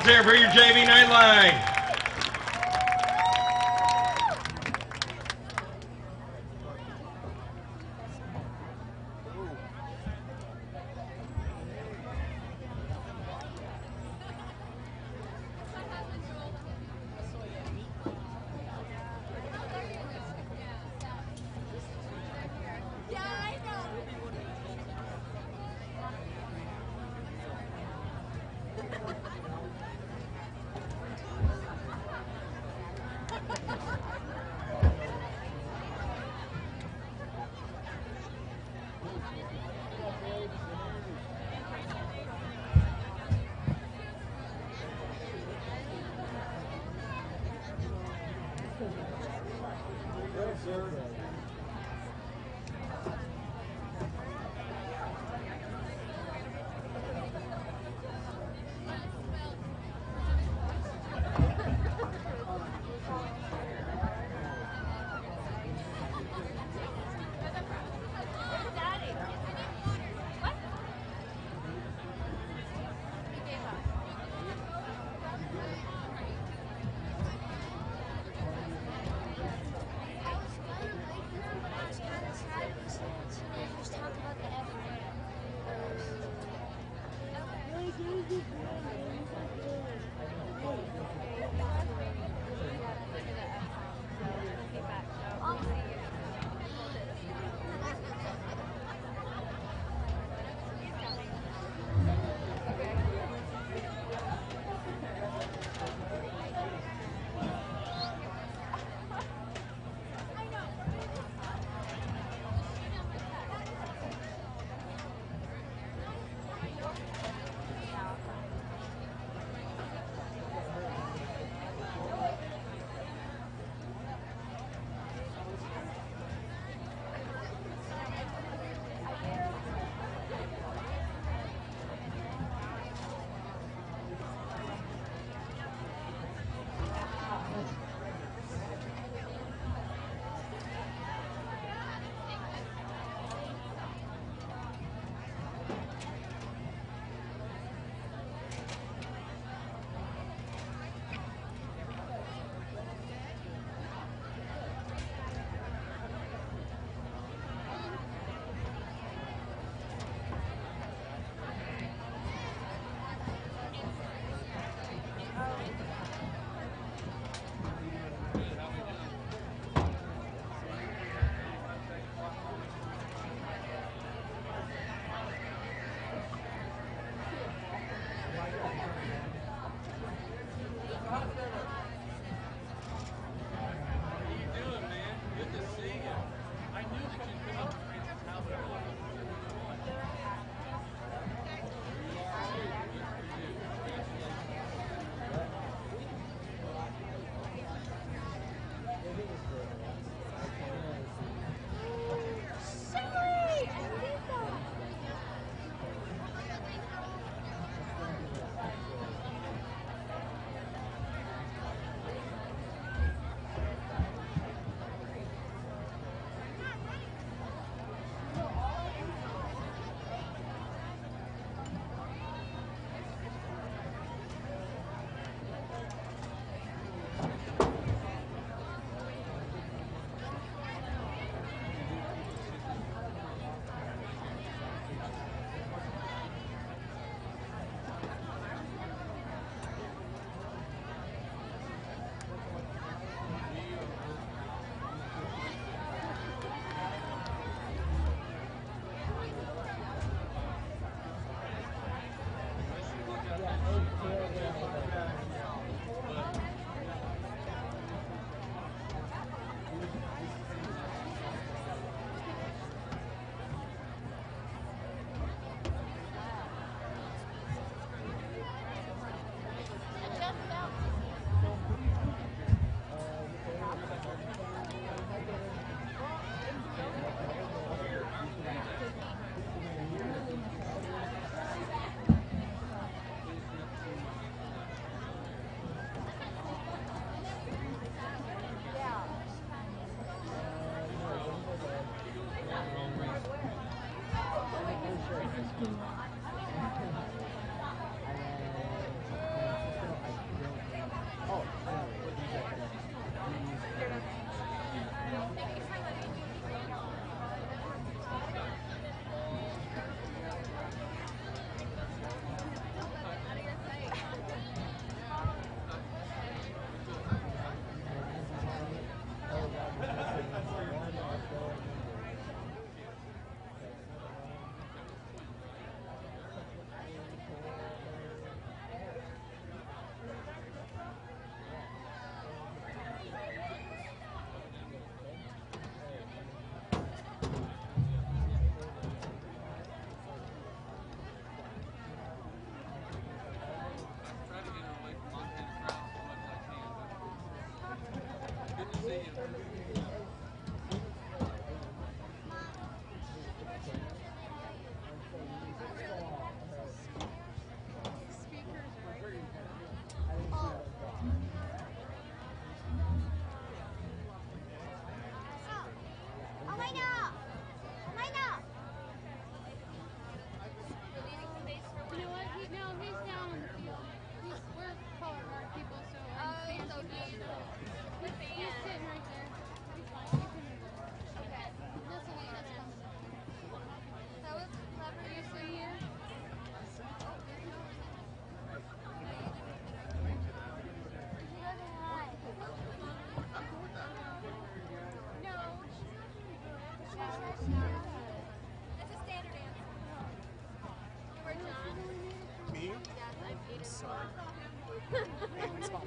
there for your JV Nightline.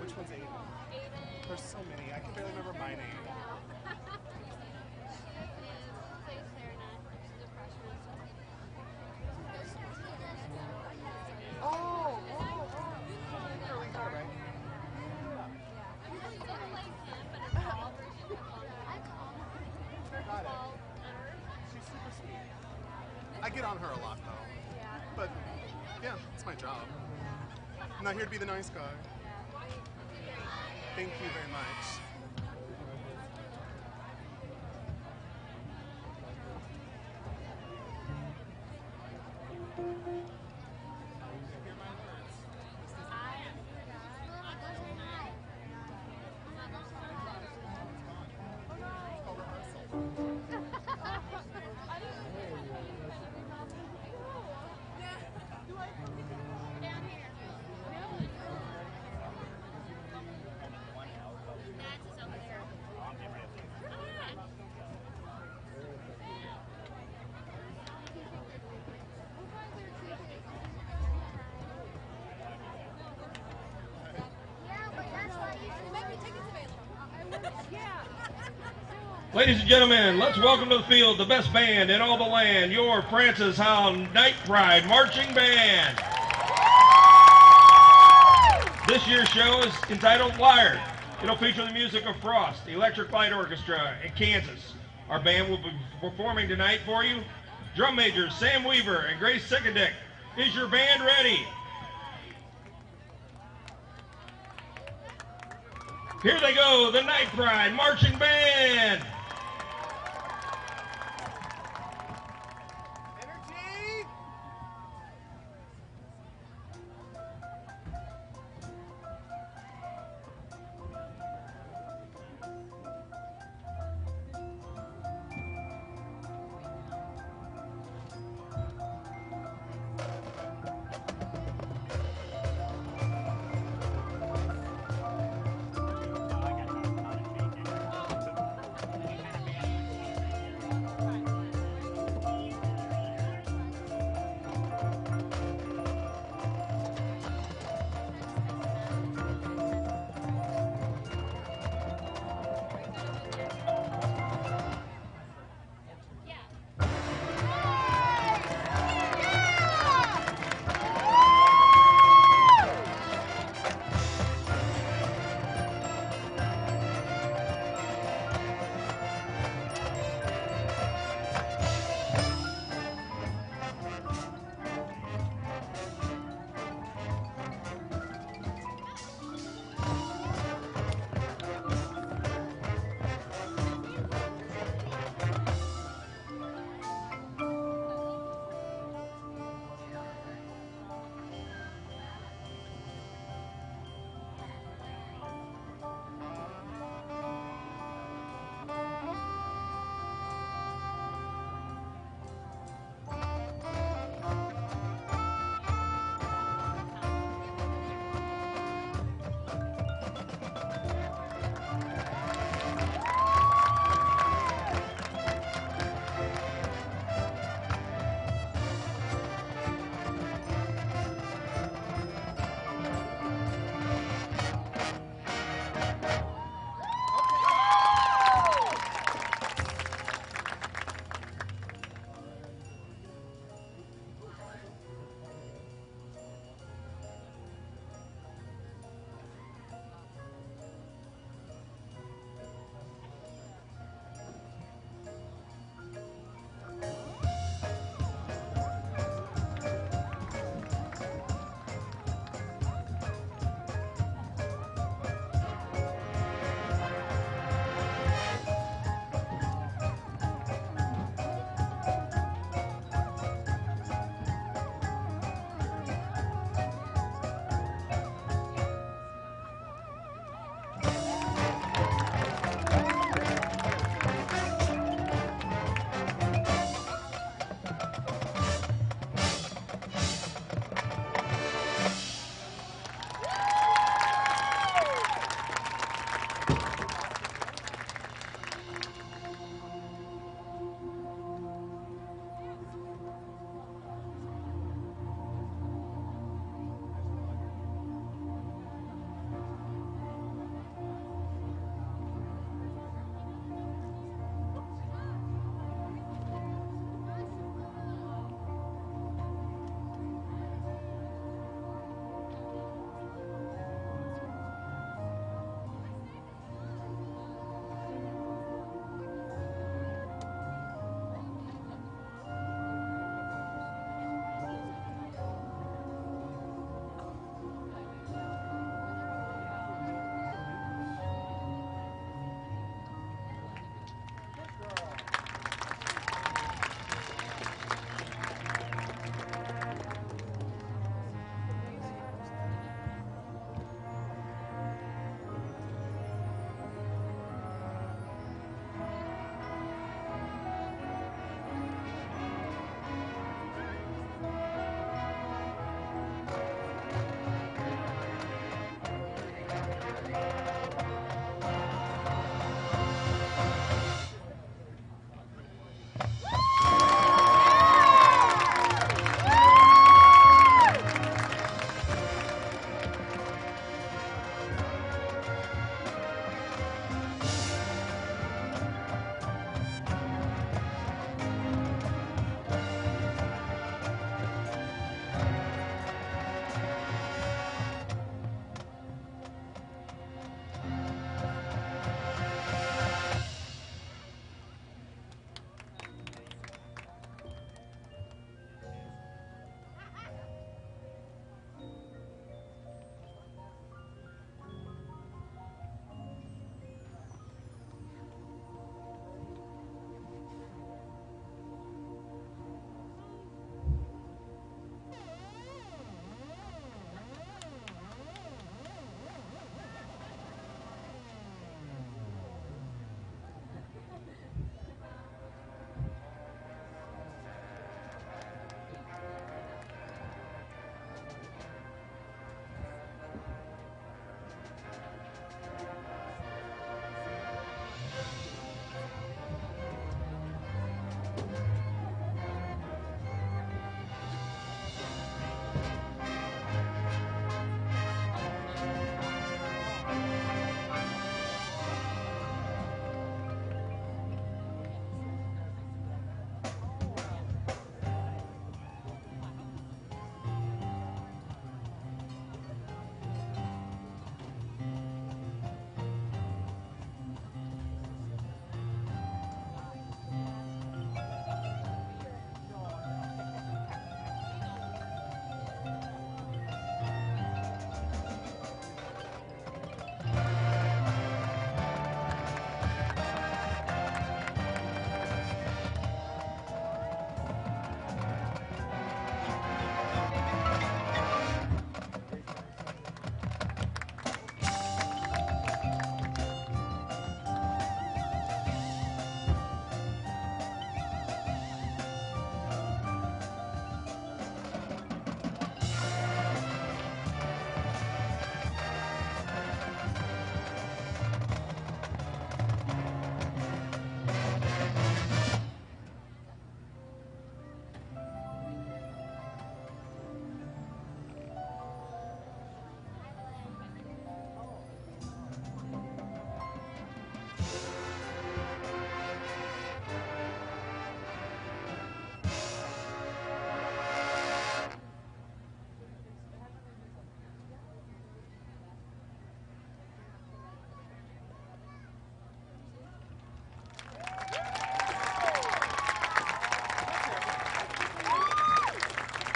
Which one's Aiden? There's so many. I can barely remember my name. Oh. Curly hair, right? Got it. She's super sweet. I get on her a lot, though. But, yeah, it's my job. I'm not here to be the nice guy. Thank you very much. Ladies and gentlemen, let's welcome to the field the best band in all the land, your Francis Howell Night Pride Marching Band. This year's show is entitled Wired. It'll feature the music of Frost, the Electric Light Orchestra in Kansas. Our band will be performing tonight for you. Drum majors Sam Weaver and Grace Sekadek. Is your band ready? Here they go, the Night Pride Marching Band.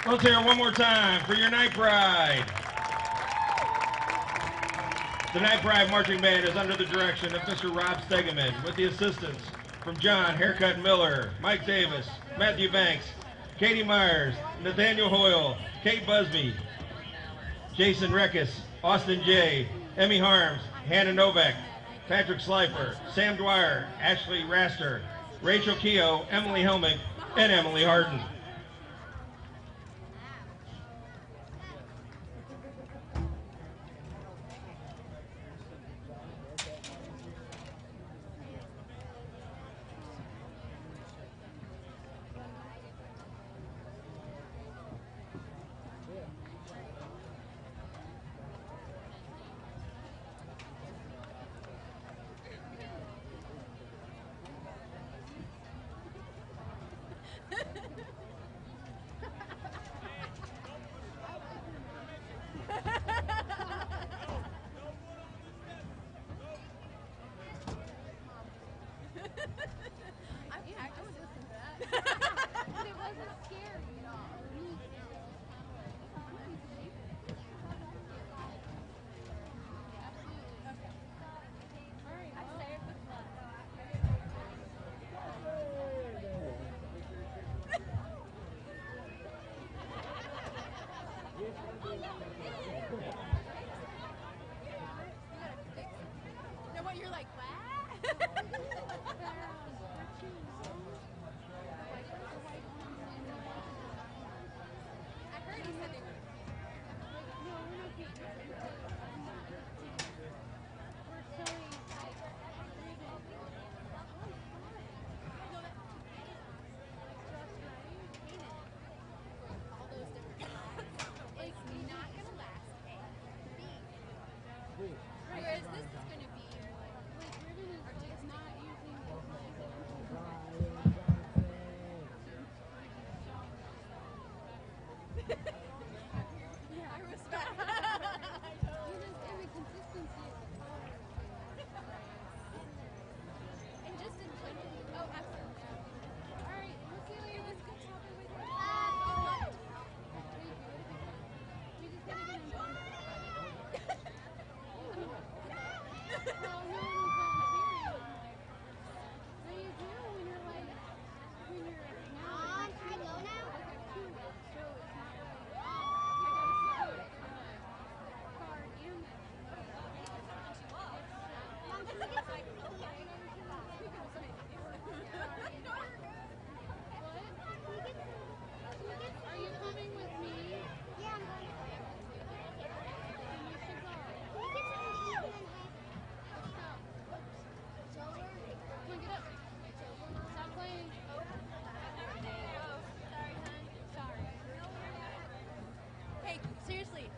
Let's hear it one more time for your night bride. The Night Bride Marching Band is under the direction of Mr. Rob Stegeman with the assistance from John Haircut Miller, Mike Davis, Matthew Banks, Katie Myers, Nathaniel Hoyle, Kate Busby, Jason Reckes, Austin J., Emmy Harms, Hannah Novak, Patrick Slifer, Sam Dwyer, Ashley Raster, Rachel Keogh, Emily Helmick, and Emily Harden.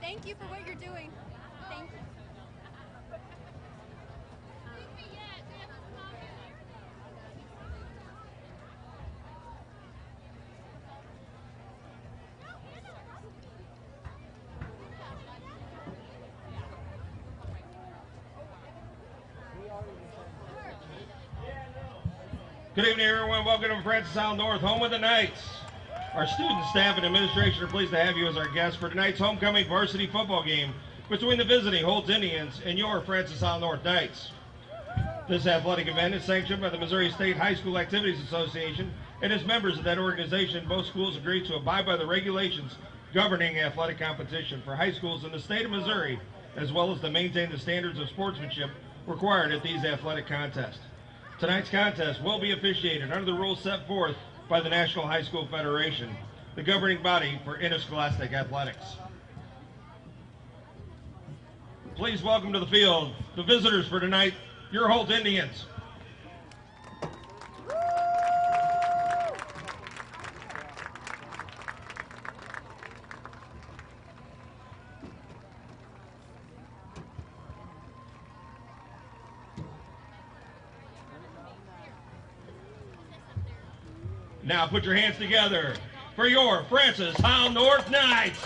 Thank you for what you're doing. Thank you. Good evening, everyone. Welcome to Francis Isle North, home of the Knights. Our students, staff, and administration are pleased to have you as our guests for tonight's homecoming varsity football game between the visiting Holt Indians and your Francis Isle North Knights. This athletic event is sanctioned by the Missouri State High School Activities Association, and as members of that organization, both schools agree to abide by the regulations governing athletic competition for high schools in the state of Missouri, as well as to maintain the standards of sportsmanship required at these athletic contests. Tonight's contest will be officiated under the rules set forth by the National High School Federation, the governing body for interscholastic athletics. Please welcome to the field the visitors for tonight, your Holt Indians. Now put your hands together for your Francis Isle North Knights.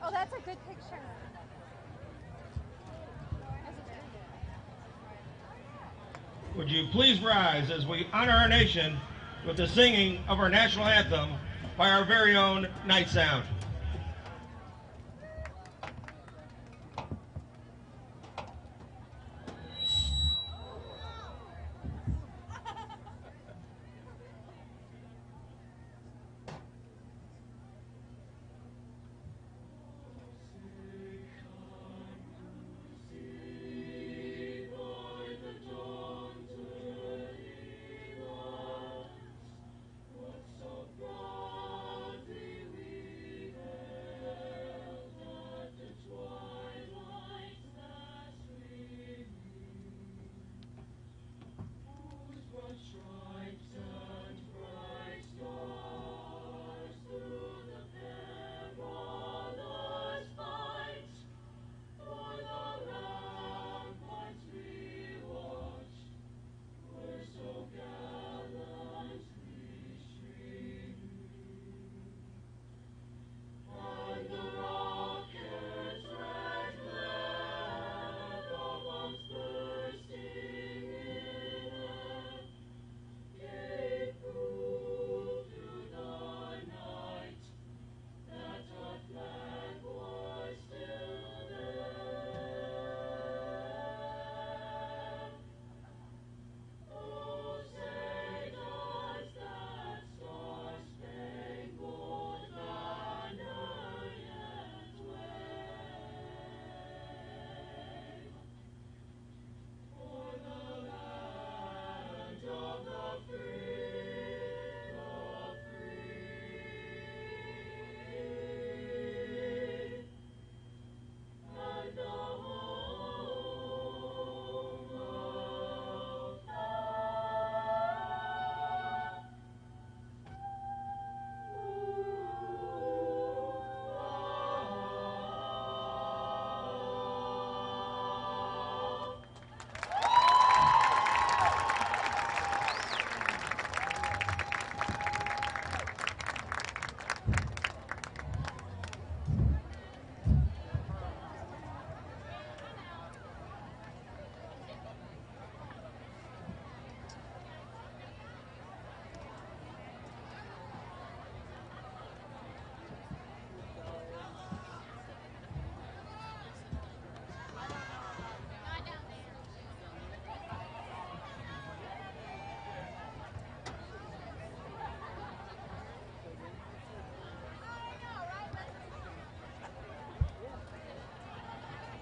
Oh, that's a good picture. Would you please rise as we honor our nation with the singing of our national anthem by our very own Night Sound.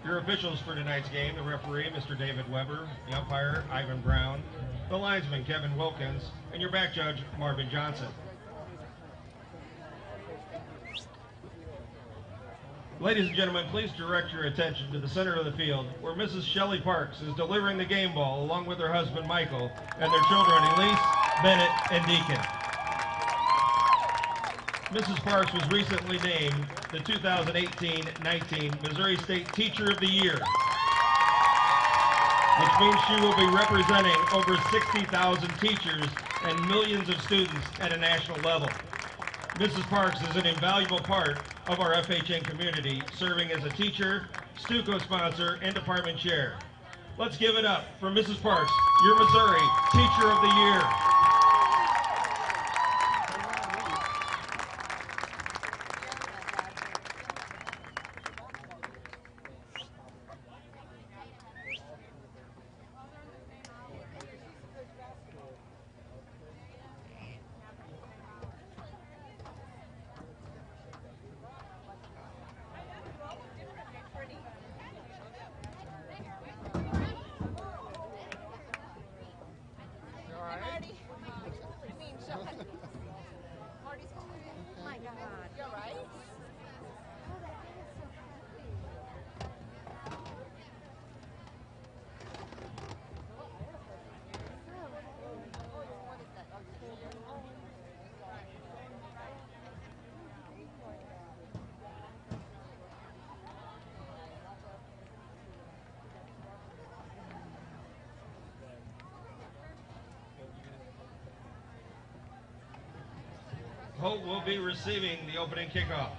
Your officials for tonight's game, the referee, Mr. David Weber, the umpire, Ivan Brown, the linesman, Kevin Wilkins, and your back judge, Marvin Johnson. Ladies and gentlemen, please direct your attention to the center of the field where Mrs. Shelley Parks is delivering the game ball along with her husband Michael and their children Elise, Bennett, and Deacon. Mrs. Parks was recently named the 2018-19 Missouri State Teacher of the Year, which means she will be representing over 60,000 teachers and millions of students at a national level. Mrs. Parks is an invaluable part of our FHN community, serving as a teacher, Stuco sponsor, and department chair. Let's give it up for Mrs. Parks, your Missouri Teacher of the Year. Holt will be receiving the opening kickoff.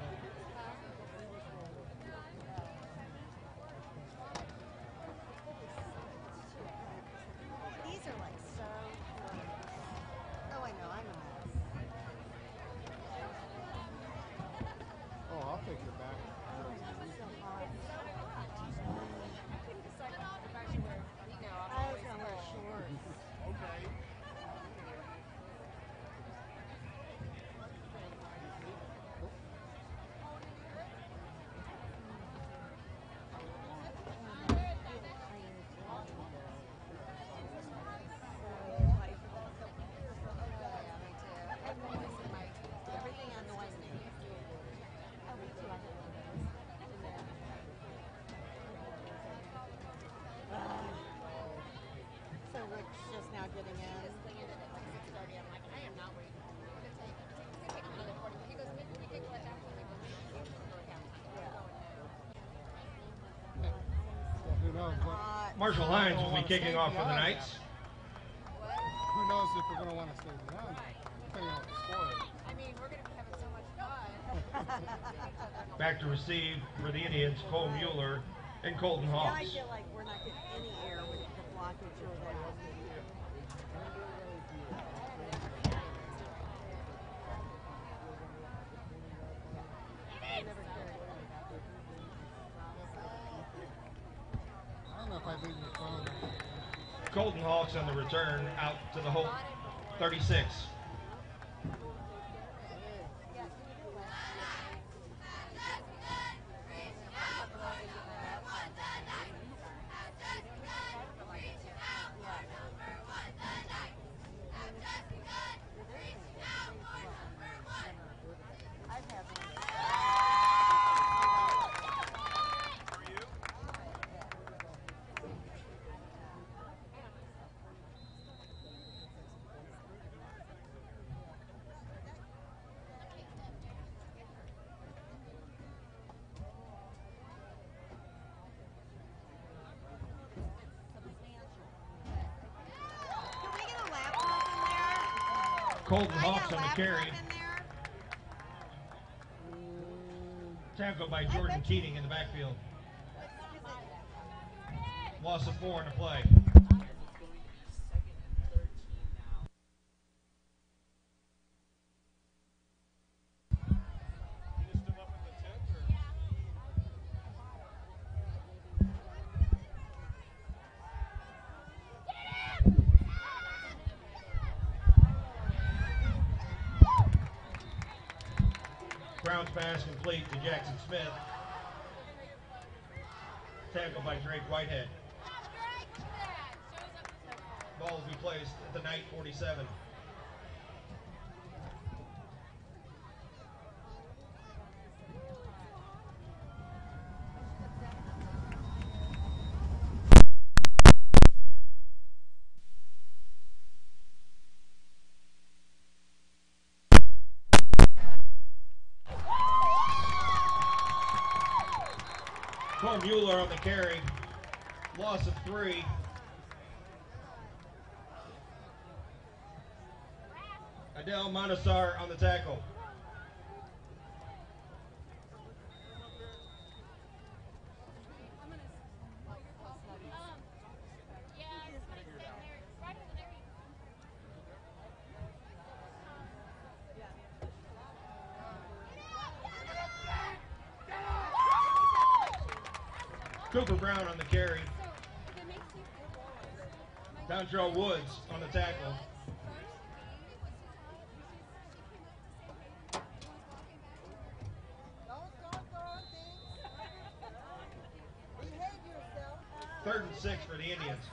These are like so close. Oh, I know, I'm a mess. Oh, I'll take your back. So hot. I couldn't decide if I should wear, I was gonna wear shorts. Okay. So Rick's just now getting in. Who knows what? Marshall Hines will be kicking off for the Knights. Who knows if we're going to want to stay behind, depending on what the score is. I mean, we're going to be having so much fun. Back to receive for the Indians, Cole Mueller and Colton Yeah, I Hawks. feel like we're not getting any air with the blockage or that. I don't know if I'd leave your phone. Colton Hawks on the return out to the Holt 36. Colton Hawks on the carry. Tackle by Jordan Keating in the backfield. Loss of 4 in the play. Brown's pass complete to Jackson Smith. Tackle by Drake Whitehead. Ball will be placed at the Knight 47. Cole Mueller on the carry. Loss of 3. Adele Montessar on the tackle. Cooper Brown on the carry. Dontrell Woods on the tackle. Third and 6 for the Indians.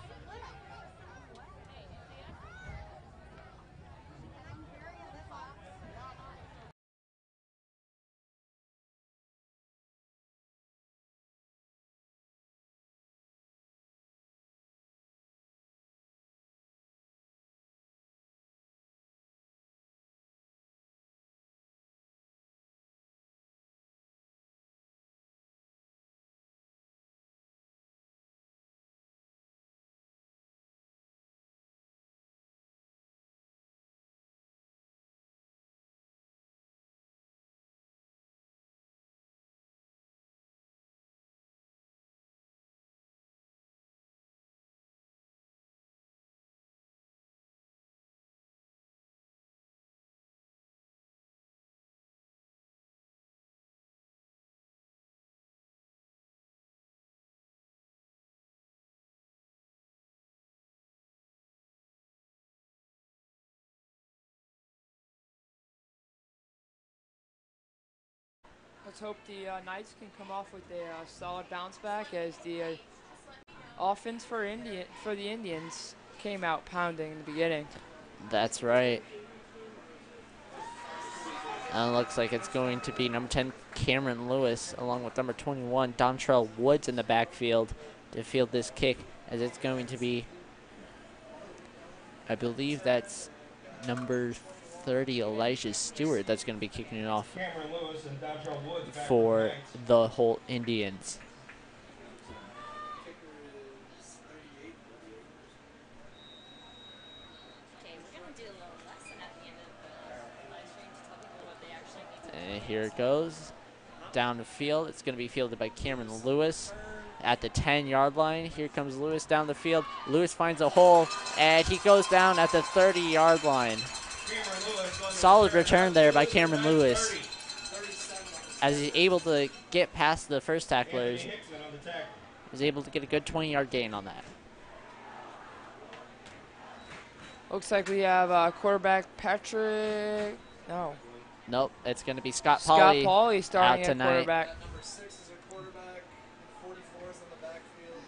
Let's hope the Knights can come off with a solid bounce back, as the offense for the Indians came out pounding in the beginning. That's right. And it looks like it's going to be number 10, Cameron Lewis, along with number 21, Dontrell Woods in the backfield to field this kick, as it's going to be, I believe that's number 30, Elijah Stewart, that's going to be kicking it off for the Holt Indians. And here it goes. Down the field. It's going to be fielded by Cameron Lewis at the 10-yard line. Here comes Lewis down the field. Lewis finds a hole, and he goes down at the 30-yard line. Solid return there by Cameron Lewis, as he's able to get past the first tacklers. He's able to get a good 20-yard gain on that. Looks like we have quarterback Patrick. No. Nope, it's going to be Scott Pauley. Scott Pauley starting at quarterback. Number 6 is a quarterback. 44 is on the backfield.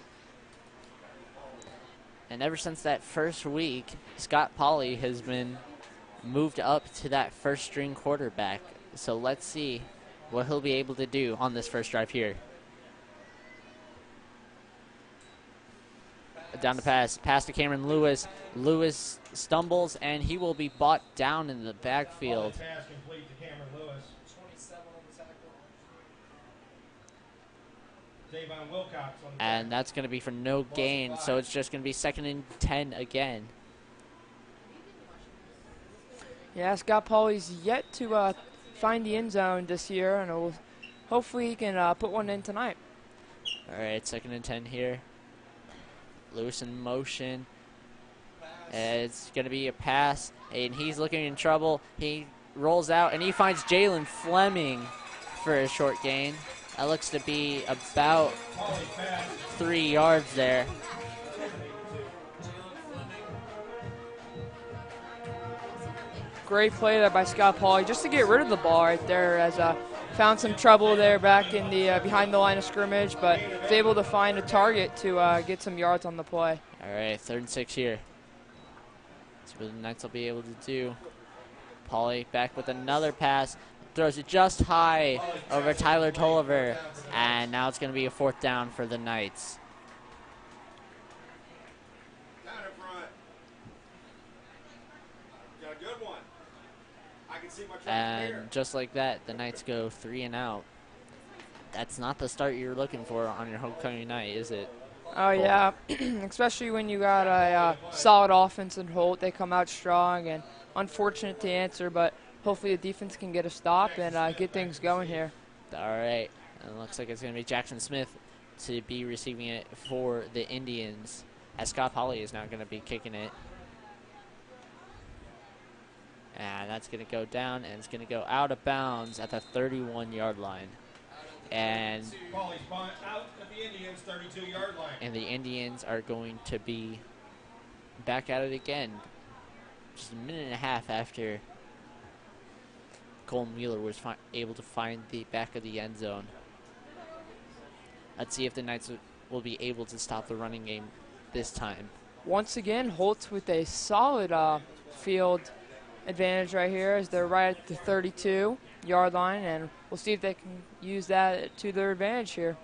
And ever since that first week, Scott Pauley has been moved up to that first-string quarterback. So let's see what he'll be able to do on this first drive here. Down the pass to Cameron Lewis. Lewis stumbles, and he will be brought down in the backfield. Pass complete to Cameron Lewis. 27 on the tackle. Davon Wilcox on the And that's going to be for no gain, so it's just going to be 2nd and 10 again. Yeah, Scott Pauley's yet to find the end zone this year, and hopefully he can put one in tonight. All right, 2nd and 10 here. Lewis in motion. It's going to be a pass, and he's looking in trouble. He rolls out, and he finds Jalen Fleming for a short gain. That looks to be about 3 yards there. Great play there by Scott Pauley just to get rid of the ball right there, as found some trouble there back in the behind the line of scrimmage, but was able to find a target to get some yards on the play. All right, 3rd and 6 here. See what the Knights will be able to do. Pauly back with another pass. Throws it just high over Tyler Tolliver. And now it's going to be a 4th down for the Knights. Down in front. Got a good one. I can see my truck from here. And just like that, the Knights go 3 and out. That's not the start you're looking for on your homecoming night, is it? Oh, yeah, especially when you got a solid offense in Holt. They come out strong, and unfortunate to answer, but hopefully the defense can get a stop and get things going here. All right. And it looks like it's going to be Jackson Smith to be receiving it for the Indians, as Scott Pauly is now going to be kicking it. And that's going to go down, and it's going to go out of bounds at the 31-yard line. And Pauly's punt out at the Indians' 32-yard line. And the Indians are going to be back at it again. Just a minute and a half after Cole Mueller was able to find the back of the end zone. Let's see if the Knights will be able to stop the running game this time. Once again, Holt with a solid field advantage right here as they're right at the 32-yard line, and we'll see if they can use that to their advantage here.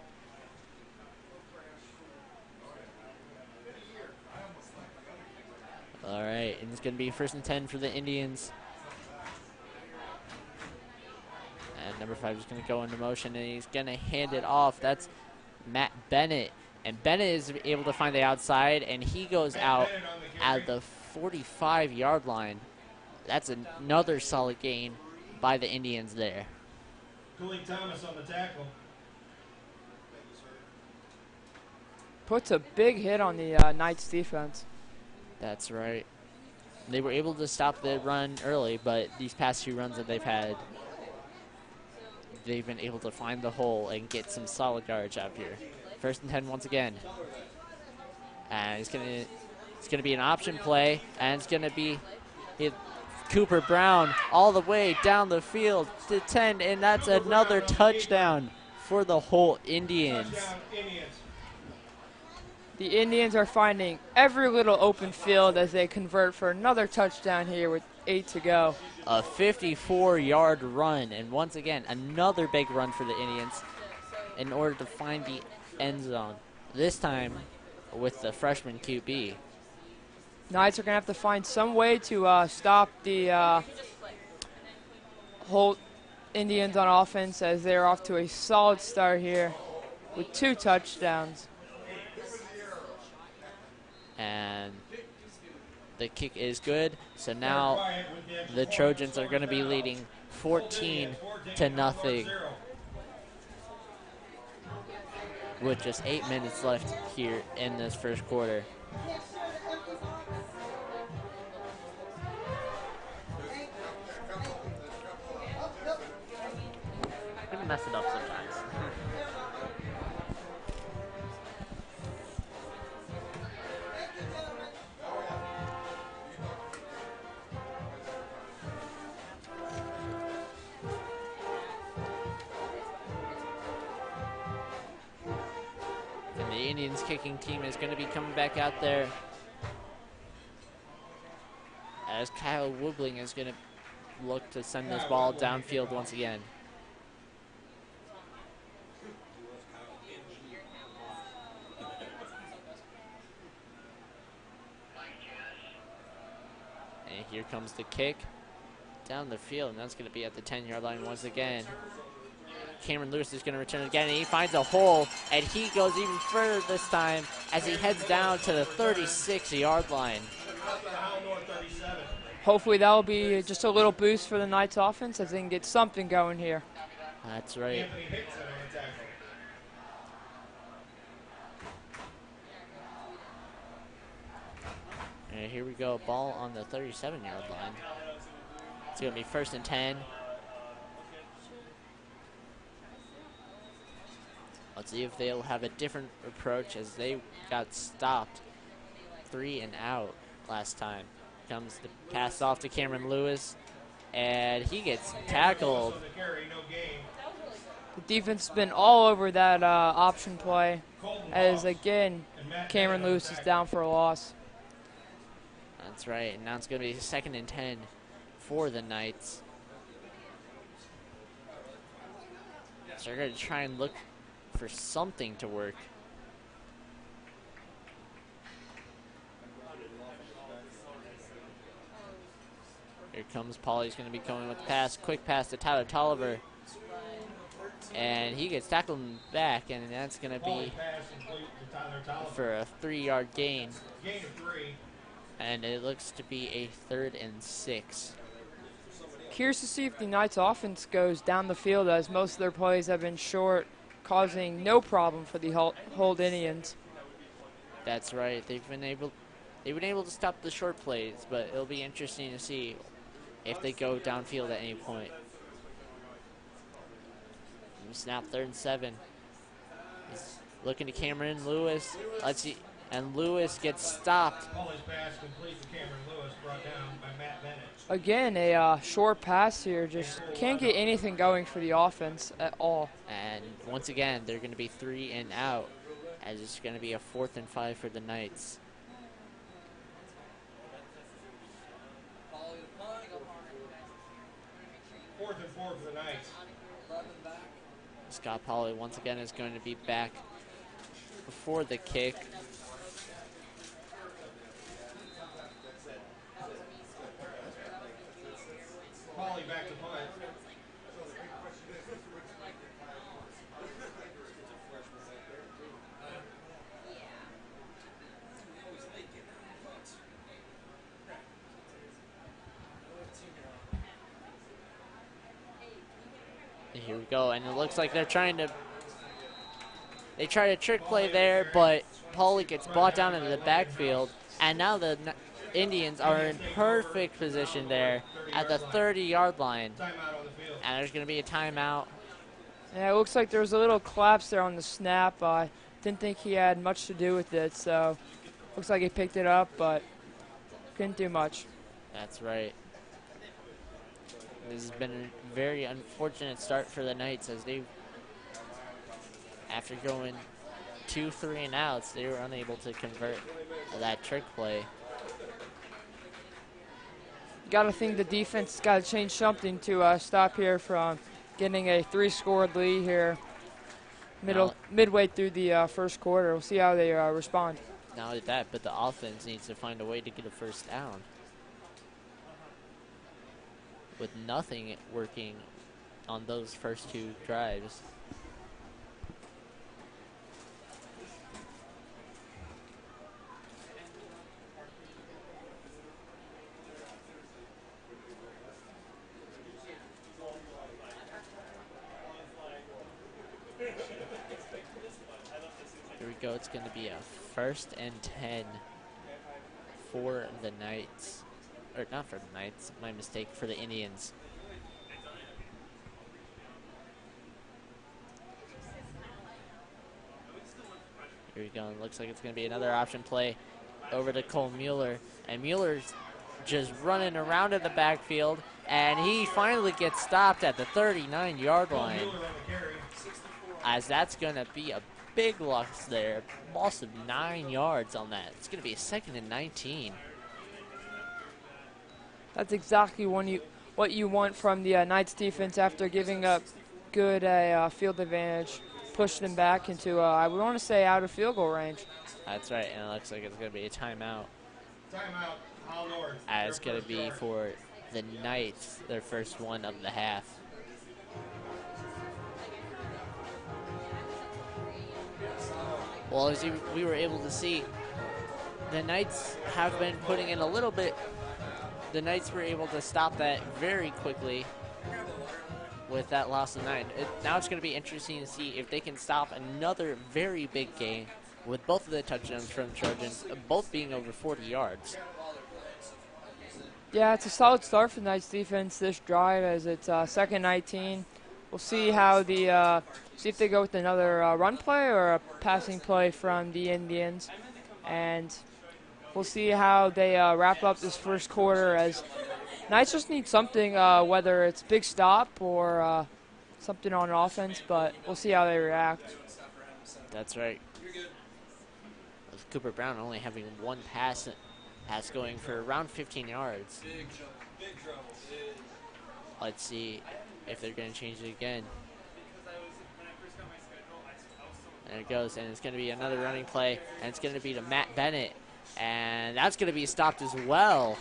All right, and it's going to be 1st and 10 for the Indians. And number 5 is going to go into motion, and he's going to hand it off. That's Matt Bennett. And Bennett is able to find the outside, and he goes out at the 45-yard line. That's another solid gain by the Indians there. Cooling Thomas on the tackle. Puts a big hit on the Knights defense. That's right. They were able to stop the run early, but these past 2 runs that they've had, they've been able to find the hole and get some solid yardage out here. 1st and 10 once again. And it's gonna be an option play, and it's gonna be Cooper Brown all the way down the field to 10, and that's another touchdown for the Holt Indians. The Indians are finding every little open field as they convert for another touchdown here with 8 to go. A 54-yard run, and once again, another big run for the Indians in order to find the end zone, this time with the freshman QB. Knights are going to have to find some way to stop the Holt Indians on offense as they're off to a solid start here with 2 touchdowns. And the kick is good, so now the Trojans are going to be leading 14-0 with just 8 minutes left here in this first quarter. I'm gonna mess it up sometimes. And the Indians kicking team is going to be coming back out there as Kyle Woobling is going to look to send this ball downfield once again. And here comes the kick down the field, and that's going to be at the 10-yard line once again. Cameron Lewis is going to return again, and he finds a hole, and he goes even further this time as he heads down to the 36-yard line. Hopefully that will be just a little boost for the Knights offense as they can get something going here. That's right. And here we go, ball on the 37-yard line. It's going to be 1st and 10. Let's see if they'll have a different approach as they got stopped 3 and out last time. Comes the pass off to Cameron Lewis, and he gets tackled. The defense has been all over that option play, as again, Cameron Lewis is down for a loss. That's right, and now it's going to be 2nd and 10 for the Knights. So they're going to try and look for something to work. Here comes Pauly's going to be coming with the pass. Quick pass to Tyler Tolliver. And he gets tackled in the back, and that's going to be for a 3-yard gain. Gain of 3. And it looks to be a 3rd and 6. Curious to see if the Knights offense goes down the field, as most of their plays have been short, causing no problem for the Holt Indians. That's right. They've been able to stop the short plays, but it'll be interesting to see if they go downfield at any point. Snap 3rd and 7. He's looking to Cameron Lewis. Let's see. And Lewis gets stopped. Pauly's pass complete to Cameron Lewis, brought down by Matt Bennett. Again, a short pass here. Just can't get anything going for the offense at all. And once again, they're going to be 3 and out, as it's going to be a 4th and 5 for the Knights. Fourth and 4 for the Knights. Scott Pauly once again is going to be back before the kick. Pauly back to punt. Here we go, and it looks like they try a trick play there, but Pauly gets brought down into the backfield, and now the Indians are in perfect position there at the 30-yard line. And there's going to be a timeout. Yeah, it looks like there was a little collapse there on the snap. I didn't think he had much to do with it, so looks like he picked it up, but couldn't do much. That's right. This has been a very unfortunate start for the Knights, as they, after going 2 3 and outs, they were unable to convert that trick play. Got to think the defense has got to change something to stop here from getting a 3-scored lead here midway through the first quarter. We'll see how they respond. Not only that, but the offense needs to find a way to get a first down. With nothing working on those first 2 drives. Here we go. It's going to be a 1st and 10 for the Knights. Or not for the Knights, my mistake, for the Indians. Here we go. It looks like it's going to be another option play over to Cole Mueller. And Mueller's just running around in the backfield, and he finally gets stopped at the 39-yard line. As that's going to be a big loss there. Loss of 9 yards on that. It's going to be a 2nd and 19. That's exactly what you want from the Knights defense after giving up good field advantage. Push them back into, I would want to say, out of field goal range. That's right, and it looks like it's going to be a timeout. Timeout, Hal North. It's going to be for the Knights, their first one of the half. Well, as we were able to see, the Knights have been putting in a little bit. The Knights were able to stop that very quickly with that loss of 9. Now it's going to be interesting to see if they can stop another very big game with both of the touchdowns from Trojans, both being over 40 yards. Yeah, it's a solid start for the Knights defense this drive, as it's 2nd 19. We'll see how see if they go with another run play or a passing play from the Indians, and we'll see how they wrap up this first quarter, as Knights just need something, whether it's big stop or something on offense, but we'll see how they react. That's right. With Cooper Brown only having one pass going for around 15 yards. Let's see if they're going to change it again. There it goes, and it's going to be another running play, and it's going to be to Matt Bennett, and that's going to be stopped as well.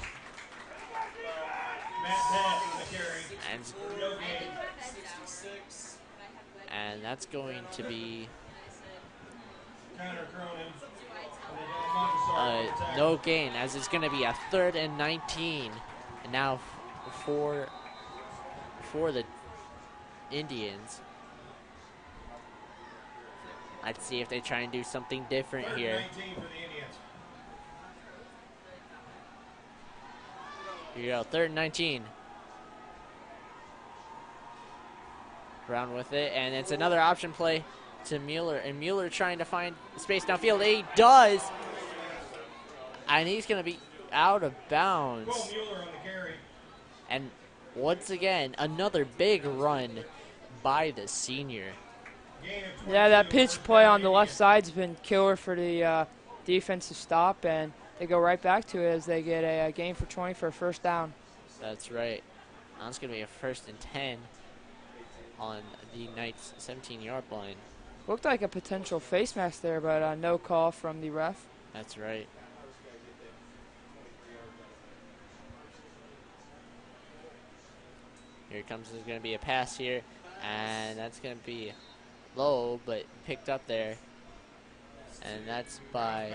And that's going to be no gain, as it's going to be a 3rd and 19. And now for the Indians. Let's see if they try and do something different here. Here you go, 3rd and 19. Brown with it, and it's another option play to Mueller, and Mueller trying to find space downfield. He does, and he's going to be out of bounds. And once again, another big run by the senior. Yeah, that pitch play on the left side's been killer for the defensive stop, and they go right back to it as they get a gain for 20 for a first down. That's right. That's going to be a 1st and 10 on the Knights' 17-yard line. Looked like a potential face mask there, but no call from the ref. That's right. Here comes, there's going to be a pass here, and that's going to be low, but picked up there. And that's by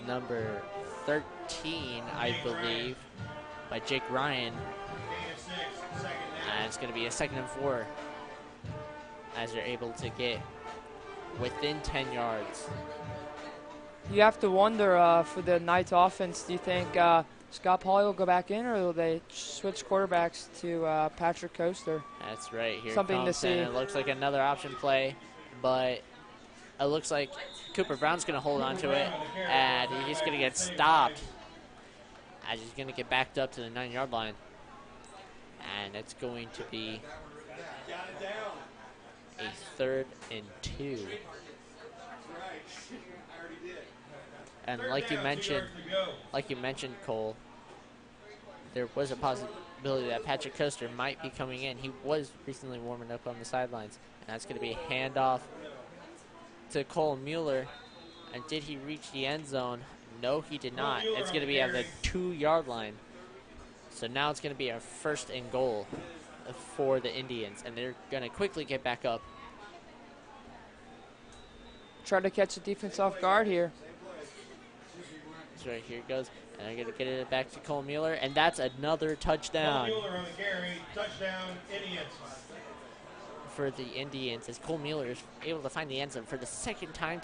number 13, I believe, by Jake Ryan. And it's going to be a 2nd and 4 as they're able to get within 10 yards. You have to wonder for the Knights offense, do you think Scott Pauly will go back in, or will they switch quarterbacks to Patrick Coaster? That's right. Here something to see. It looks like another option play, but it looks like Cooper Brown's going to hold on to it, and he's going to get stopped as he's going to get backed up to the 9-yard line. And it's going to be a 3rd and 2. And like you mentioned, Cole, there was a possibility that Patrick Coaster might be coming in. He was recently warming up on the sidelines. And that's going to be a handoff to Cole Mueller. And did he reach the end zone? No, he did not. It's going to be at the 2-yard line. So now it's going to be a 1st and goal for the Indians, and they're going to quickly get back up. Try to catch the defense off guard here. That's right, here it goes. And they're going to get it back to Cole Mueller, and that's another touchdown. Cole Mueller on the carry, touchdown, Indians. For the Indians, as Cole Mueller is able to find the end zone for the second time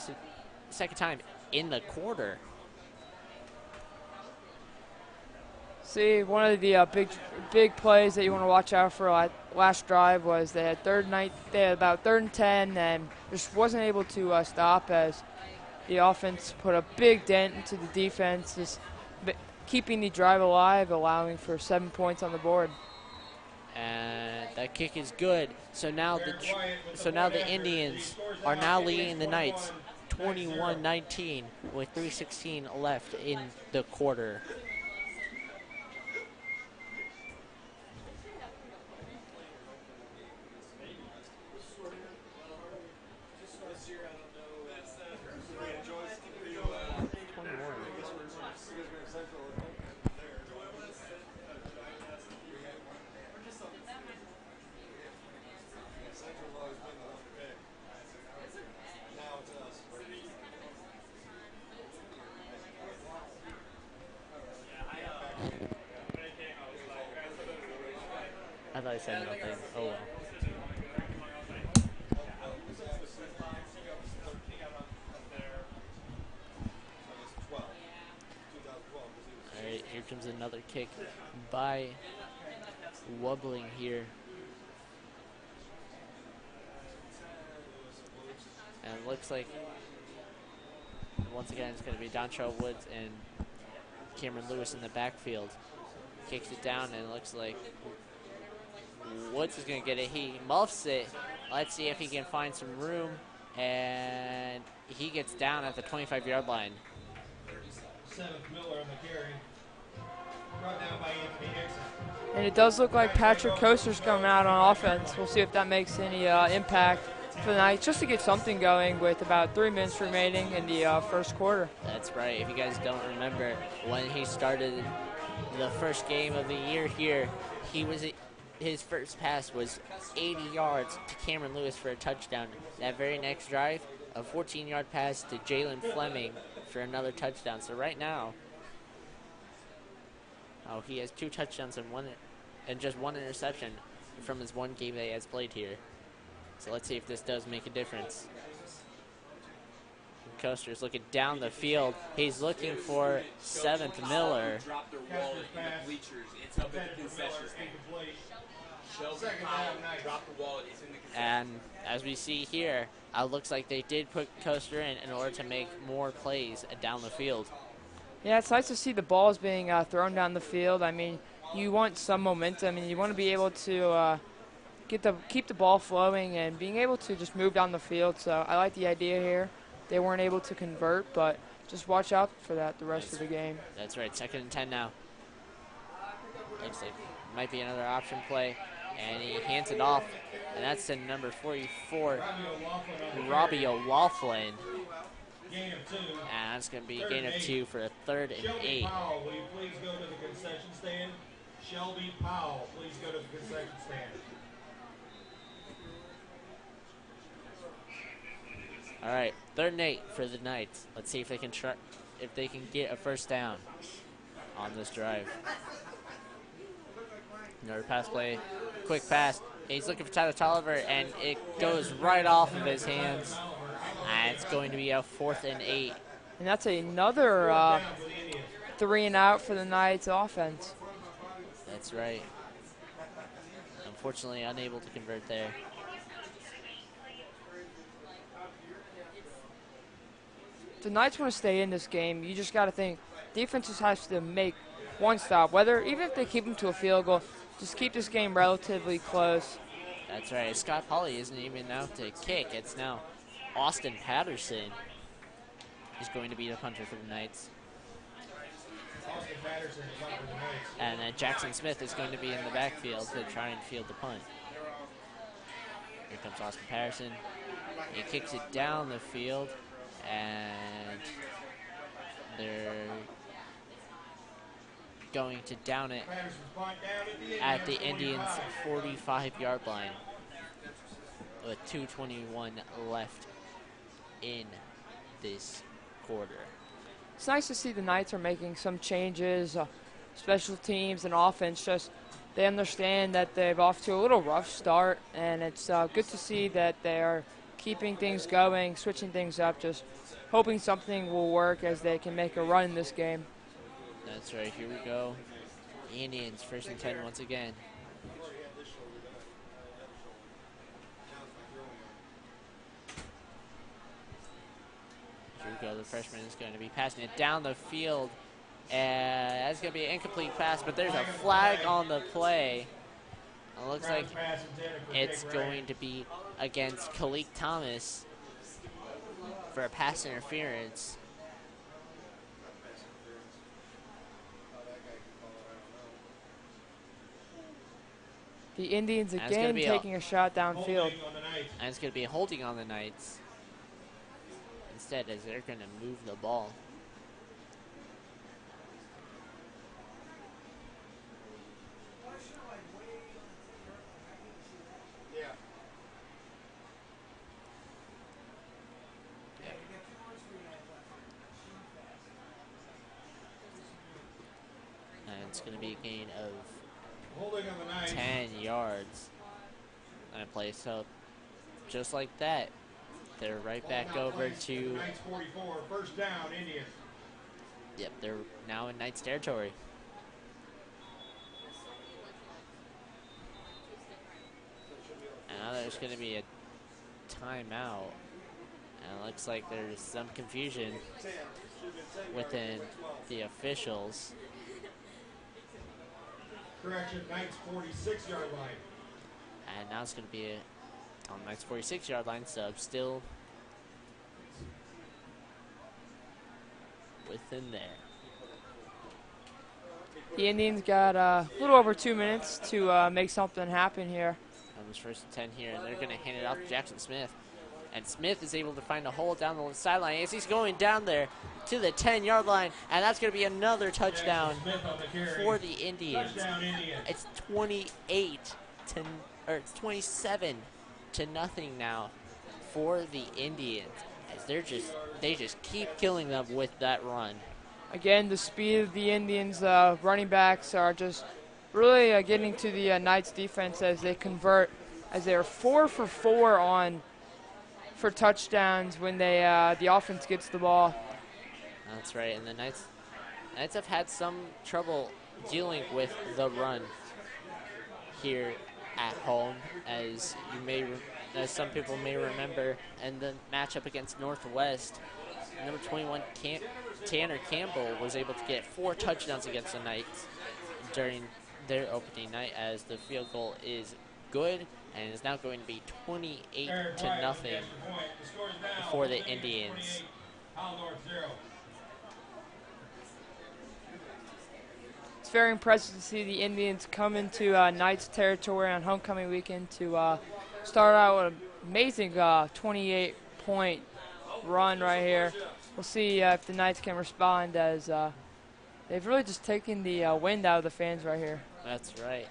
in the quarter. See, one of the big plays that you want to watch out for last drive was they had about 3rd and 10, and just wasn't able to stop as the offense put a big dent into the defense, just keeping the drive alive, allowing for 7 points on the board. And that kick is good. So now the Indians are now leading the Knights 21-19 with 3:16 left in the quarter. I thought I said nothing. Oh well. Alright, here comes another kick by Wobbling here. And it looks like once again it's going to be Dontrell Woods and Cameron Lewis in the backfield. Kicks it down, and it looks like Woods is going to get it. He muffs it. Let's see if he can find some room. And he gets down at the 25-yard line. 7th Miller on the carry. Brought down by Anthony Dixon. And it does look like Patrick Coaster's coming out on offense. We'll see if that makes any impact for the Knights, just to get something going with about 3 minutes remaining in the first quarter. That's right. If you guys don't remember, when he started the first game of the year here, his first pass was 80 yards to Cameron Lewis for a touchdown. That very next drive, a 14-yard pass to Jalen Fleming for another touchdown. So right now, he has 2 touchdowns and just 1 interception from his 1 game that he has played here. So let's see if this does make a difference. Coaster's looking down the field. He's looking for 7th Miller. And as we see here, it looks like they did put Coaster in order to make more plays down the field. Yeah, it's nice to see the balls being thrown down the field. I mean, you want some momentum, and you want to be able to keep the ball flowing and being able to just move down the field. So I like the idea here. They weren't able to convert, but just watch out for that the rest of the game. That's right. 2nd and 10 now. Looks like might be another option play, and he hands it off, and that's to number 44, Robbie O'Laughlin. Gain of 2. And that's going to be a gain of 2 for a 3rd and 8. Powell, will you please go to the concession stand? Shelby Powell, please go to the concession stand. All right, 3rd and 8 for the Knights. Let's see if they can get a first down on this drive. Another pass play, quick pass. He's looking for Tyler Tolliver, and it goes right off of his hands. And it's going to be a 4th and 8. And that's another 3 and out for the Knights offense. That's right. Unfortunately, unable to convert there. If the Knights want to stay in this game, you just got to think defense just has to make one stop. Even if they keep them to a field goal, just keep this game relatively close. That's right. Scott Polly isn't even out to kick. It's now Austin Patterson is going to be the punter for the Knights. Austin Patterson is up for the Knights. And then Jackson Smith is going to be in the backfield to try and field the punt. Here comes Austin Patterson. He kicks it down the field, and they're going to down it at the Indians' 45-yard line with 2:21 left in this quarter. It's nice to see the Knights are making some changes, special teams and offense. Just they understand that they've off to a little rough start, and it's good to see that they are keeping things going, switching things up, just hoping something will work as they can make a run in this game. That's right. Here we go. Indians 1st and 10 once again. Here we go. The freshman is going to be passing it down the field. And that's going to be an incomplete pass, but there's a flag on the play. It looks like it's going to be against Khalid Thomas for a pass interference. The Indians again taking a shot downfield. And it's going to be a holding on the Knights instead, as they're going to move the ball. And it's going to be a gain of 10 yards. And play so just like that. They're right back over to 44, first down, Indians. Yep, they're now in Knights territory. And now there's going to be a timeout. And it looks like there's some confusion within the officials. Correction, Knights 46-yard line. And now it's going to be on the Knights 46-yard line, so still within there. The Indians got a little over 2 minutes to make something happen here. Comes 1st and 10 here, and they're going to hand it off to Jackson Smith. And Smith is able to find a hole down the sideline as he's going down there to the 10-yard line, and that's going to be another touchdown for the Indians. It's 27 to nothing now for the Indians, as they just keep killing them with that run. Again, the speed of the Indians' running backs are just really getting to the Knights defense as they convert, as they are 4 for 4 for touchdowns when the offense gets the ball. That's right, and the Knights have had some trouble dealing with the run here at home, as some people may remember, in the matchup against Northwest. Number 21, Tanner Campbell, was able to get 4 touchdowns against the Knights during their opening night, as the field goal is good and is now going to be 28 to nothing for the Indians. It's very impressive to see the Indians come into Knights territory on homecoming weekend to start out with an amazing 28-point run right here. We'll see if the Knights can respond, as they've really just taken the wind out of the fans right here. That's right.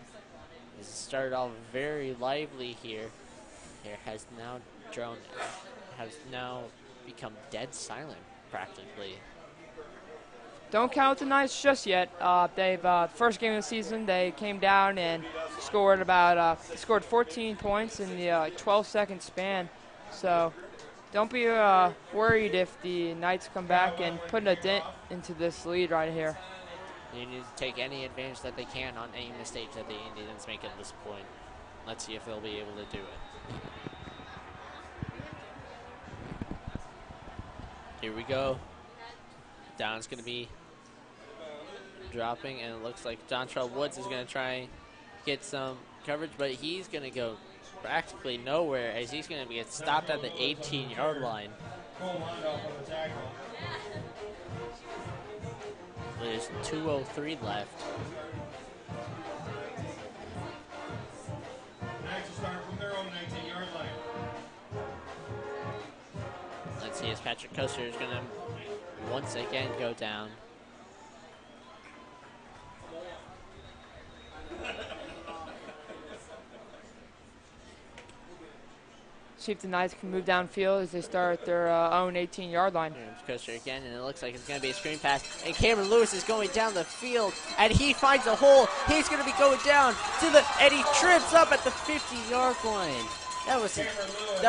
It started off very lively here. It has now become dead silent practically. Don't count the Knights just yet. They've first game of the season, they came down and scored 14 points in the 12-second span. So don't be worried if the Knights come back and put a dent into this lead right here. They need to take any advantage that they can on any mistakes that the Indians make at this point. Let's see if they'll be able to do it. Here we go. Down's going to be dropping, and it looks like Dontrell Woods is going to try and get some coverage, but he's going to go practically nowhere, as he's going to get stopped at the 18-yard line. There's 2:03 left. Let's see, as Patrick Coaster is going to once again go down. See if the Knights can move downfield as they start at their own 18-yard line. Here's Coaster again, and it looks like it's going to be a screen pass. And Cameron Lewis is going down the field, and he finds a hole. He's going to be going down and he trips up at the 50-yard line. That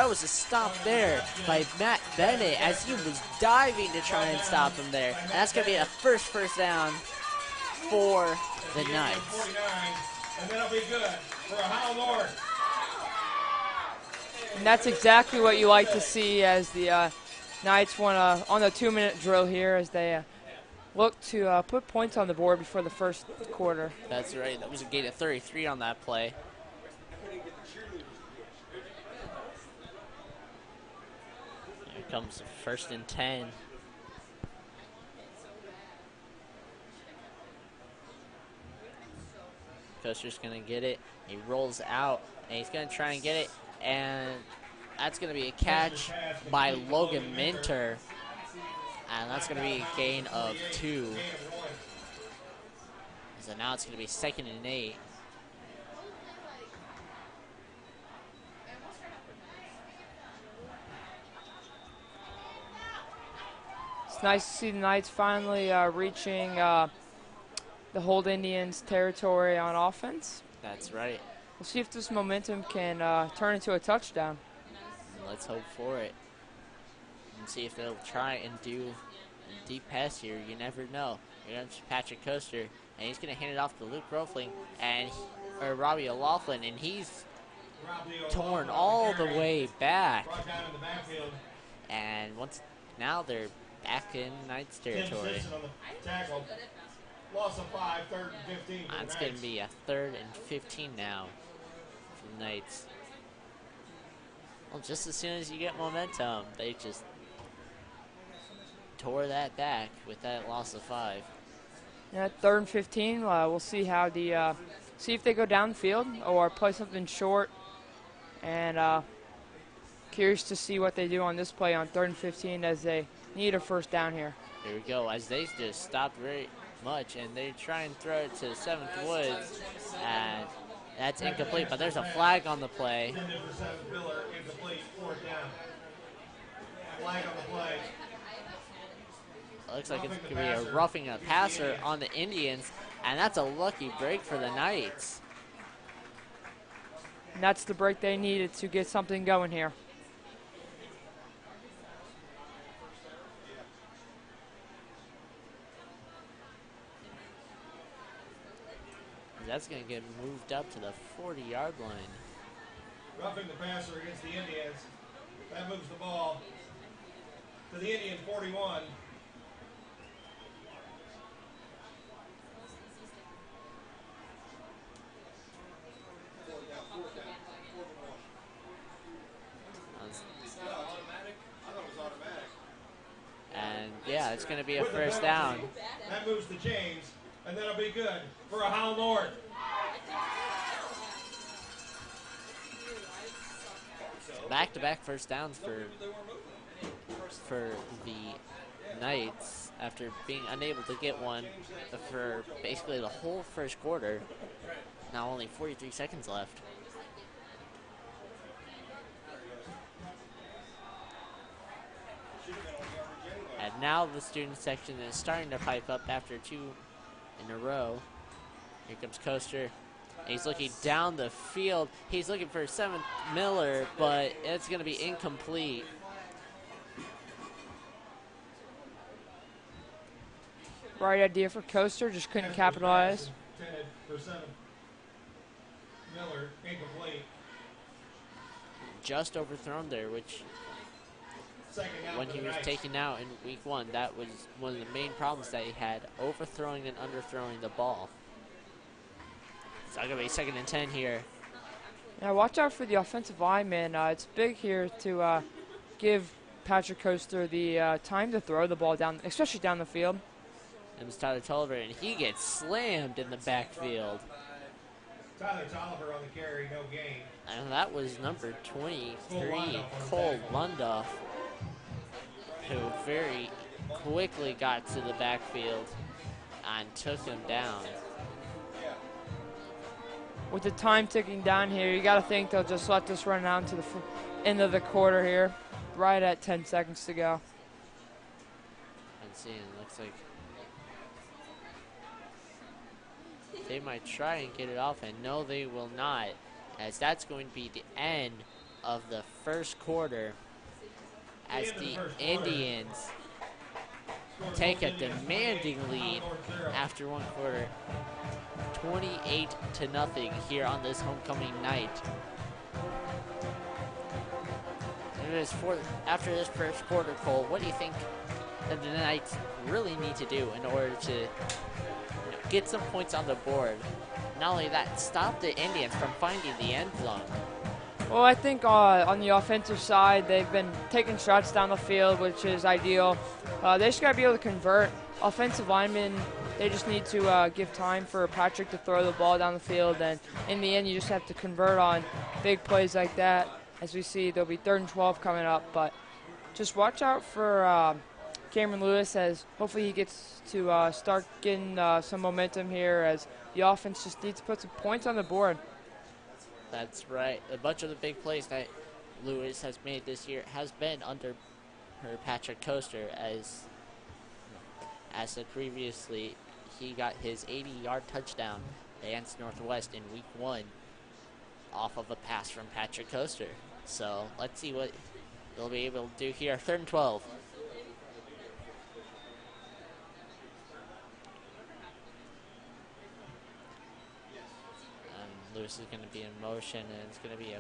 was a stop there by Matt Bennett, as he was diving to try and stop him there. And that's going to be a first down for the Knights. And that'll be good for a Howell North. And that's exactly what you like to see, as the Knights want on the 2-minute drill here, as they look to put points on the board before the first quarter. That's right. That was a gain of 33 on that play. Here comes 1st and 10. Coaster's going to get it. He rolls out, and he's going to try and get it. And that's going to be a catch by Logan Minter. And that's going to be a gain of 2. So now it's going to be 2nd and 8. It's nice to see the Knights finally reaching the Holt Indians territory on offense. That's right. We'll see if this momentum can turn into a touchdown. Let's hope for it. And see if they'll try and do a deep pass here. You never know. Here comes Patrick Coaster, and he's going to hand it off to Luke Rofling, or Robbie O'Laughlin, and he's torn all the way back. And now they're back in Knights territory. Loss of 5, 3rd and 15. That's going to be a 3rd and 15 now. Knights. Well, just as soon as you get momentum, they just tore that back with that loss of 5. At 3rd and 15, we'll see how see if they go downfield or play something short. And curious to see what they do on this play on 3rd and 15 as they need a first down here. Here we go, as they just stopped very much, and they try and throw it to 7th Woods, and that's incomplete, but there's a flag on the play. Intended for 7th Miller, incomplete, 4th down. Flag on the play. It looks like it's going to be a roughing a passer on the Indians, and that's a lucky break for the Knights. And that's the break they needed to get something going here. That's going to get moved up to the 40-yard line. Roughing the passer against the Indians. That moves the ball to the Indian 41. And yeah, it's going to be a first down. That moves to James, and that'll be good for a Howl North. Back-to-back first downs for the Knights after being unable to get one for basically the whole first quarter. Now only 43 seconds left. And now the student section is starting to pipe up after 2 in a row. Here comes Coaster. He's looking down the field. He's looking for 7th Miller, but it's going to be incomplete. Right idea for Coaster, just couldn't capitalize. Intended for 7th Miller, incomplete. Just overthrown there, which when he was taken out in week 1, that was one of the main problems that he had, overthrowing and underthrowing the ball. It's not going to be 2nd and 10 here. Now watch out for the offensive lineman. It's big here to give Patrick Coaster the time to throw the ball down, especially down the field. It was Tyler Tolliver, and he gets slammed in the backfield. Tyler Tolliver on the carry, no gain. And that was number 23, Cole Lundoff, who very quickly got to the backfield and took him down. With the time ticking down here, you got to think they'll just let this run down to the end of the quarter here, right at 10 seconds to go. And see, it looks like they might try and get it off, and no, they will not, as that's going to be the end of the first quarter, as the Indians take a demanding lead after 1 quarter, 28-0 here on this homecoming night. After this first quarter, Cole, what do you think that the Knights really need to do in order to get some points on the board? Not only that, stop the Indians from finding the end zone. Well, I think on the offensive side, they've been taking shots down the field, which is ideal. They just got to be able to convert. Offensive linemen, they just need to give time for Patrick to throw the ball down the field, and in the end, you just have to convert on big plays like that. As we see, there'll be 3rd and 12 coming up, but just watch out for Cameron Lewis, as hopefully he gets to start getting some momentum here, as the offense just needs to put some points on the board. That's right. A bunch of the big plays that Lewis has made this year has been under her Patrick Coaster, as said previously, he got his 80-yard touchdown against Northwest in week 1 off of a pass from Patrick Coaster. So let's see what they'll be able to do here. 3rd and 12. Lewis is going to be in motion, and it's going to be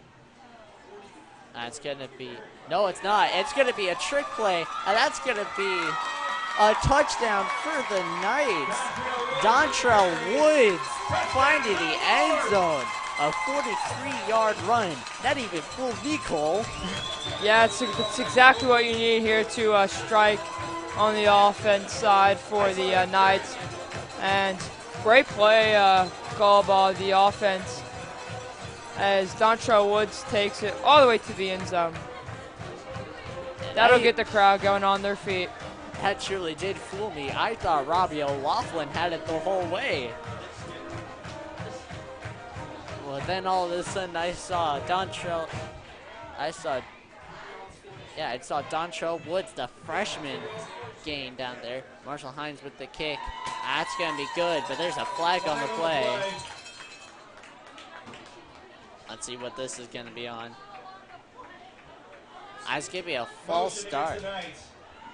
no, it's not. It's going to be a trick play, and that's going to be a touchdown for the Knights. Dontrell Woods finding the end zone. a 43-yard run. That even fooled me, Cole. Yeah, it's exactly what you need here to strike on the offense side for the Knights. And great play call by the offense as Dontrell Woods takes it all the way to the end zone. That'll get the crowd going on their feet. That truly did fool me. I thought Robbie O'Laughlin had it the whole way. Well, then all of a sudden I saw Dontrell Woods, the freshman, gain down there. Marshall Hines with the kick. That's going to be good, but there's a flag on the play. Let's see what this is going to be on. It's going to be a false start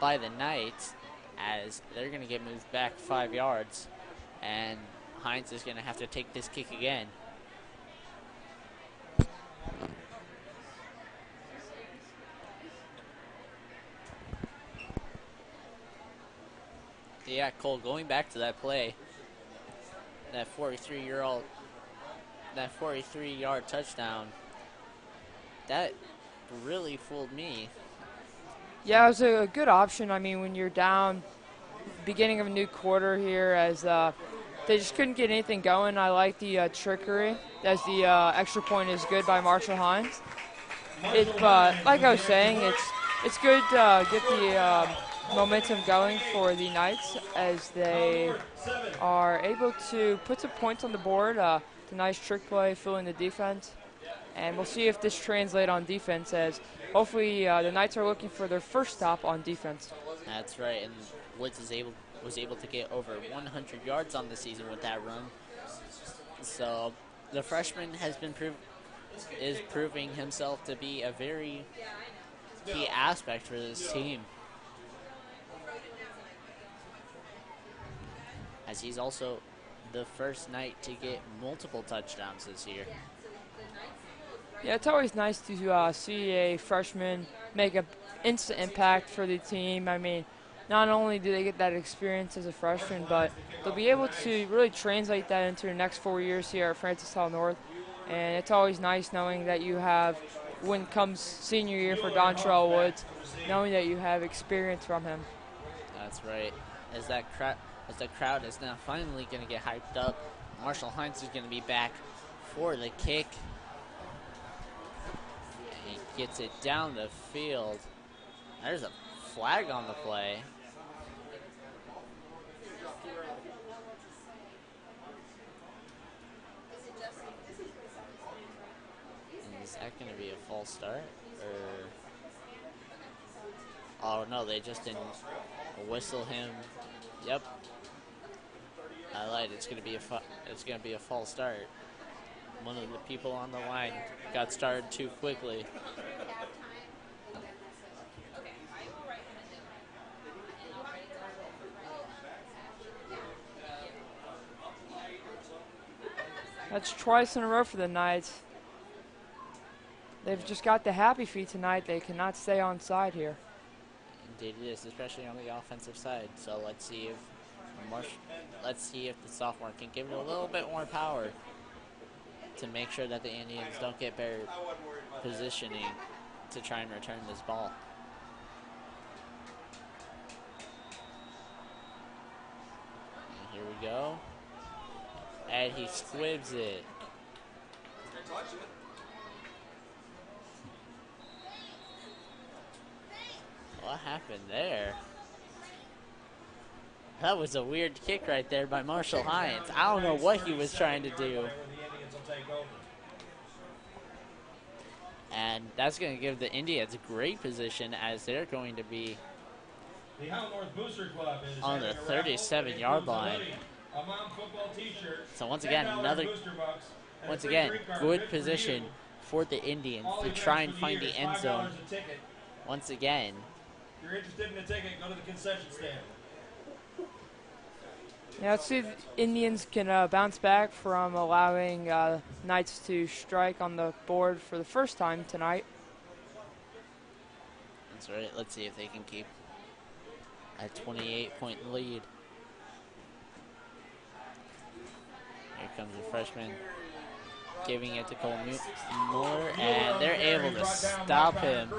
by the Knights as they're going to get moved back 5 yards. And Hines is going to have to take this kick again. Yeah, Cole, going back to that play, that 43-yard touchdown, that really fooled me. Yeah, it was a good option. I mean, when you're down, beginning of a new quarter here, as they just couldn't get anything going. I like the trickery, as the extra point is good by Marshall Hines. Like I was saying, it's good to get the momentum going for the Knights as they are able to put some points on the board. The nice trick play fooling the defense. And we'll see if this translates on defense, as hopefully the Knights are looking for their first stop on defense. That's right, and Woods was able to get over 100 yards on the season with that run. So the freshman is proving himself to be a very key aspect for this team, as he's also the first Knight to get multiple touchdowns this year. Yeah, it's always nice to see a freshman make an instant impact for the team. I mean, not only do they get that experience as a freshman, but they'll be able to really translate that into the next 4 years here at Francis Hall North. And it's always nice knowing that you have, when comes senior year for Dontrell Woods, knowing that you have experience from him. That's right. As the crowd is now finally going to get hyped up, Marshall Hines is going to be back for the kick. And he gets it down the field. There's a flag on the play. Is that going to be a false start? Oh no, they just didn't whistle him. Yep. I lied. It's going to be a false start. One of the people on the line got started too quickly. That's twice in a row for the Knights. They've just got the happy feet tonight. They cannot stay on side here. Indeed it is, especially on the offensive side. So let's see if the sophomore can give it a little bit more power to make sure that the Indians don't get better positioning to try and return this ball. And here we go. And he squibs it. What happened there? That was a weird kick right there by Marshall Hines. I don't know what he was trying to do. And that's going to give the Indians great position, as they're going to be on the 37-yard line. So once again, good position for the Indians to try and find the end zone. Once again. If you're interested in a ticket, go to the concession stand. Yeah, let's see if Indians can bounce back from allowing Knights to strike on the board for the first time tonight. That's right. Let's see if they can keep a 28-point lead. Here comes the freshman. giving it to Cole Mueller, and they're able to stop him,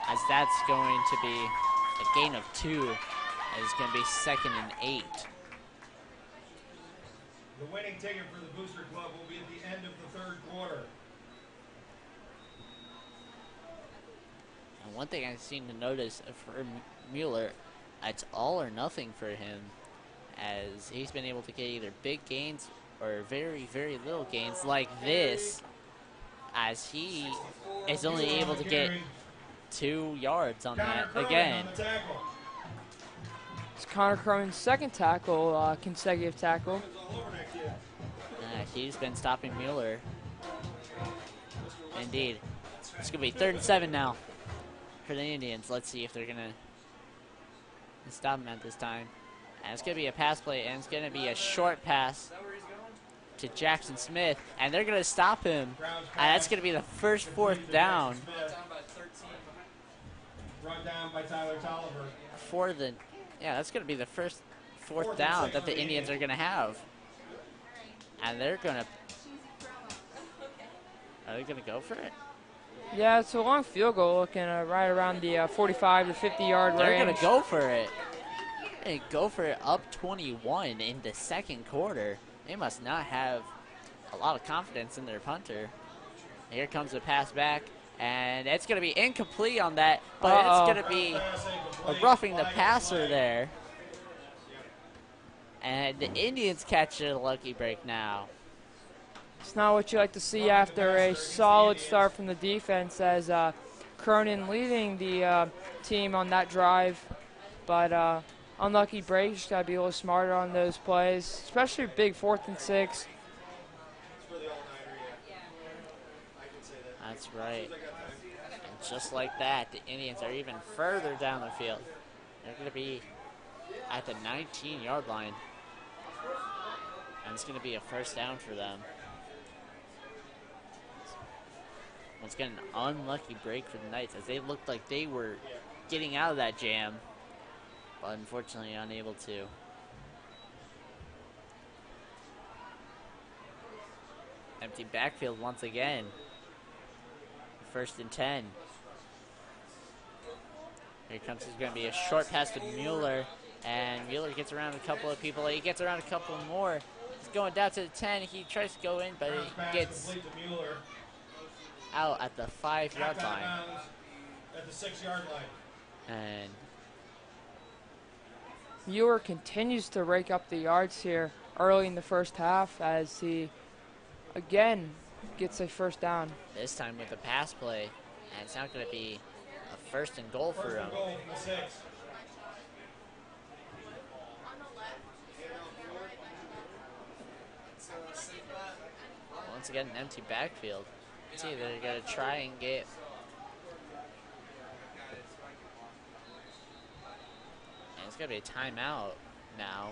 as that's going to be a gain of 2, and it's going to be 2nd and 8. The winning ticket for the Booster Club will be at the end of the 3rd quarter. And one thing I seem to notice for Mueller, it's all or nothing for him, as he's been able to get either big gains or very, very little gains like this, as he is only able to get 2 yards on that again. It's Connor Cronin's 2nd tackle, consecutive tackle. He's been stopping Mueller. Indeed. It's going to be 3rd and 7 now for the Indians. Let's see if they're going to stop him at this time. And it's going to be a pass play, and it's going to be a short pass to Jackson Smith, and they're going to stop him. And that's going to be the first 4th down. Brought down by Tyler Tolliver. That's going to be the first 4th down that the Indians are going to have. And they're going to... Are they going to go for it? Yeah, it's a long field goal, looking right around the 45 to 50-yard range. They're going to go for it. And go for it up 21 in the 2nd quarter. They must not have a lot of confidence in their punter. Here comes the pass back, and it's going to be incomplete on that, but it's going to be roughing the passer there. And the Indians catch a lucky break now. It's not what you like to see after a solid start from the defense, as Cronin leading the team on that drive. But unlucky break, just got to be a little smarter on those plays, especially big 4th and 6. That's right. And just like that, the Indians are even further down the field. They're going to be at the 19-yard line. And it's going to be a 1st down for them. Once again, an unlucky break for the Knights, as they looked like they were getting out of that jam, but unfortunately unable to. Empty backfield once again. 1st and 10. Here comes, it's going to be a short pass to Mueller, and Mueller gets around a couple of people. He gets around a couple more. He's going down to the 10. He tries to go in, but he gets out at the 5-yard line. At the 6-yard line. And Mueller continues to rake up the yards here early in the 1st half, as he again gets a 1st down. This time with a pass play, and it's not going to be a 1st and goal for him. Once again, an empty backfield. See, they're going to try and get... And it's going to be a timeout now.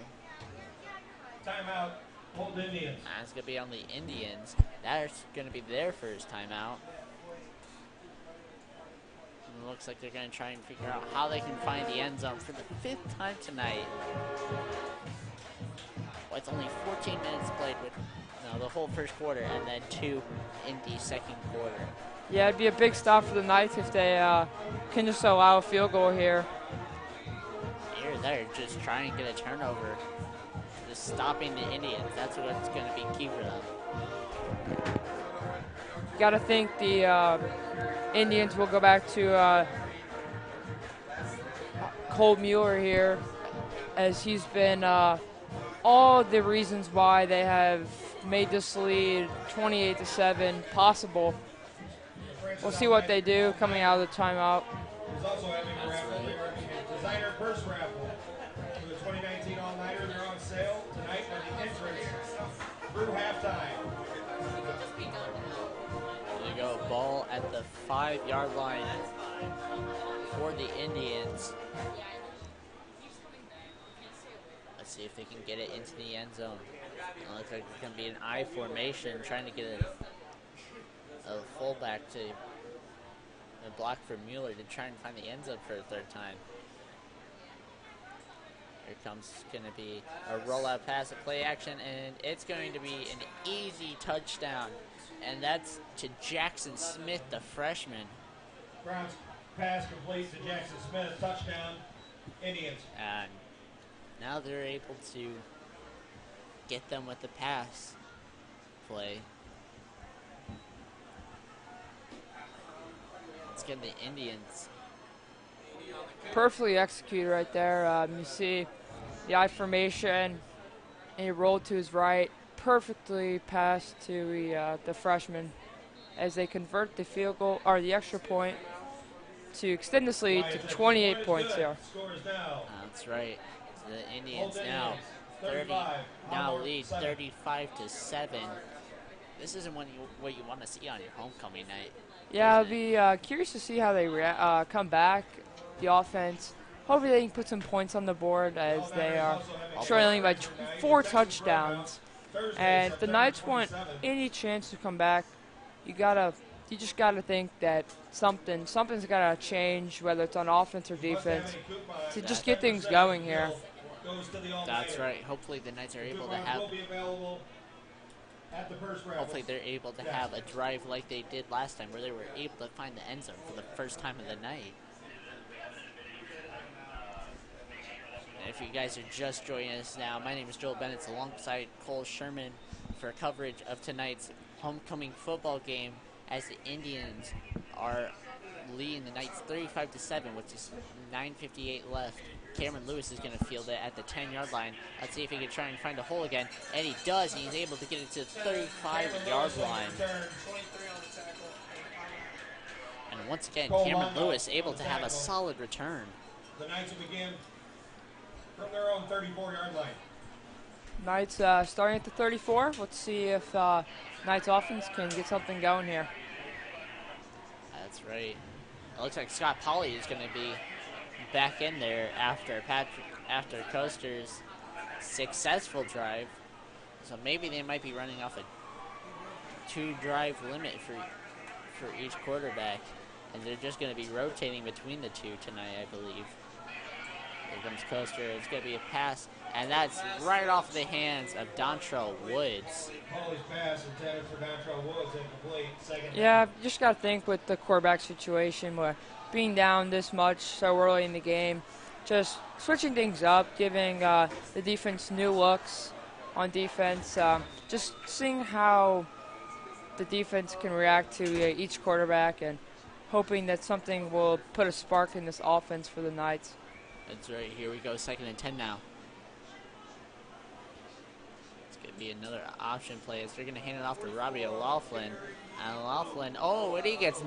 Timeout, Holt Indians. And it's going to be on the Indians. That's going to be their first timeout. And it looks like they're going to try and figure out how they can find the end zone for the 5th time tonight. Well, it's only 14 minutes played with the whole 1st quarter, and then 2 in the 2nd quarter. Yeah, it'd be a big stop for the Knights if they can just allow a field goal here. Here, they're just trying to get a turnover. Just stopping the Indians. That's what's going to be key for them. Got to think the Indians will go back to Cole Mueller here, as he's been all the reasons why they have made this lead 28-7 possible. We'll see what they do coming out of the timeout. He's also having a raffle. Designer purse raffle for the 2019 All-Nighter. They're on sale tonight by the entrance through halftime. There you go, ball at the 5-yard line for the Indians. Let's see if they can get it into the end zone. It looks like it's going to be an I formation, trying to get a fullback to block for Mueller to try and find the end zone for a 3rd time. Here comes going to be a rollout pass, a play action, and it's going to be an easy touchdown And that's to Jackson Smith, the freshman. Brown's pass complete to Jackson Smith. Touchdown, Indians. And now they're able to get them with the pass play. Let's get the Indians. Perfectly executed right there. You see the I formation, and he rolled to his right, perfectly passed to the freshman as they convert the field goal or the extra point to extend this lead to 28 points here. That's right. The Indians now lead 35-7. This isn't what you want to see on your homecoming night. Yeah, I'll be curious to see how they come back. The offense. Hopefully they can put some points on the board as they are trailing by 4 touchdowns. And if the Knights want any chance to come back, you just gotta think that something's gotta change, whether it's on offense or defense, to just get things going here. That's right. Hopefully the Knights are able to have. Hopefully they're able to have a drive like they did last time, where they were able to find the end zone for the first time of the night. And if you guys are just joining us now, my name is Joel Bennett alongside Cole Sherman for coverage of tonight's homecoming football game as the Indians are leading the Knights 35-7 with just 9:58 left. Cameron Lewis is going to field it at the 10-yard line. Let's see if he can try and find a hole again. And he does, and he's able to get it to the 35-yard line. And once again, Cameron Lewis able to have a solid return. The Knights will begin from their own 34-yard line. Knights starting at the 34. Let's see if Knights offense can get something going here. That's right. It looks like Scott Polly is going to be back in there after Coaster's successful drive. So maybe they might be running off a 2-drive limit for each quarterback. And they're just going to be rotating between the two tonight, I believe. Here comes Coaster. It's going to be a pass, and that's right off the hands of Dontrell Woods. Polly's pass intended for Dontrell Woods, incomplete. Second. Yeah, you just got to think with the quarterback situation where being down this much so early in the game, just switching things up, giving the defense new looks on defense, just seeing how the defense can react to each quarterback and hoping that something will put a spark in this offense for the Knights. That's right. Here we go. 2nd and 10 now. It's going to be another option play as they're going to hand it off to Robbie O'Laughlin. And O'Laughlin, and he gets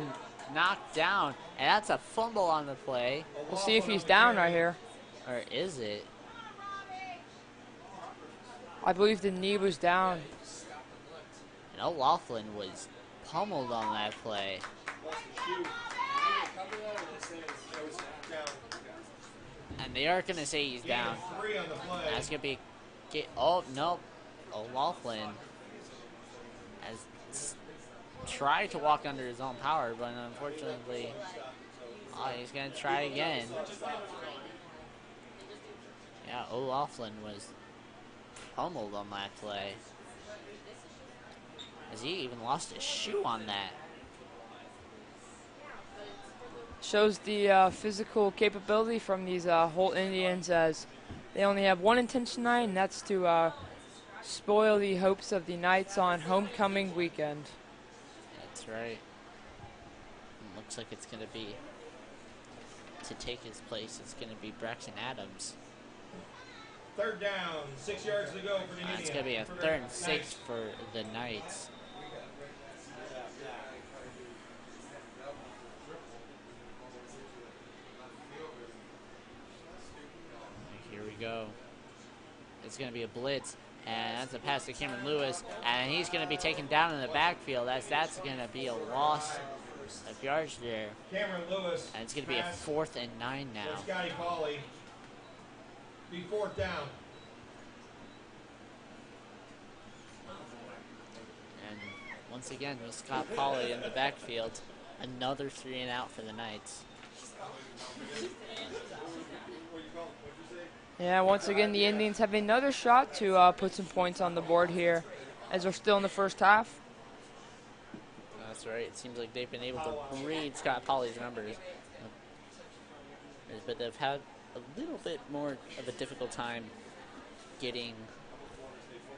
knocked down. And that's a fumble on the play. We'll see if he's down right here. Or is it? I believe the knee was down. And O'Laughlin was pummeled on that play. And they are going to say he's down. That's going to be... Oh, no. O'Laughlin has tried to walk under his own power, but unfortunately, he's going to try again. Yeah, O'Laughlin was pummeled on that play. As he even lost his shoe on that. Shows the physical capability from these Holt Indians, as they only have one intention tonight, and that's to spoil the hopes of the Knights on homecoming weekend. That's right. It looks like it's going to be, to take his place, it's going to be Braxton Adams. 3rd down, 6 yards to go for the Indians. It's going to be a 3rd and 6 for the Knights. Here we go. It's going to be a blitz, and that's a pass to Cameron Lewis, and he's going to be taken down in the backfield. That's going to be a loss of yards there. Cameron Lewis. And it's going to be a 4th and 9 now. Scotty Polly. Be 4th down. And once again, with Scott Polly in the backfield, another 3 and out for the Knights. Yeah, once again, the Indians have another shot to put some points on the board here as we're still in the first half. That's right. It seems like they've been able to read Scott Polly's numbers, but they've had a little bit more of a difficult time getting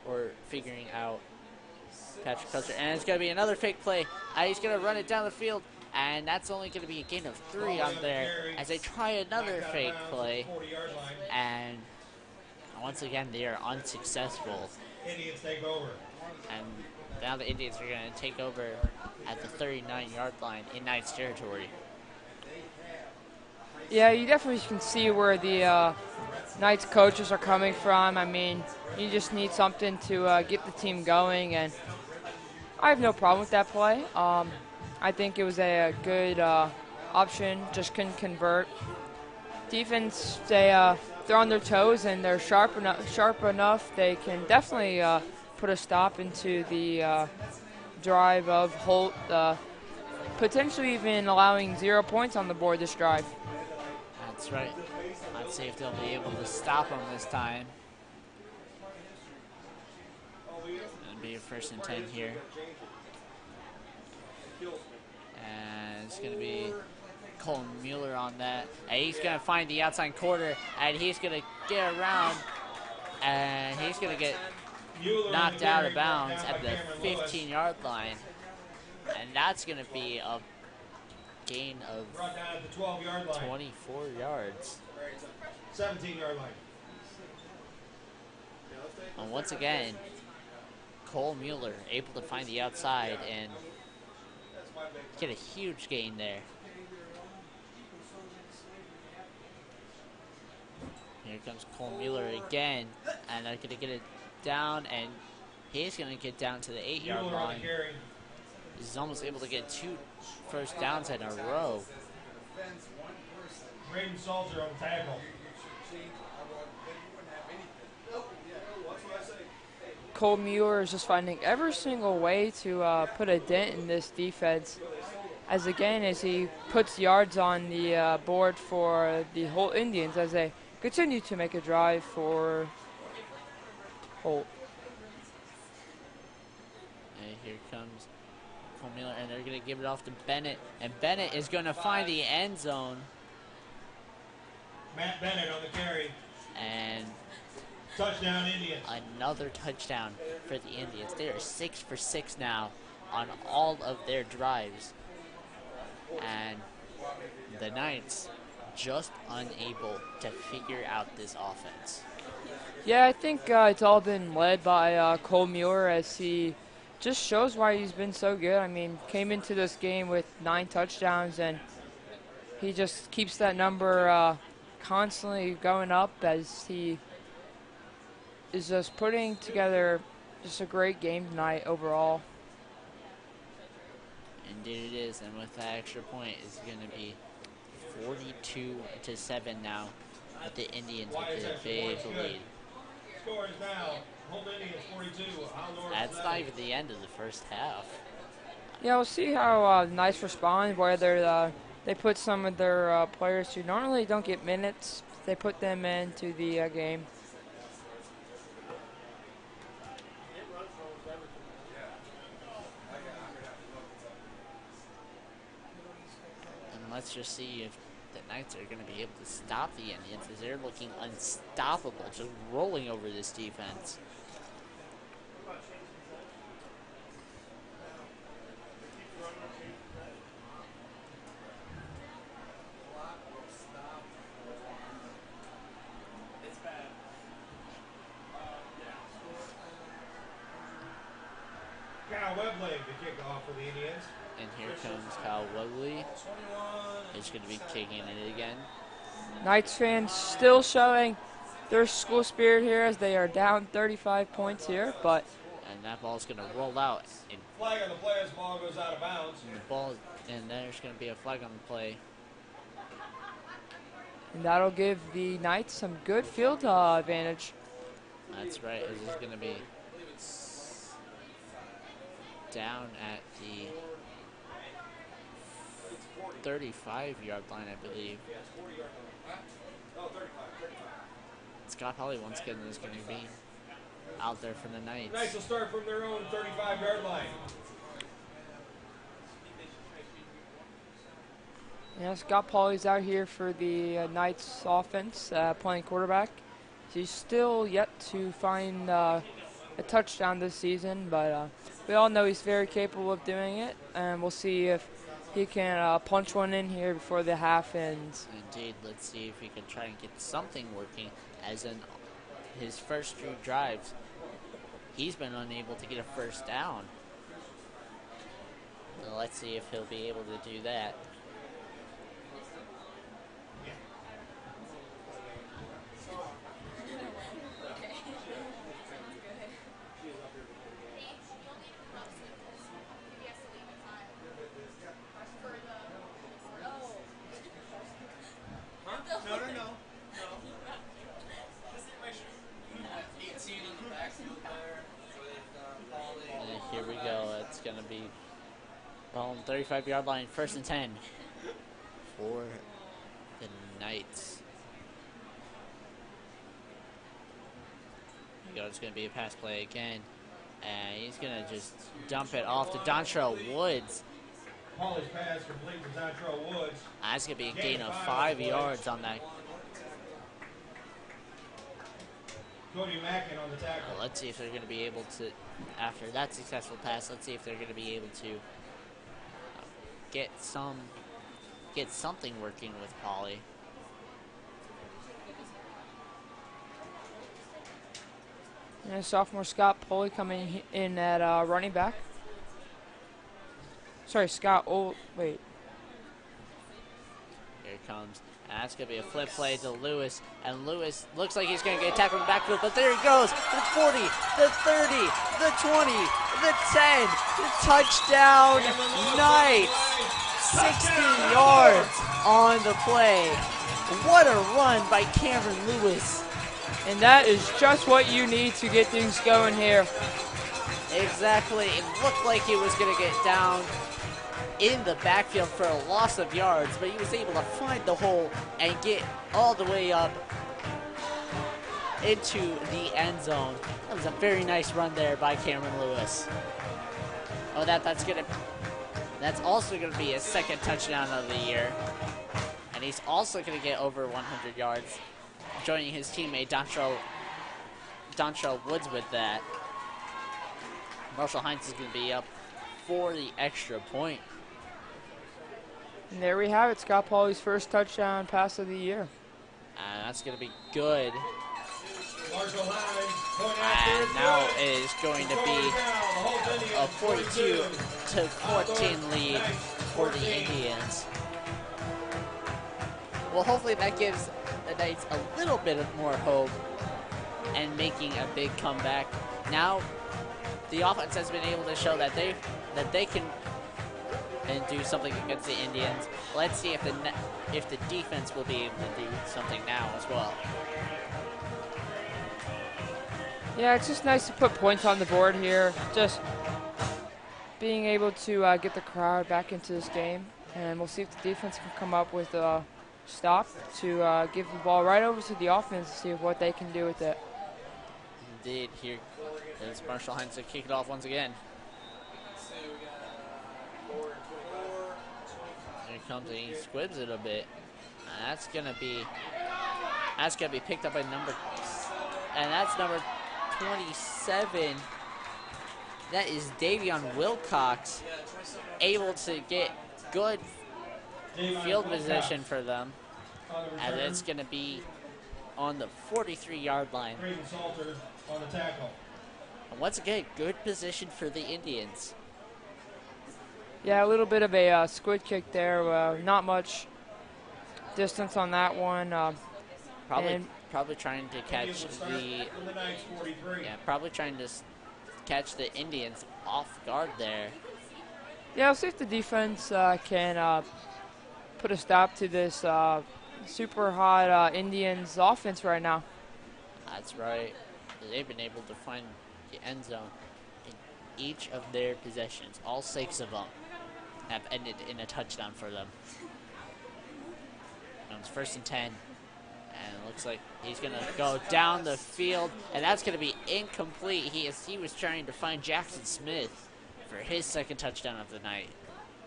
or figuring out Patrick Custer. And it's going to be another fake play. He's going to run it down the field, and that's only going to be a gain of 3 on there as they try another fake play. And once again, they are unsuccessful. Indians take over. And now the Indians are going to take over at the 39-yard line in Knights territory. Yeah, you definitely can see where the Knights coaches are coming from. I mean, you just need something to get the team going, and I have no problem with that play. I think it was a good option, just couldn't convert. Defense, they're on their toes and they're sharp enough. They can definitely put a stop into the drive of Holt, potentially even allowing 0 points on the board this drive. That's right. Let's see if they'll be able to stop them this time. It'll be a 1st and 10 here. And it's going to be Cole Mueller on that. And he's going to find the outside quarter, and he's going to get around, and he's going to get knocked out of bounds at the 15-yard line. And that's going to be a gain of 24 yards. 17-yard line. And once again, Cole Mueller able to find the outside and get a huge gain there. Here comes Cole Mueller again, and they're going to get it down, and he's going to get down to the 8-yard line. He's almost able to get 2 first downs in a row. Braden Salzer on tackle. Cole Mueller is just finding every single way to put a dent in this defense. As he puts yards on the board for the Holt Indians as they continue to make a drive for Holt. And here comes Cole Mueller, and they're going to give it off to Bennett. And Bennett is going to find the end zone. Matt Bennett on the carry. And touchdown Indians. Another touchdown for the Indians. They are 6 for 6 now on all of their drives. And the Knights just unable to figure out this offense. Yeah, I think it's all been led by Cole Mueller as he just shows why he's been so good. I mean, came into this game with 9 touchdowns, and he just keeps that number constantly going up as he is just putting together just a great game tonight overall. Indeed it is, and with that extra point, it's going to be 42-7 now with the Indians with the big lead. Score is now Holt Indians 42. That's not even the end of the first half. Yeah, we'll see how the Knights respond, whether they put some of their players who normally don't get minutes, they put them into the game. And let's just see if the Knights are going to be able to stop the Indians, as they're looking unstoppable, just rolling over this defense. Kyle Webley to kick off for the Indians. And here comes Kyle Webley. He's going to be kicking it again. Knights fans still showing their school spirit here as they are down 35 points here, but and that ball's going to roll out. And flag on the play as the ball goes out of bounds. And there's going to be a flag on the play. And that'll give the Knights some good field advantage. That's right. This is going to be down at the 35-yard line, I believe. Scott Holly once again is going to be out there for the Knights. Knights will start from their own 35-yard line. Yeah, Scott Pauley's out here for the Knights offense, playing quarterback. He's still yet to find a touchdown this season, but we all know he's very capable of doing it, and we'll see if he can punch one in here before the half ends. Indeed, let's see if he can try and get something working, as in his first few drives, he's been unable to get a first down. So let's see if he'll be able to do that. Here we go. It's going to be ball on the 35-yard line, 1st and 10 for the Knights. Here we go. It's going to be a pass play again. And he's going to just dump it off to Dontrell Woods. Pauley's pass complete to Dontrell Woods. That's going to be a gain of 5 yards on that. Cody Mackin on the tackle. Let's see if they're going to be able to, after that successful pass, let's see if they're going to be able to get something working with Pauley. And sophomore Scott Pauley coming in at running back. Sorry, Scott. Oh, wait. Here it comes. And that's going to be a flip play to Lewis. And Lewis looks like he's going to get tackled in the backfield. But there he goes. The 40, the 30, the 20, the 10. The touchdown. Knights. 60 yards on the play. What a run by Cameron Lewis. And that is just what you need to get things going here. Exactly. It looked like he was going to get down in the backfield for a loss of yards, but he was able to find the hole and get all the way up into the end zone. That was a very nice run there by Cameron Lewis. Oh, that's also gonna be his second touchdown of the year, and he's also gonna get over 100 yards, joining his teammate Dontrell Woods with that. Marshall Hines is gonna be up for the extra point. And there we have it, Scott Pauley's first touchdown pass of the year. And that's going to be good. And now it is going to be a 42-14 lead for the Indians. Well, hopefully that gives the Knights a little bit of more hope and making a big comeback. Now the offense has been able to show that they can and do something against the Indians. Let's see if the defense will be able to do something now as well. Yeah, it's just nice to put points on the board here. Just being able to get the crowd back into this game, and we'll see if the defense can come up with a stop to give the ball right over to the offense to see what they can do with it. Indeed, here is Marshall Hines to kick it off once again. Here comes, he squibs it a bit. That's gonna be picked up by number 27. That is Davion Wilcox, able to get good field position for them, and it's gonna be on the 43-yard line. On the tackle. And once again, good position for the Indians. Yeah, a little bit of a squid kick there. Not much distance on that one. Probably trying to catch catch the Indians off guard there. Yeah, we'll see if the defense can put a stop to this super hot Indians offense right now. That's right. They've been able to find the end zone in each of their possessions. All 6 of them have ended in a touchdown for them. And it's 1st and 10. And it looks like he's going to go down the field. And that's going to be incomplete. He was trying to find Jackson Smith for his second touchdown of the night.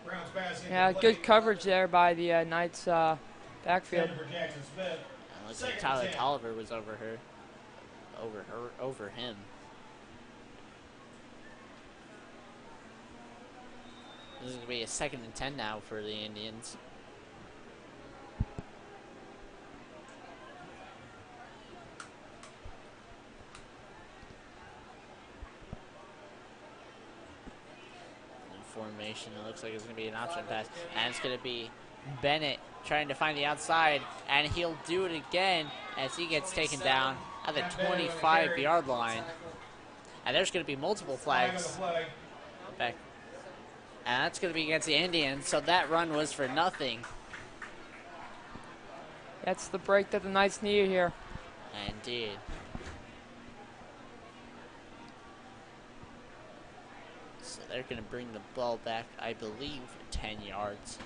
Brown's passing. Yeah, good coverage there by the Knights backfield. For Jackson Smith. And looks like Tyler Tolliver was over him. This is going to be a 2nd and 10 now for the Indians. Formation. It looks like it's going to be an option pass, and it's going to be Bennett trying to find the outside, and he'll do it again as he gets taken down at the 25-yard line. And there's going to be multiple flags back, and that's going to be against the Indians. So that run was for nothing. That's the break that the Knights needed here. Indeed. So they're going to bring the ball back, I believe, 10 yards.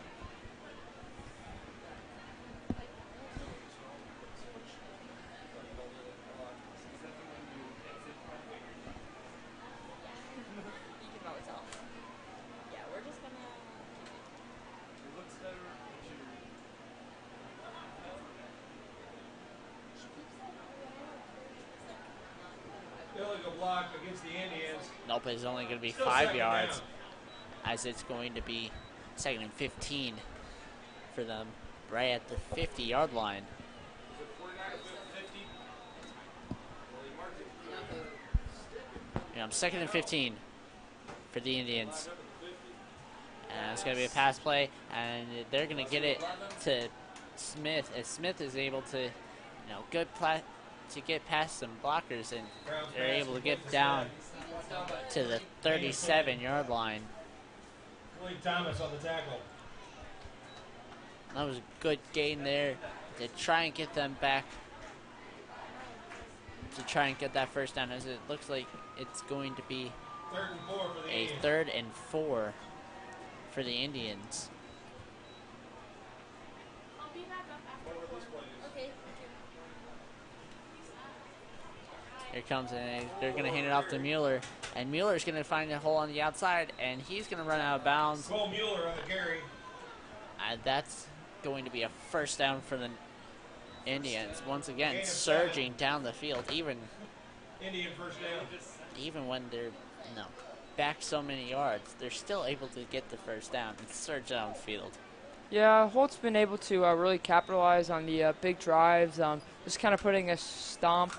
Illegal block against the Indians. Nope, it's only going to be Still 5 second yards, down. as it's going to be 2nd and 15 for them, right at the 50-yard line. Yeah, 2nd and 15 for the Indians. And it's going to be a pass play, and they're going to get it to Smith, as Smith is able to, to get past some blockers, and they're able to get down to the 37-yard line. Willie Thomas on the tackle. That was a good gain there to try and get them back, to try and get that first down, as it looks like it's going to be 3rd and 4 for the a Indians. 3rd and 4 for the Indians. Here comes, and they're going to hand it off to Mueller, and Mueller's going to find a hole on the outside, and he's going to run out of bounds. Cole Mueller on the carry. And that's going to be a first down for the Indians. Once again, surging down the field, even Indian first down. even when they're back so many yards, they're still able to get the first down and surge down the field. Yeah, Holt's been able to really capitalize on the big drives, just kind of putting a stomp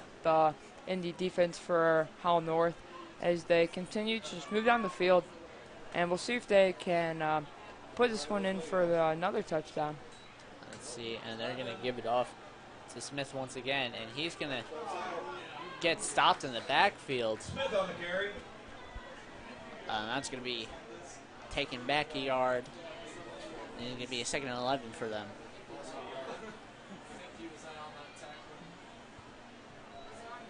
in the defense for Howell North as they continue to just move down the field. And we'll see if they can put this one in for another touchdown. Let's see, and they're going to give it off to Smith once again, and he's going to get stopped in the backfield. Smith on the carry. That's going to be taken back a yard, and it's going to be a 2nd and 11 for them.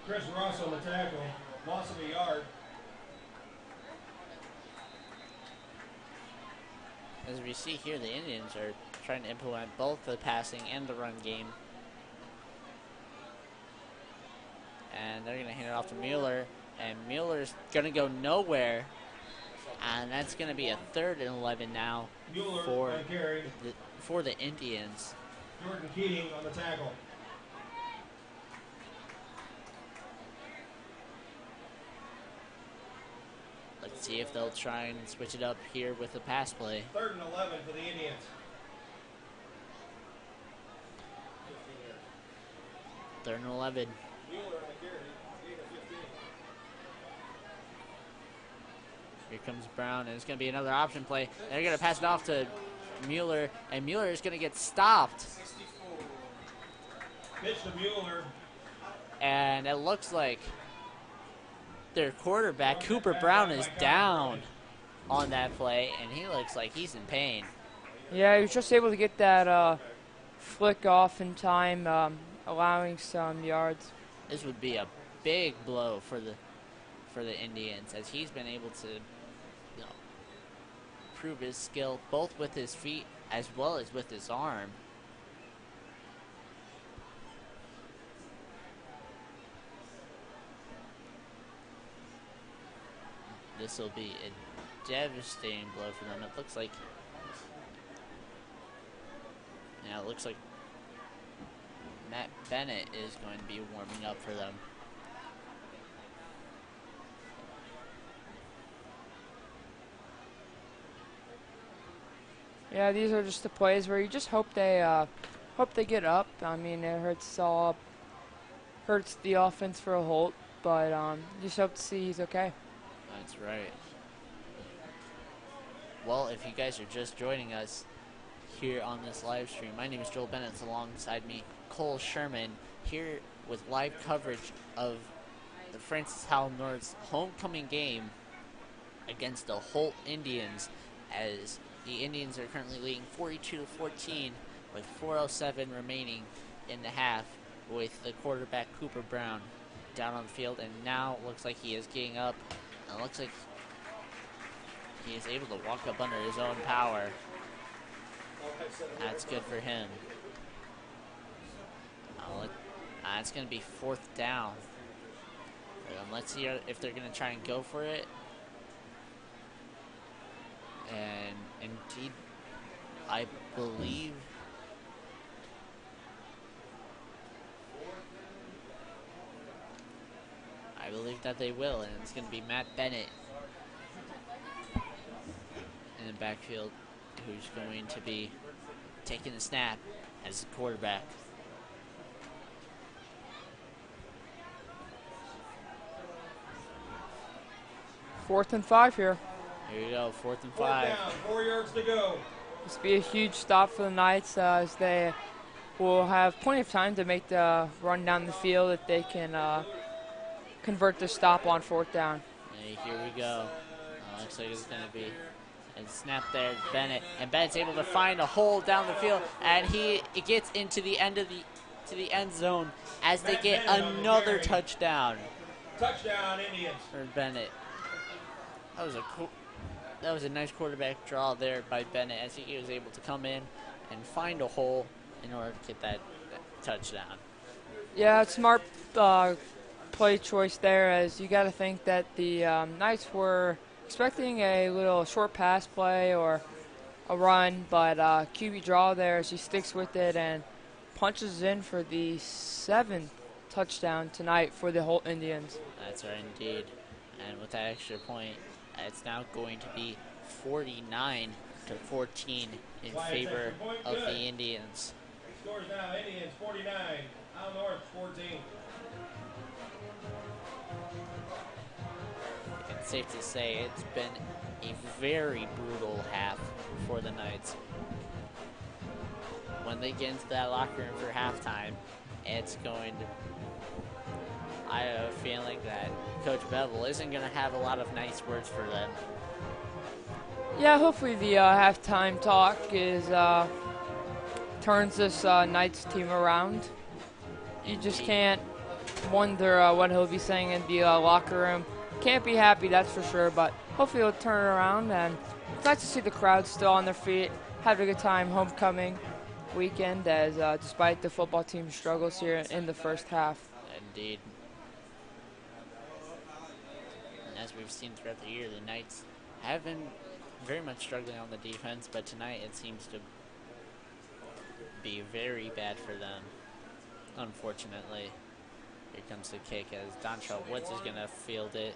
Chris Ross on the tackle. Loss of a yard. As we see here, the Indians are trying to implement both the passing and the run game. And they're going to hand it off to Mueller, and Mueller's going to go nowhere. And that's going to be a 3rd and 11 now Mueller for on the carry. for the Indians. Jordan Keating on the tackle. Let's see if they'll try and switch it up here with the pass play. 3rd and 11 for the Indians. 3rd and 11. Mueller on the carry. 8 of 15. Here comes Brown, and it's going to be another option play. They're going to pass it off to Mueller, and Mueller is going to get stopped. Pitch to Mueller. And it looks like their quarterback, Cooper Brown, is down on that play, and he looks like he's in pain. Yeah, he was just able to get that flick off in time, allowing some yards. This would be a big blow for the Indians, as he's been able to prove his skill both with his feet as well as with his arm. This will be a devastating blow for them. It looks like Now it looks like Matt Bennett is going to be warming up for them. Yeah, these are just the plays where you just hope they get up. I mean, it hurts the offense for a Holt, but you just hope to see he's okay. That's right. Well, if you guys are just joining us here on this live stream, my name is Joel Bennett. Alongside me, Cole Sherman, here with live coverage of the Francis Howell North's homecoming game against the Holt Indians, as the Indians are currently leading 42-14 with 4:07 remaining in the half, with the quarterback Cooper Brown down on the field, and now looks like he is getting up, and it looks like he is able to walk up under his own power. That's good for him. It's going to be 4th down. Let's see if they're going to try and go for it. And indeed, I believe that they will, and it's going to be Matt Bennett in the backfield who's going to be taking the snap as the quarterback. Fourth and 5 here. Here you go, 4th and 5. 4th down, 4 yards to go. This will be a huge stop for the Knights, as they will have plenty of time to make the run down the field if they can convert the stop on 4th down. Hey, here we go. Looks like it's going to be a snap there, Bennett, and Bennett's able to find a hole down the field, and he gets into the end of the end zone as they get another touchdown. Touchdown, Indians. For Bennett. That was a nice quarterback draw there by Bennett, as he was able to come in and find a hole in order to get that touchdown. Yeah, smart play choice there, as you got to think that the Knights were expecting a little short pass play or a run, but QB draw there as he sticks with it and punches in for the 7th touchdown tonight for the Holt Indians. That's right, indeed. And with that extra point, it's now going to be 49-14 in favor of the Indians. Scores now, Indians 49, Howell North 14. It's safe to say it's been a very brutal half for the Knights. When they get into that locker room for halftime, it's going to... I have a feeling that Coach Bevel isn't going to have a lot of nice words for them. Yeah, hopefully the halftime talk turns this Knights team around. You just can't wonder what he'll be saying in the locker room. Can't be happy, that's for sure, but hopefully he'll turn it around, and it's nice to see the crowd still on their feet, having a good time homecoming weekend, as despite the football team's struggles here in the first half. Indeed. As we've seen throughout the year, the Knights have been very much struggling on the defense, but tonight it seems to be very bad for them, unfortunately. Here comes the kick as Dontrell Woods is going to field it.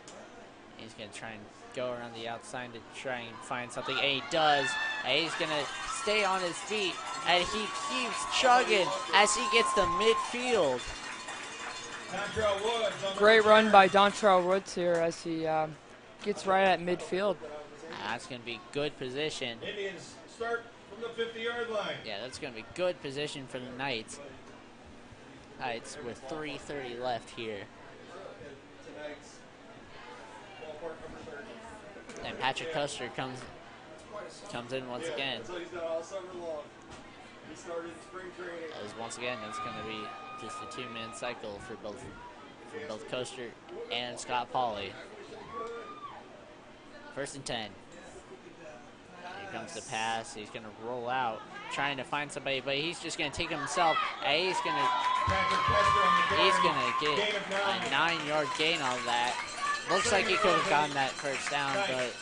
He's going to try and go around the outside to try and find something, and he does. And he's going to stay on his feet, and he keeps chugging as he gets to midfield. Great run by Dontrell Woods here as he gets right at midfield. That's going to be good position. Indians start from the 50-yard line. Yeah, that's going to be good position for the Knights. Knights with 3:30 left here. And Patrick Custer comes in once again. As once again, it's going to be just a 2-minute cycle for both Coaster and Scott Pauley. 1st and 10. Here comes the pass. He's going to roll out, trying to find somebody, but he's just going to take it himself. And he's going to get a 9-yard gain on that. Looks like he could have gotten that first down, but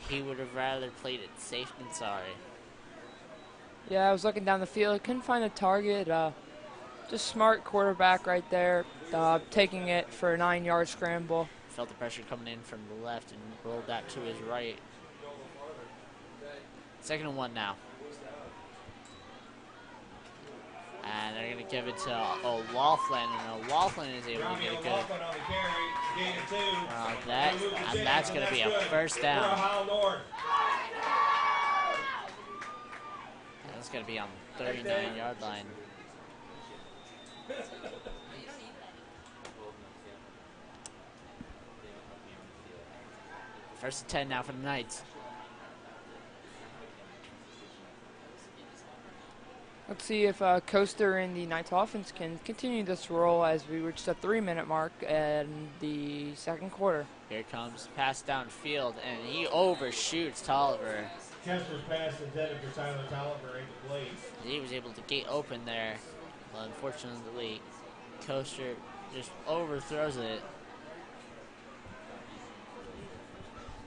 he would have rather played it safe than sorry. Yeah, I was looking down the field. Couldn't find a target. Just smart quarterback right there, taking it for a 9-yard scramble. Felt the pressure coming in from the left and rolled that to his right. 2nd and 1 now. And they're going to give it to O'Laughlin, and O'Laughlin is able to get a good. And that's going to be a first down. That's going to be on the 39-yard line. First and 10 now for the Knights. Let's see if Coaster and the Knights offense can continue this roll as we reach the 3-minute mark in the 2nd quarter. Here comes pass downfield, and he overshoots Tolliver. Kessler's pass intended for Tyler Tolliver ain't the play. He was able to get open there. Well, unfortunately, Coaster just overthrows it.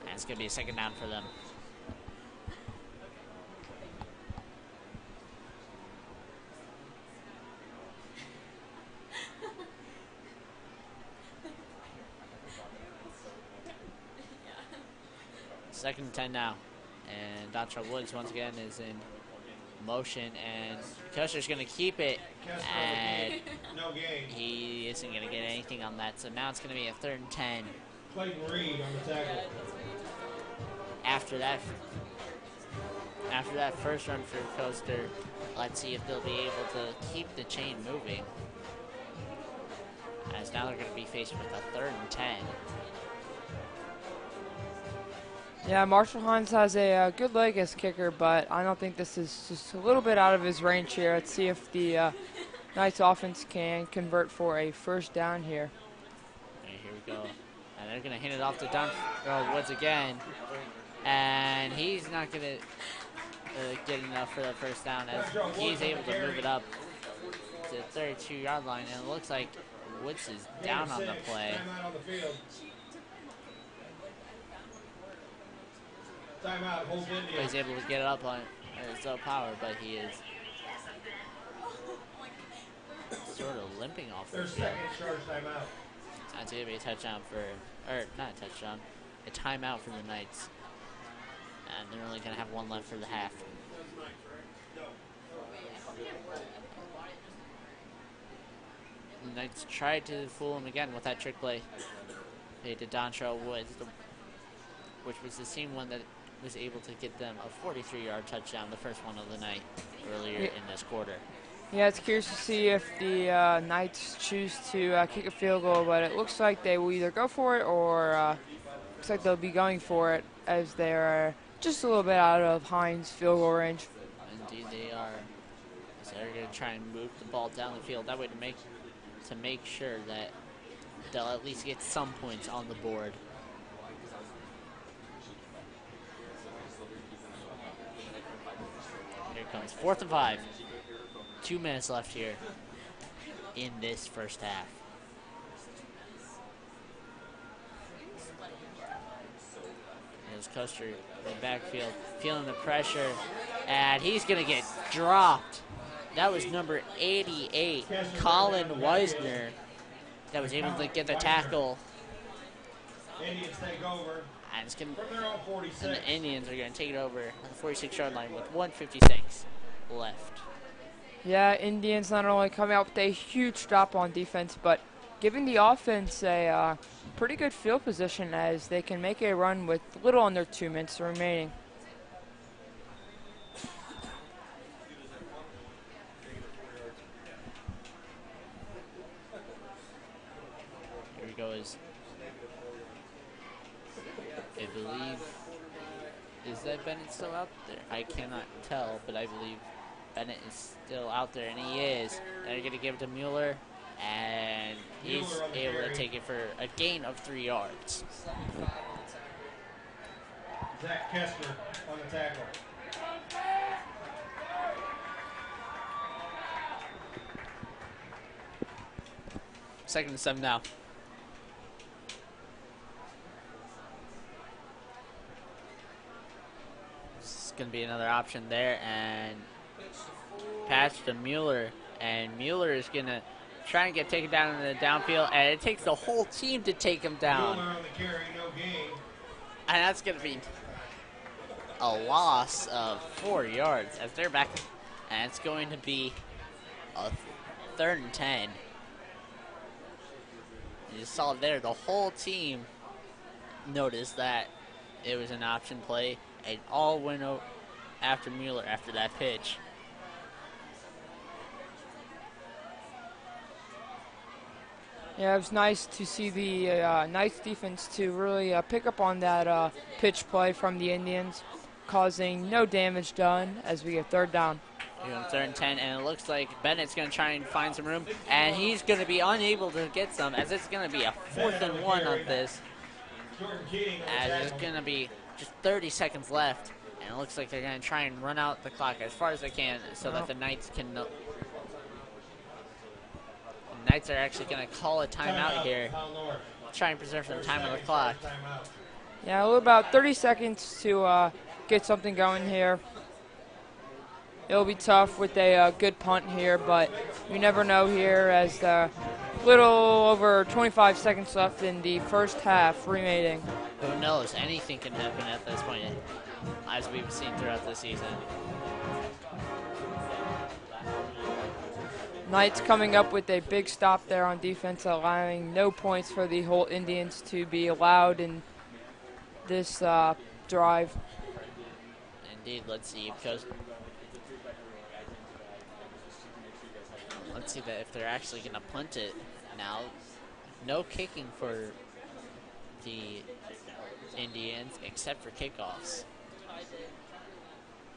And it's going to be a 2nd down for them. Second and 10 now. And Dontrell Woods once again is in motion, and Coaster's going to keep it, and he isn't going to get anything on that. So now it's going to be a 3rd and 10. Clayton Reed on the tackle. After that first run for Coaster, let's see if they'll be able to keep the chain moving. As now they're going to be faced with a 3rd and 10. Yeah, Marshall Hines has a good leg as kicker, but I don't think this is just a little bit out of his range here. Let's see if the Knights offense can convert for a first down here. Okay, here we go. And they're going to hand it off to Dontrell Woods again. And he's not going to get enough for the first down as he's able to move it up to the 32-yard line. And it looks like Woods is down on the play. Timeout, Holt Indians. He's able to get it up on his own power, but he is sort of limping off the field. Their 2nd charge timeout. That's going to be a touchdown or not a touchdown, a timeout for the Knights. And they're only going to have one left for the half. The Knights tried to fool him again with that trick play. They did Dontrell Woods, which was the same one that was able to get them a 43-yard touchdown, the first one of the night, earlier in this quarter. Yeah, it's curious to see if the Knights choose to kick a field goal, but it looks like they will either go for it or looks like they'll be going for it as they're just a little bit out of Hines' field goal range. Indeed they are. So they're going to try and move the ball down the field that way to make sure that they'll at least get some points on the board. Here comes 4th and 5. 2 minutes left here in this first half. Here's Coaster in the backfield, feeling the pressure, and he's going to get dropped. That was number 88, Colin Weisner, that was able to get the tackle. Indians take over. And, it's From their own 46. and the Indians are going to take it over on the 46-yard line with 1:56 left. Yeah, Indians not only coming out with a huge drop on defense, but giving the offense a pretty good field position as they can make a run with little under 2 minutes remaining. Here we go. I believe, is that Bennett still out there? I cannot tell, but I believe Bennett is still out there, and he is. They're going to give it to Mueller, and he's able to take it for a gain of 3 yards. Zach Kessler on the tackle. Second and 7 now. It's going to be another option there, and Pass to Mueller, and Mueller is going to try and get taken down in the downfield, and it takes the whole team to take him down. Mueller on the carry, no gain. And that's going to be a loss of 4 yards as they're back. And it's going to be a 3rd and 10. You saw there, the whole team noticed that it was an option play, and all went after Mueller after that pitch. Yeah, it was nice to see the Knights defense to really pick up on that pitch play from the Indians, causing no damage done as we get 3rd down. We're on 3rd and 10, and it looks like Bennett's going to try and find some room, and he's going to be unable to get some, as it's going to be a 4th and 1 on this. As there's going to be just 30 seconds left, and it looks like they're going to try and run out the clock as far as they can so that the Knights can... The Knights are actually going to call a timeout here, try and preserve some time on the clock. Yeah, about 30 seconds to get something going here. It'll be tough with a good punt here, but you never know here as little over 25 seconds left in the first half remaining. Who knows? Anything can happen at this point, as we've seen throughout the season. Knights coming up with a big stop there on defense, allowing no points for the Holt Indians to be allowed in this drive. Indeed, let's see, because let's see that if they're actually going to punt it now. No kicking for the Indians except for kickoffs.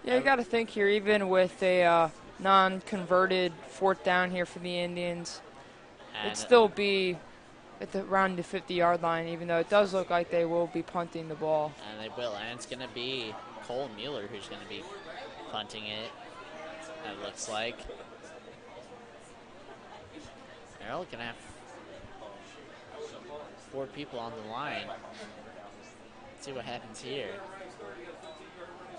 Yeah, you got to think here, even with a non-converted 4th down here for the Indians, it'd still be at around the 50-yard line, even though it does look like they will be punting the ball. And they will, and it's going to be Cole Mueller who's going to be punting it, it looks like. They're all going to have 4 people on the line. Let's see what happens here.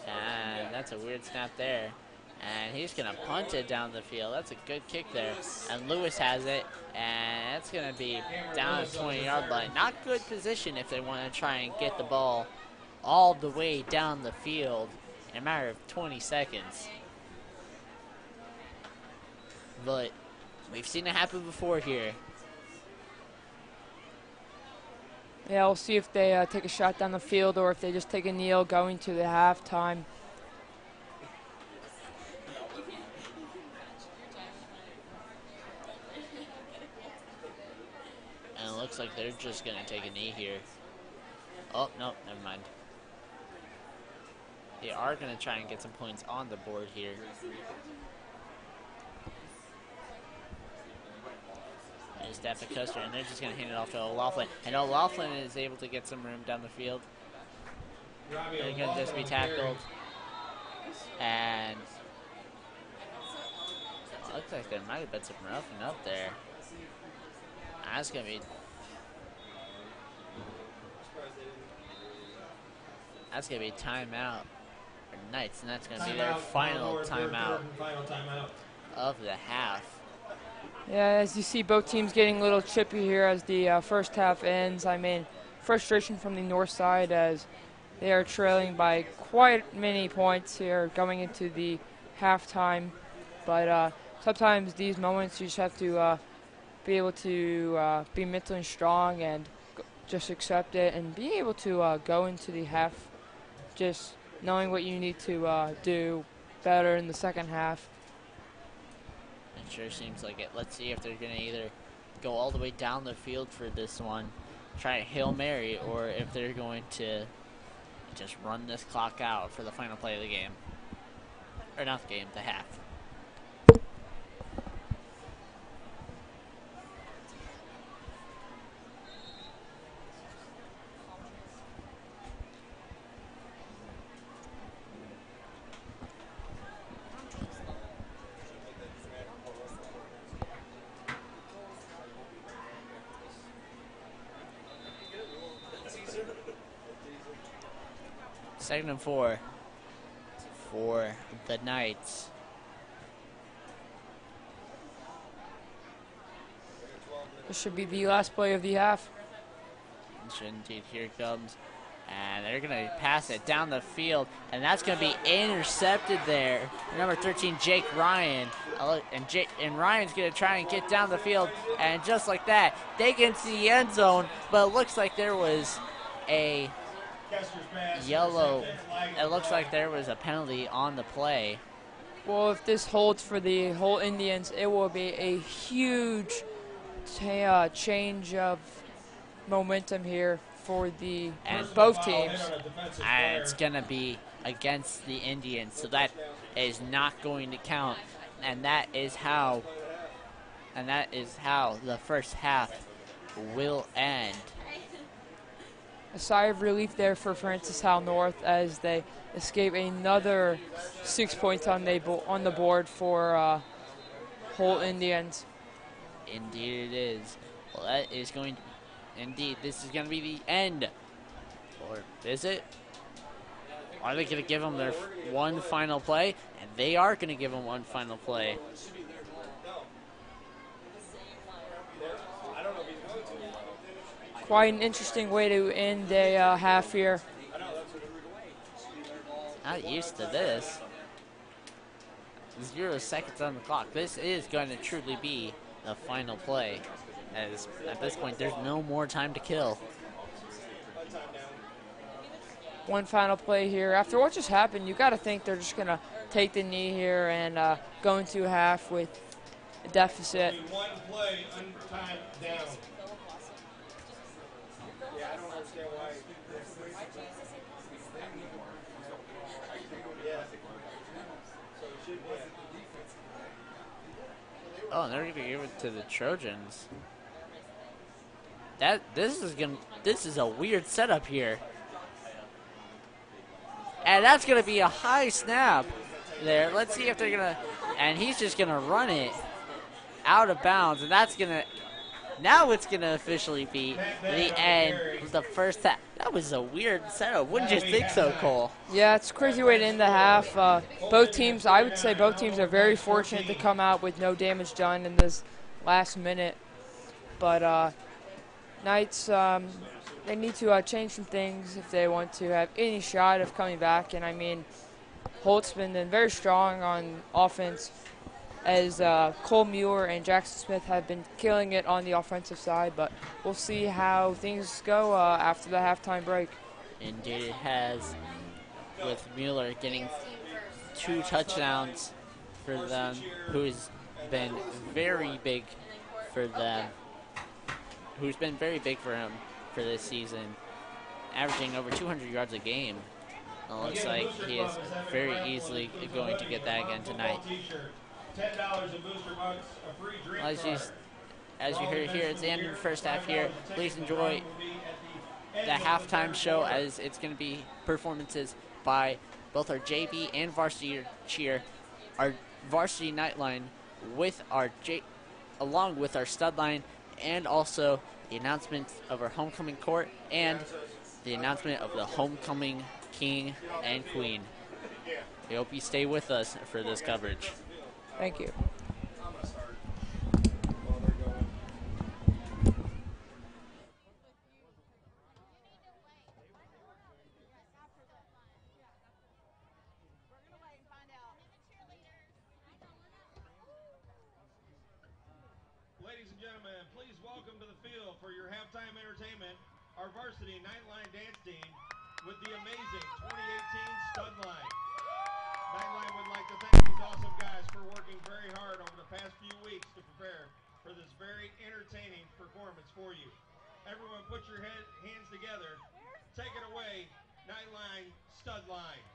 And that's a weird snap there. And he's going to punt it down the field. That's a good kick there. And Lewis has it. And that's going to be down the 20-yard line. Not good position if they want to try and get the ball all the way down the field in a matter of 20 seconds. But we've seen it happen before here. Yeah, we'll see if they take a shot down the field or if they just take a kneel going to the halftime. And it looks like they're just going to take a knee here. Oh, no, never mind. They are going to try and get some points on the board here. There's Daffy Coaster, and they're just going to hand it off to O'Laughlin. And O'Laughlin is able to get some room down the field. They're going to just be tackled. And it looks like there might have been some roughing up there. That's going to be... That's going to be timeout for Knights, and that's going to be their final timeout of the half. Yeah, as you see, both teams getting a little chippy here as the first half ends. I mean, frustration from the north side as they are trailing by quite many points here going into the halftime. But sometimes these moments you just have to be able to be mentally strong and just accept it and be able to go into the half just knowing what you need to do better in the second half. It sure seems like it. Let's see if they're going to either go all the way down the field for this one, try a Hail Mary, or if they're going to just run this clock out for the final play of the game. Or not the game, the half. Second and 4 for the Knights. This should be the last play of the half. Indeed, here it comes. And they're going to pass it down the field, and that's going to be intercepted there. Number 13, Jake Ryan. And Ryan's going to try and get down the field, and just like that, they get into the end zone, but it looks like there was a yellow. It looks like there was a penalty on the play. Well, if this holds for the Holt Indians, it will be a huge change of momentum here for both teams. And it's going to be against the Indians, so that is not going to count. And that is how the first half will end. A sigh of relief there for Francis Howell North as they escape another 6 points on the board for Holt Indians. Indeed it is. Well, that is going to Indeed, this is going to be the end. Or is it? Are they going to give them their one final play? And they are going to give them one final play. Quite an interesting way to end a half here. Not used to this. 0 seconds on the clock. This is going to truly be the final play. As at this point, there's no more time to kill. One final play here. After what just happened, you got to think they're just going to take the knee here and go into half with a deficit. One play, time down. Yeah, I don't understand why. Oh, and they're going to give it to the Trojans. This is a weird setup here. And that's gonna be a high snap there. Let's see if they're gonna, and he's just gonna run it out of bounds, and that's gonna, now it's gonna officially be the end of the first half. That was a weird setup, wouldn't you think so, Cole? Yeah, it's a crazy way to end the half. Both teams, I would say both teams are very fortunate to come out with no damage done in this last minute. But Knights, they need to change some things if they want to have any shot of coming back. And I mean, Holt's been very strong on offense, as Cole Muir and Jackson Smith have been killing it on the offensive side. But we'll see how things go after the halftime break. Indeed it has, with Mueller getting 2 touchdowns for them, who's been very big for them. Who's been very big for him for this season, averaging over 200 yards a game. It looks like he is very easily going to get that again tonight. As you heard here, it's the end of the first half here. Please enjoy the halftime show, as it's going to be performances by both our JV and varsity cheer, our varsity nightline with our along with our stud line, and also the announcement of our homecoming court and the announcement of the homecoming king and queen. We hope you stay with us for this coverage. Thank you. Ladies and gentlemen, please welcome to the field for your halftime entertainment, our varsity Nightline dance team with the amazing 2018 stud line. Nightline would like to thank these awesome guys for working very hard over the past few weeks to prepare for this very entertaining performance for you. Everyone put your hands together. Take it away, Nightline stud line.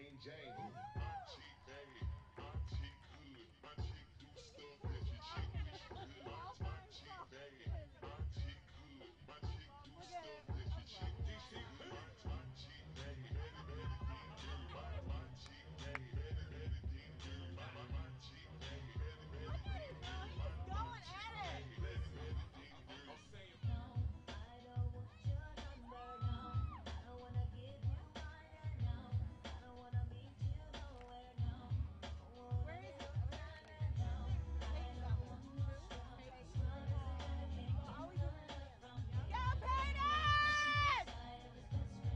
plain Jane. My chick bad, my chick good, my chick do stuff that your chick wish she could. My chick bad, my chick good, my chick do stuff that your chick wish she could. My chick bad, better than dirt. My chick bad, better than dirt. My chick bad, better than dirt. Going at it. Better than dirt. Where is it? Over there? Peyton's got one. Always in the stands. Go, Peyton! There's a disconnect.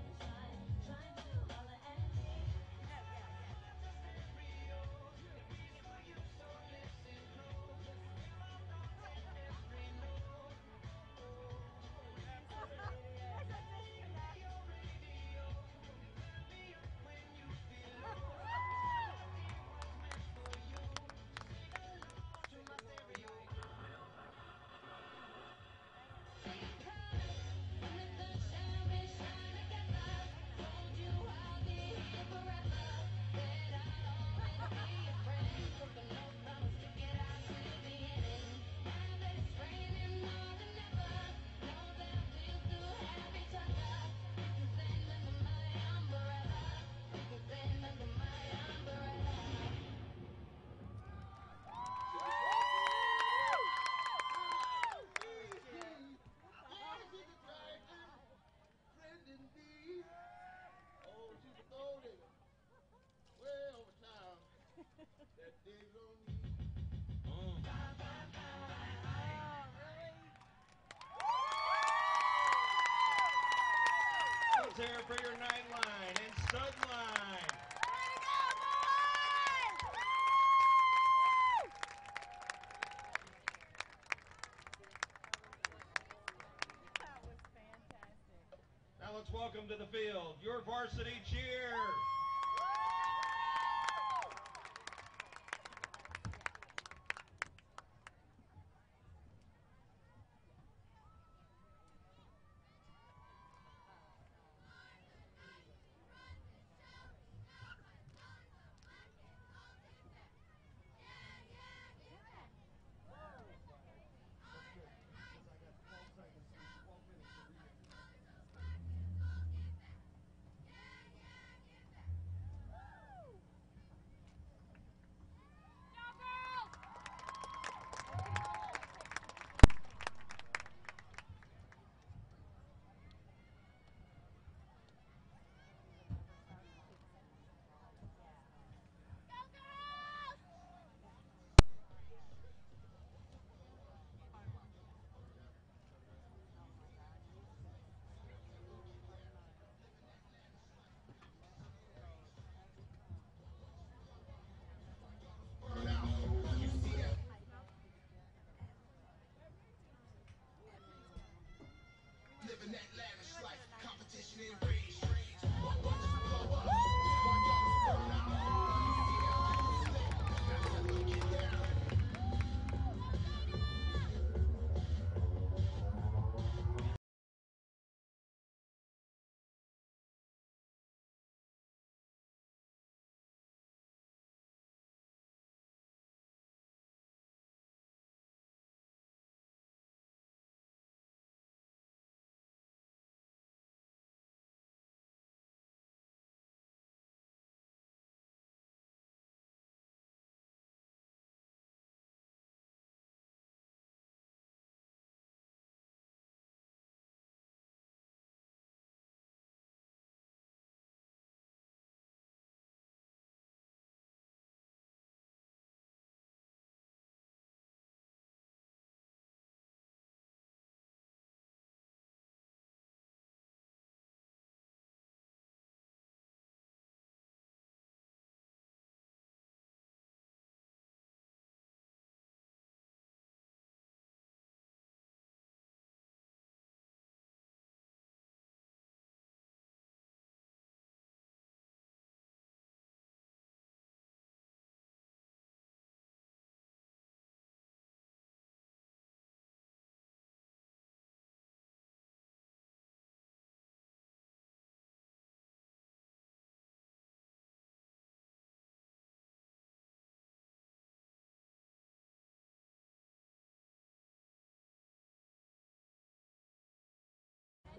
Let's hear it for your night line and stud line. Way to go, boys! That was fantastic. Now let's welcome to the field your varsity cheer.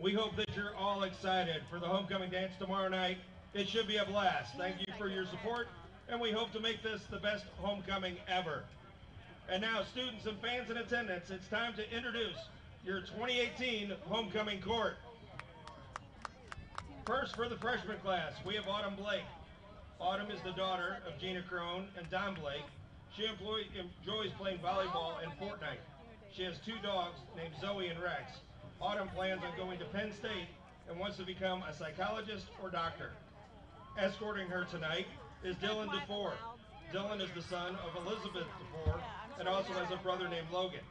We hope that you're all excited for the homecoming dance tomorrow night. It should be a blast. Thank you for your support, and we hope to make this the best homecoming ever. And now, students and fans in attendance, it's time to introduce your 2018 homecoming court. First, for the freshman class, we have Autumn Blake. Autumn is the daughter of Gina Crone and Don Blake. She enjoys playing volleyball and Fortnite. She has 2 dogs named Zoe and Rex. Autumn plans on going to Penn State and wants to become a psychologist or doctor. Escorting her tonight is Dylan DeFore. Dylan is the son of Elizabeth DeFore and also has a brother named Logan.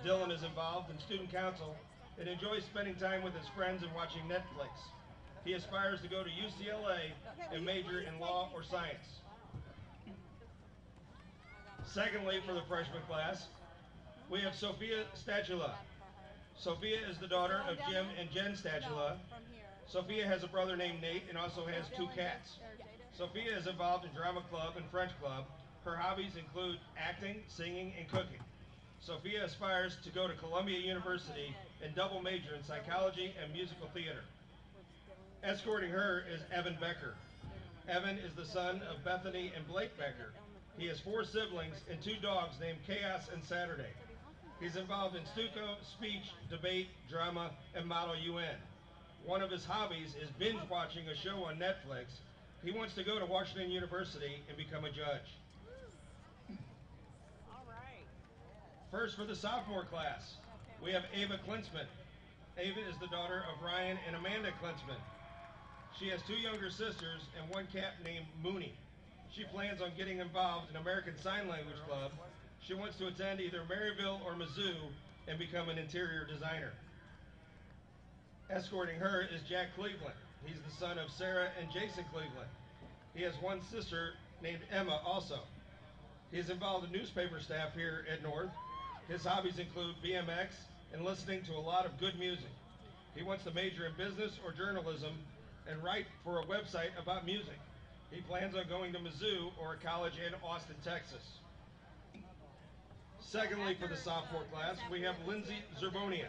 Dylan is involved in student council and enjoys spending time with his friends and watching Netflix. He aspires to go to UCLA and major in law or science. Secondly, for the freshman class, we have Sophia Statula. Sophia is the daughter of Jim and Jen Statula. Sophia has a brother named Nate and also has 2 cats. Sophia is involved in drama club and French club. Her hobbies include acting, singing, and cooking. Sophia aspires to go to Columbia University and double major in psychology and musical theater. Escorting her is Evan Becker. Evan is the son of Bethany and Blake Becker. He has 4 siblings and 2 dogs named Chaos and Saturday. He's involved in stucco, speech, debate, drama, and Model UN. One of his hobbies is binge watching a show on Netflix. He wants to go to Washington University and become a judge. All right. First, for the sophomore class, we have Ava Klinsman. Ava is the daughter of Ryan and Amanda Klinsman. She has 2 younger sisters and 1 cat named Mooney. She plans on getting involved in American Sign Language Club. She wants to attend either Maryville or Mizzou and become an interior designer. Escorting her is Jack Cleveland. He's the son of Sarah and Jason Cleveland. He has 1 sister named Emma also. He is involved in newspaper staff here at North. His hobbies include BMX and listening to a lot of good music. He wants to major in business or journalism and write for a website about music. He plans on going to Mizzou or a college in Austin, Texas. Secondly, for the sophomore class, we have Lindsay Zerbonia.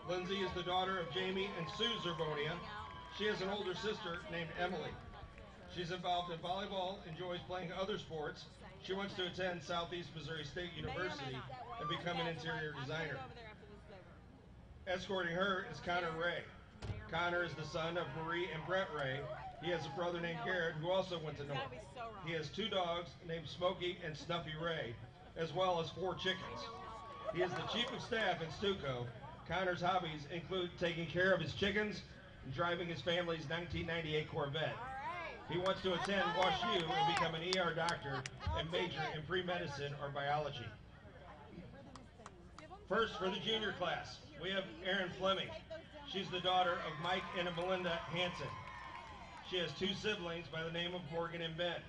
Lindsay is the daughter of Jamie and Sue Zerbonia. She has an older sister named Emily. She's involved in volleyball, enjoys playing other sports. She wants to attend Southeast Missouri State University and become an interior designer. Escorting her is Connor Ray. Connor is the son of Marie and Brett Ray. He has a brother named Garrett who also went to North. He has 2 dogs named Smokey and Snuffy Ray, as well as 4 chickens. He is the chief of staff in Stuco. Connor's hobbies include taking care of his chickens and driving his family's 1998 Corvette. He wants to attend WashU and become an ER doctor and major in pre-medicine or biology. First, for the junior class, we have Erin Fleming. She's the daughter of Mike and Melinda Hansen. She has 2 siblings by the name of Morgan and Ben.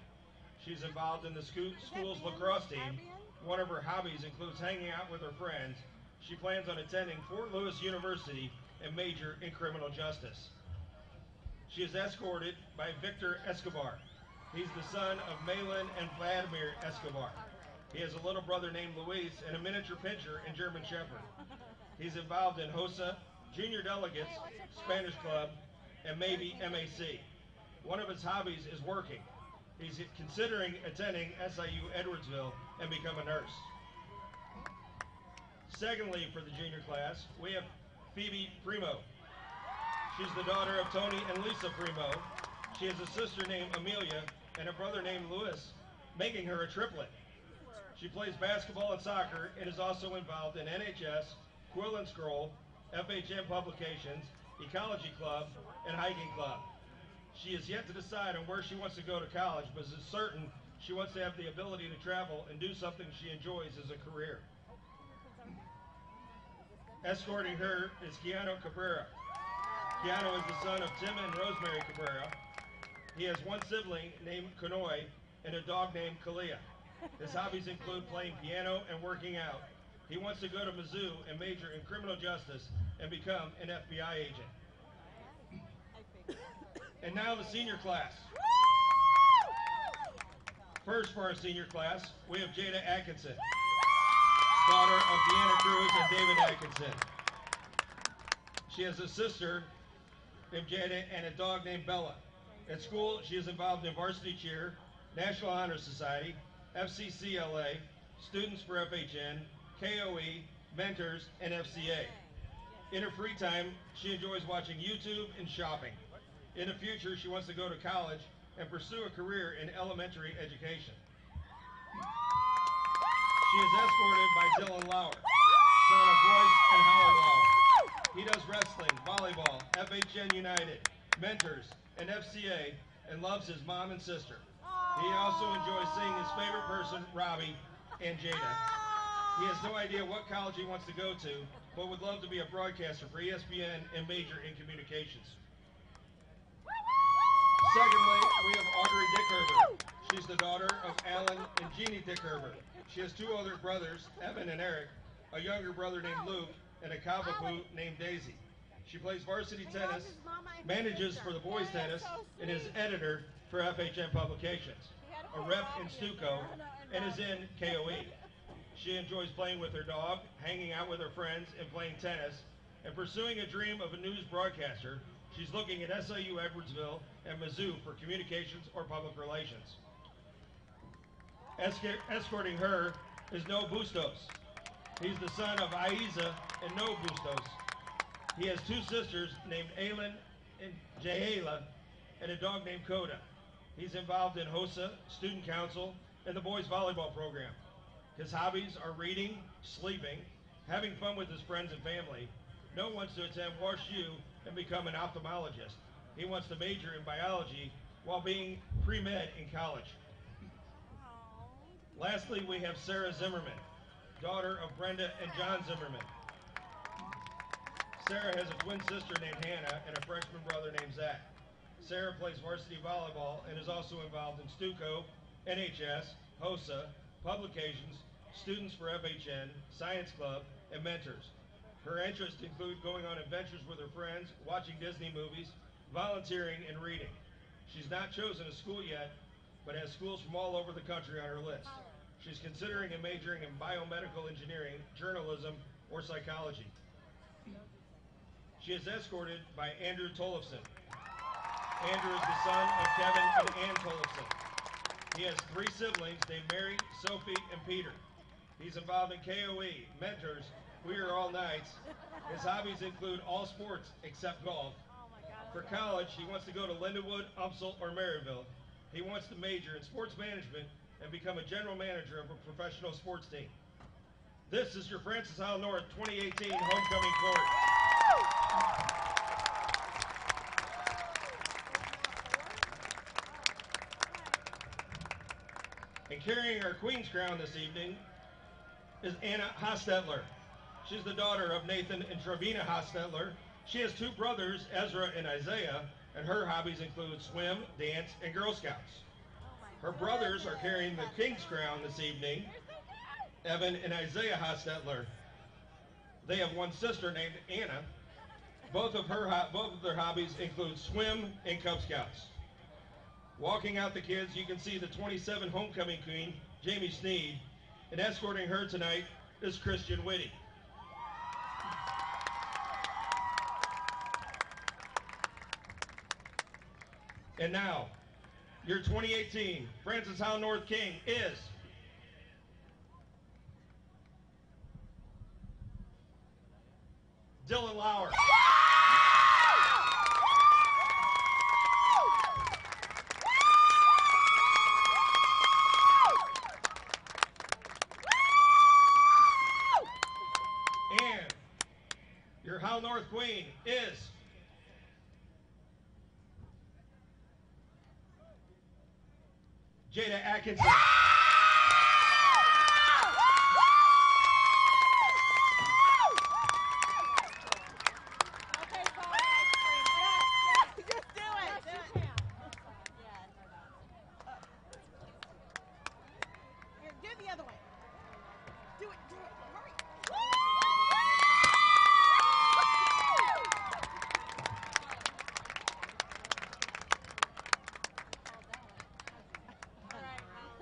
She's involved in the school's lacrosse team. One of her hobbies includes hanging out with her friends. She plans on attending Fort Lewis University and major in criminal justice. She is escorted by Victor Escobar. He's the son of Malin and Vladimir Escobar. He has a little brother named Luis and a miniature pinscher and German Shepherd. He's involved in HOSA, Junior Delegates, Spanish Club, and maybe MAC. One of his hobbies is working. He's considering attending SIU Edwardsville and become a nurse. Secondly, for the junior class, we have Phoebe Primo. She's the daughter of Tony and Lisa Primo. She has a sister named Amelia and a brother named Louis, making her a triplet. She plays basketball and soccer and is also involved in NHS, Quill and Scroll, FHN Publications, Ecology Club, and Hiking Club. She is yet to decide on where she wants to go to college, but is certain she wants to have the ability to travel and do something she enjoys as a career. Escorting her is Keanu Cabrera. Keanu is the son of Tim and Rosemary Cabrera. He has 1 sibling named Kanoi and a dog named Kalia. His hobbies include playing piano and working out. He wants to go to Mizzou and major in criminal justice and become an FBI agent. And now the senior class. First, for our senior class, we have Jada Atkinson, daughter of Deanna Cruz and David Atkinson. She has a sister named Jada and a dog named Bella. At school, she is involved in varsity cheer, National Honor Society, FCCLA, Students for FHN, KOE, Mentors, and FCA. In her free time, she enjoys watching YouTube and shopping. In the future, she wants to go to college and pursue a career in elementary education. She is escorted by Dylan Lauer, son of Royce and Howard Lauer. He does wrestling, volleyball, FHN United, Mentors, and FCA, and loves his mom and sister. He also enjoys seeing his favorite person, Robbie, and Jada. He has no idea what college he wants to go to, but would love to be a broadcaster for ESPN and major in communications. Secondly, we have Audrey Dickherber. She's the daughter of Alan and Jeannie Dickherber. She has two older brothers, Evan and Eric, a younger brother named Luke, and a cavapoo named Daisy. She plays varsity tennis, manages for the boys tennis, and is editor for FHN Publications, a rep in Stuco, and is in KOE. She enjoys playing with her dog, hanging out with her friends, and playing tennis, and pursuing a dream of a news broadcaster. She's looking at SIU Edwardsville and Mizzou for communications or public relations. Escorting her is No Bustos. He's the son of Aiza and No Bustos. He has two sisters named Aylin and Jaela and a dog named Coda. He's involved in HOSA, student council, and the boys volleyball program. His hobbies are reading, sleeping, having fun with his friends and family. No wants to attend WashU and become an ophthalmologist. He wants to major in biology while being pre-med in college. Lastly, we have Sarah Zimmerman, daughter of Brenda and John Zimmerman. Sarah has a twin sister named Hannah and a freshman brother named Zach. Sarah plays varsity volleyball and is also involved in Stuco, NHS, HOSA, publications, Students for FHN, Science Club, and Mentors. Her interests include going on adventures with her friends, watching Disney movies, volunteering, and reading. She's not chosen a school yet, but has schools from all over the country on her list. She's considering and majoring in biomedical engineering, journalism, or psychology. She is escorted by Andrew Tollefson. Andrew is the son of Kevin and Ann Tollefson. He has three siblings named Mary, Sophie, and Peter. He's involved in KOE, Mentors, We Are All Nights. His hobbies include all sports except golf. For college, he wants to go to Lindenwood, Upsall, or Maryville. He wants to major in sports management and become a general manager of a professional sports team. This is your Francis Howell North 2018 Homecoming Court. And carrying our Queen's crown this evening is Anna Hostetler. She's the daughter of Nathan and Trevina Hostetler. She has two brothers, Ezra and Isaiah, and her hobbies include swim, dance, and Girl Scouts. Her brothers are carrying the King's crown this evening, Evan and Isaiah Hostetler. They have one sister named Anna. Both of their hobbies include swim and Cub Scouts. Walking out the kids, you can see the 27 homecoming queen, Jamie Sneed, and escorting her tonight is Christian Whitty. And now, your 2018 Francis Howell North King is Dylan Lauer. And your Howell North Queen is Jada Atkinson. Okay, Paul, ice cream. Yes, just do it. Yes, you can. Yeah. Here, do it the other way. Do it. Hurry. All right, Molly.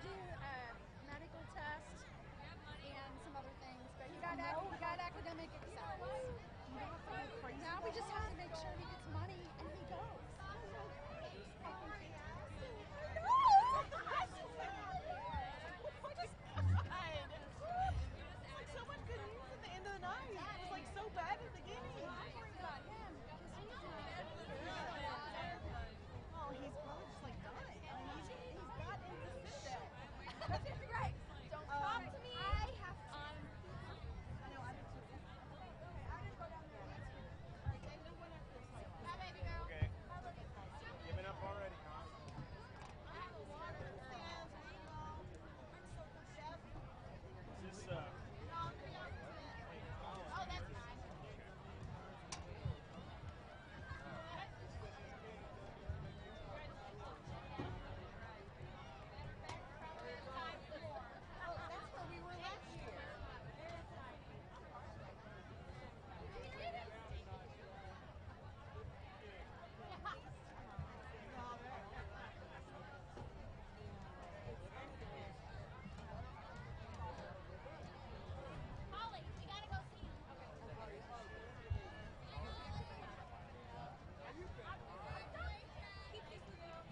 do medical tests and some other things, but he got academic acceptance. Now we just have to make sure he gets money and he goes. It's like someone could use at the end of the night. It was like so bad at the beginning. I'm worried about him because he's Oh, he's probably just like dying. I mean, he's got in the sit down. right. Don't talk to me. I have to. I know, I do too. Okay, I'm gonna go down there and answer. All right, Dave, don't go after this. Bye, baby girl. Okay. Bye, baby. Giving up already, huh? I have a water in the stands. Where you go? Chef? Is this, No, I'm gonna be out in the stands. Oh, that's fine. Oh, that's where we were last year. Holly, we gotta go see him. Keep this moving.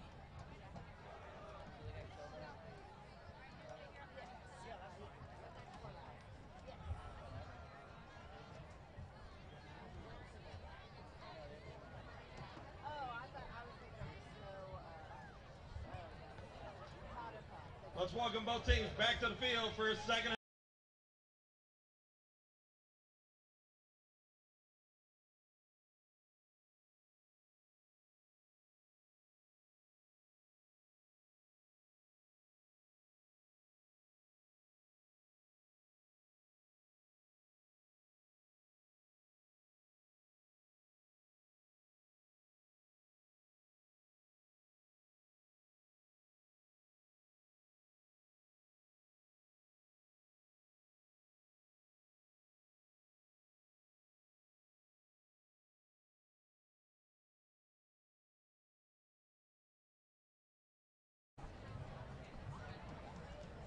Oh, I thought I was thinking of the snow. Let's welcome both teams back to the field for a second.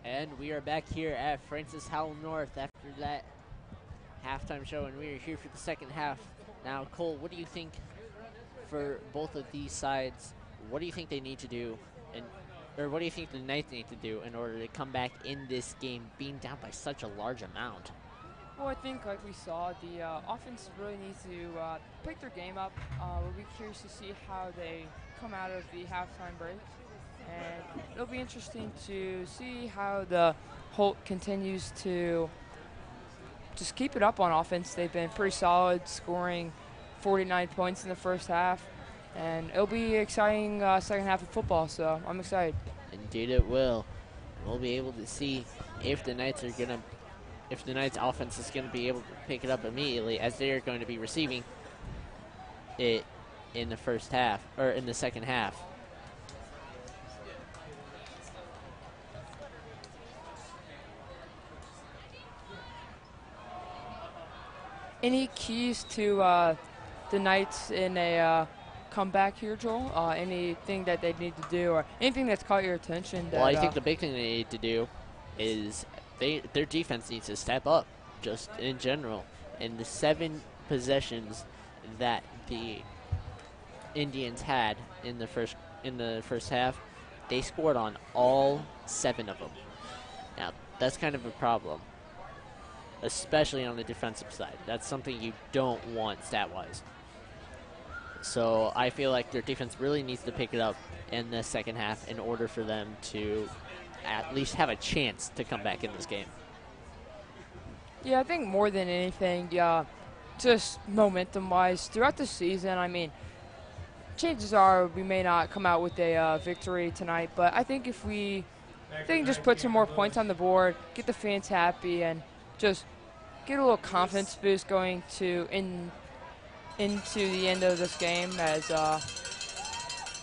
And we are back here at Francis Howell North after that halftime show, and we are here for the second half. Now, Cole, what do you think for both of these sides? What do you think they need to do, or what do you think the Knights need to do in order to come back in this game, being down by such a large amount? Well, I think, like we saw, the offense really needs to pick their game up. We'll be curious to see how they come out of the halftime break. And it'll be interesting to see how the Holt continues to just keep it up on offense. They've been pretty solid, scoring 49 points in the first half. And it'll be an exciting second half of football, so I'm excited. Indeed it will. We'll be able to see if the Knights offense is gonna be able to pick it up immediately, as they are going to be receiving it in the first half, or in the second half. Any keys to the Knights in a comeback here, Joel? Anything that they need to do, or anything that's caught your attention? Well, I think the big thing they need to do is their defense needs to step up, just in general. In the 7 possessions that the Indians had in the first half, they scored on all 7 of them. Now, that's kind of a problem, especially on the defensive side. That's something you don't want stat-wise. So I feel like their defense really needs to pick it up in the second half in order for them to at least have a chance to come back in this game. Yeah, I think more than anything, just momentum-wise, throughout the season, I mean, chances are we may not come out with a victory tonight, but I think if we just put some more points on the board, get the fans happy, and just get a little confidence boost going into the end of this game as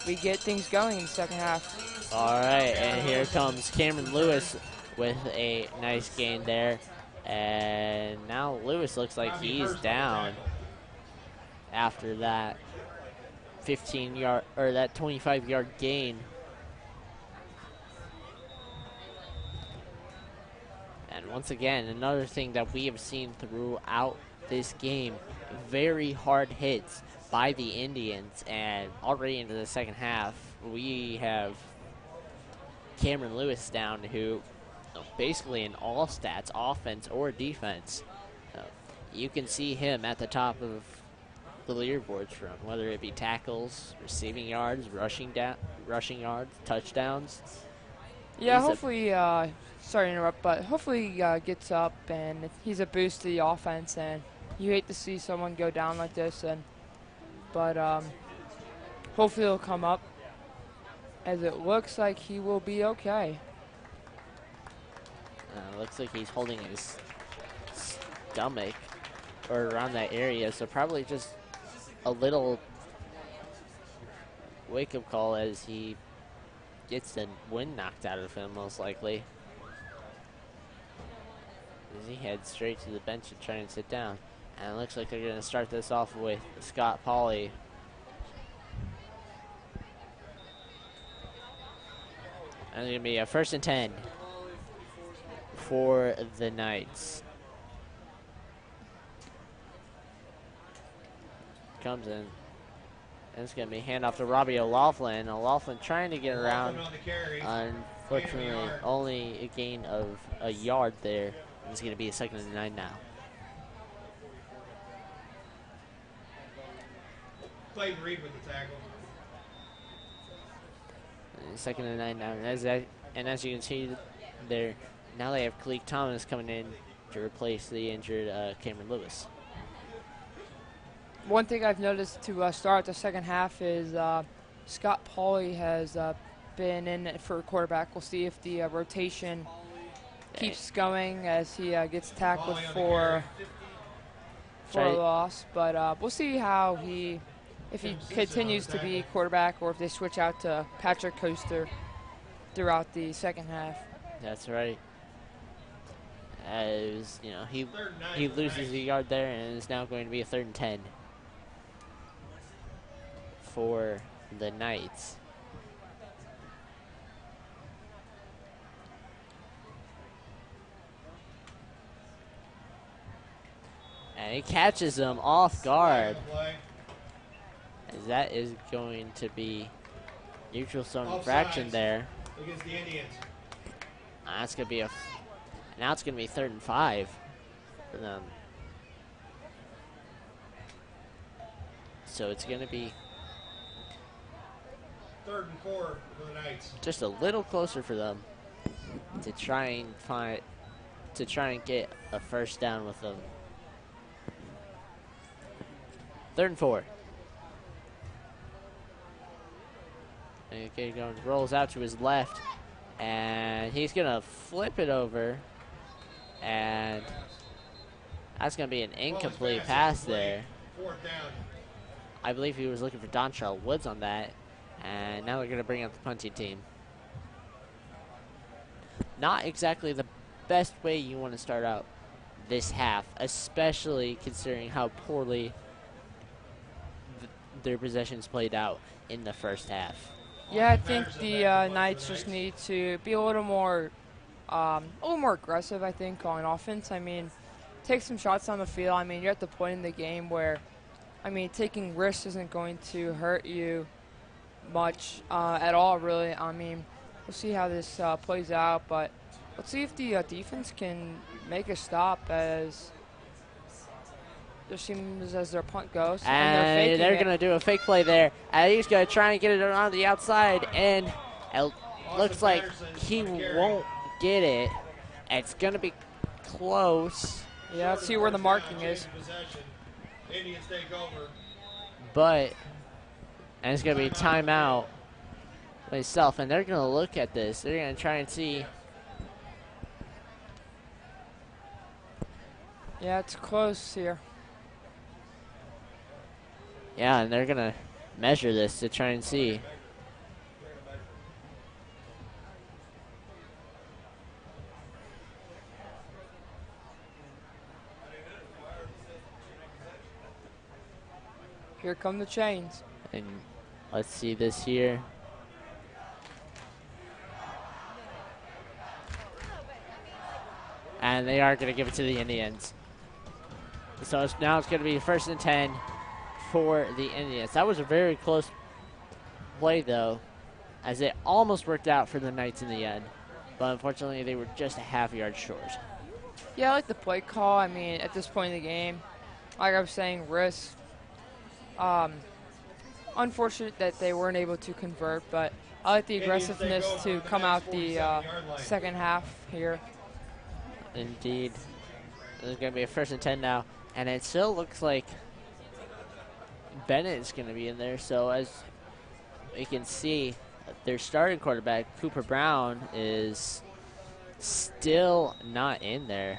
we get things going in the second half. All right, and here comes Cameron Lewis with a nice gain there. And now Lewis looks like he's down after that 15-yard or that 25-yard gain. once again, another thing that we have seen throughout this game, very hard hits by the Indians, and already into the second half, we have Cameron Lewis down, who basically in all stats, offense or defense, you can see him at the top of the leaderboards from, whether it be tackles, receiving yards, rushing yards, touchdowns. Yeah, hopefully, sorry to interrupt, but hopefully he gets up and he's a boost to the offense, and you hate to see someone go down like this, but hopefully he'll come up, as it looks like he will be okay. Looks like he's holding his stomach or around that area, so probably just a little wake-up call as he gets the wind knocked out of him, most likely. As he heads straight to the bench to try and sit down. And it looks like they're going to start this off with Scott Pauley. And it's going to be a 1st and 10 for the Knights. Comes in. And it's going to be handoff to Robbie O'Laughlin. O'Laughlin trying to get around. Unfortunately, only a gain of a yard there. It's going to be a 2nd and 9 now. Clayton Reed with the tackle. 2nd and 9 now. And as you can see there, now they have Kalik Thomas coming in to replace the injured Cameron Lewis. One thing I've noticed to start the second half is Scott Pauley has been in for a quarterback. We'll see if the rotation keeps going as he gets tackled for a loss. But we'll see how if he continues to be quarterback or if they switch out to Patrick Coaster throughout the second half. That's right. As you know, he loses a yard there, and it's now going to be a 3rd and 10 for the Knights. And he catches him off guard. As that is going to be neutral zone infraction there. Against the Indians. That's going to be now it's going to be 3rd and 5 for them. So it's going to be 3rd and 4 for the Knights. Just a little closer for them to try and get a 1st down with them. 3rd and 4. Okay, rolls out to his left, and he's gonna flip it over, and that's gonna be an incomplete pass there. 4th down. I believe he was looking for Dontrell Woods on that, and now they're gonna bring up the punting team. Not exactly the best way you want to start out this half, especially considering how poorly their possessions played out in the first half. Yeah, I think the Knights just need to be a little more aggressive, I think, on offense. I mean, take some shots on the field. I mean, you're at the point in the game where, I mean, taking risks isn't going to hurt you much at all, really. I mean, we'll see how this plays out, but let's see if the defense can make a stop as there seems as their punt goes. And they're going to do a fake play there. And he's going to try and get it around the outside, and it looks like he won't get it. It's going to be close. Yeah, let's see where the marking is. Indians take over. And it's going to be timeout myself, and they're going to look at this. They're going to try and see. Yeah, it's close here. Yeah, and they're going to measure this to try and see. Here come the chains. And let's see this here. and they are going to give it to the Indians. So now it's going to be 1st and 10 for the Indians. That was a very close play, though, as it almost worked out for the Knights in the end. But unfortunately, they were just a half-yard short. Yeah, I like the play call. I mean, at this point in the game, like I was saying, risk. Unfortunate that they weren't able to convert, but I like the aggressiveness to come out the second half here. Indeed. There's going to be a 1st and 10 now. And it still looks like Bennett is going to be in there. So as you can see, their starting quarterback, Cooper Brown, is still not in there.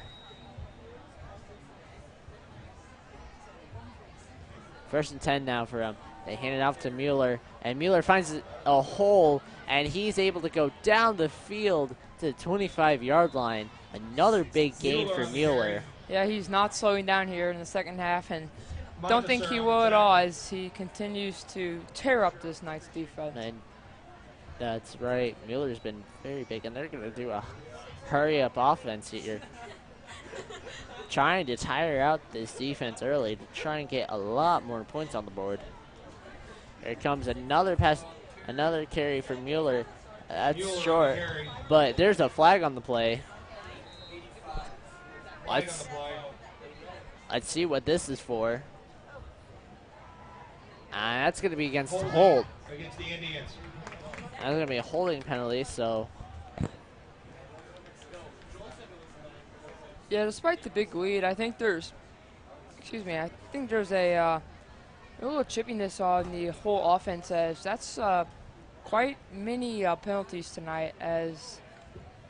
1st and 10 now for him. They hand it off to Mueller, and Mueller finds a hole, and he's able to go down the field to the 25-yard line. Another big gain for Mueller. Yeah, he's not slowing down here in the second half, and don't think he will at all as he continues to tear up this Knights defense. And that's right. Mueller's been very big, and they're going to do a hurry-up offense here. Trying to tire out this defense early to try and get a lot more points on the board. Here comes another pass, another carry for Mueller. That's short, but there's a flag on the play. Let's see what this is for. That's going to be against Holt. Against the Indians. That's going to be a holding penalty, so. Yeah, despite the big lead, I think there's, I think there's a little chippiness on the whole offense as that's quite many penalties tonight as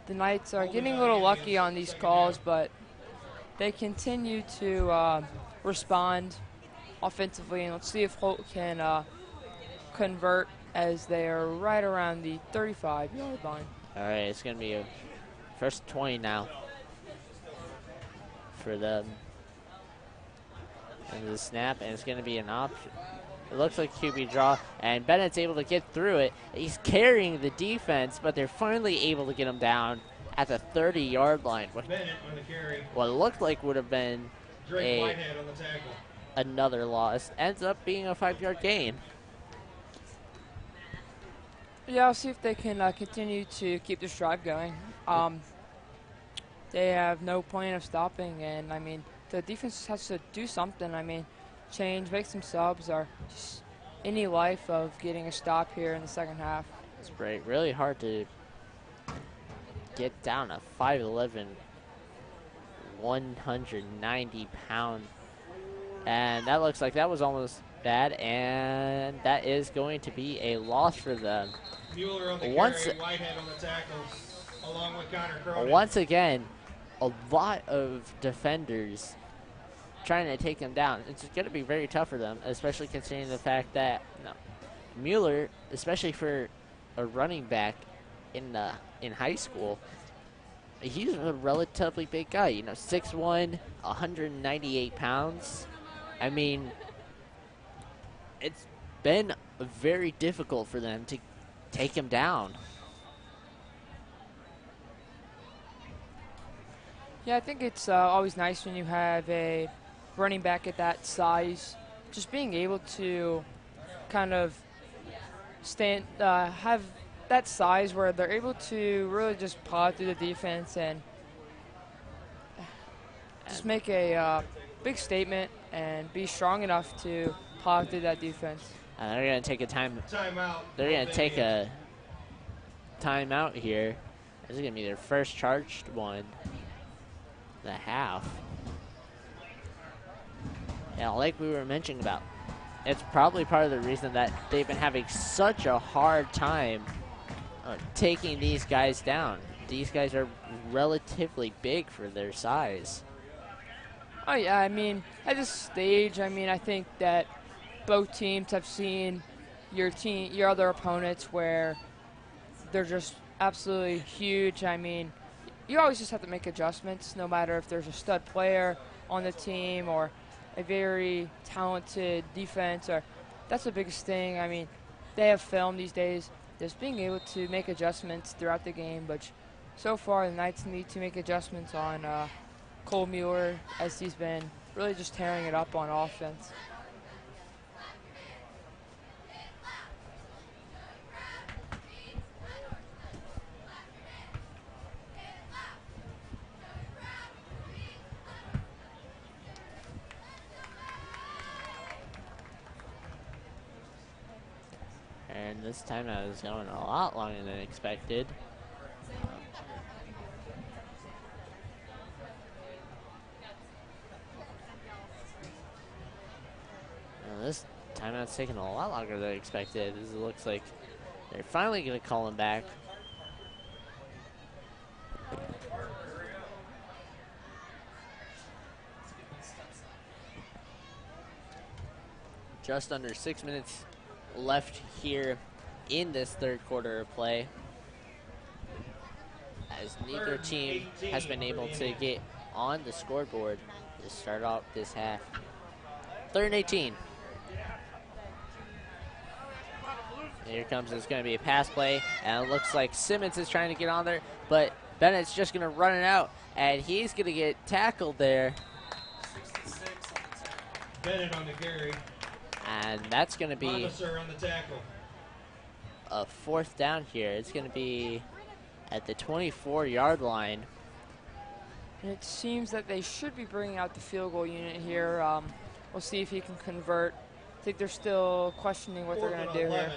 the Knights are getting a little lucky on these calls, but they continue to respond offensively, and let's see if Holt can convert as they are right around the 35-yard line. All right, it's going to be a 1st 20 now for them. And the snap, and it's going to be an option. It looks like QB draw, and Bennett's able to get through it. He's carrying the defense, but they're finally able to get him down at the 30-yard line. What looked like would have been another loss ends up being a 5-yard gain. Yeah, I'll see if they can continue to keep this drive going. They have no plan of stopping, and I mean, the defense has to do something. I mean, change, make some subs, or just any life of getting a stop here in the second half. It's really hard to get down a 5'11", 190-pound. And that looks like that was almost bad, and that is going to be a loss for them. Mueller on the carry, Whitehead on the tackles, along with Connor Cronin. Once again, a lot of defenders trying to take them down. It's going to be very tough for them, especially considering the fact that Mueller, especially for a running back in high school, he's a relatively big guy. 6'1", 198 pounds. I mean, it's been very difficult for them to take him down. Yeah, I think it's always nice when you have a running back at that size, just being able to kind of have that size where they're able to really just paw through the defense and just make a big statement and be strong enough to paw through that defense. They're going to take a timeout. They're going to take a timeout here. This is going to be their first charged one. The half. Yeah, like we were mentioning about, it's probably part of the reason that they've been having such a hard time taking these guys down. These guys are relatively big for their size. Oh yeah, I mean, at this stage, I think that both teams have seen your other opponents where they're just absolutely huge. I mean, you always just have to make adjustments, no matter if there's a stud player on the team or a very talented defense. Or that's the biggest thing. I mean, they have film these days. Just being able to make adjustments throughout the game, but so far the Knights need to make adjustments on Cole Mueller, as he's been really just tearing it up on offense. And this timeout is going a lot longer than expected. This timeout's taking a lot longer than expected. As it looks like they're finally going to call him back. Just under 6 minutes left here in this third quarter of play, as neither team has been able to get on the scoreboard to start off this half. 3rd and 18. Here comes, it's going to be a pass play, and it looks like Simmons is trying to get on there, but Bennett's just going to run it out, and he's going to get tackled there. Bennett on the carry. And that's going to be Officer on the tackle. a 4th down here. It's going to be at the 24-yard line. And it seems that they should be bringing out the field goal unit here. We'll see if he can convert. I think they're still questioning what they're going to do here.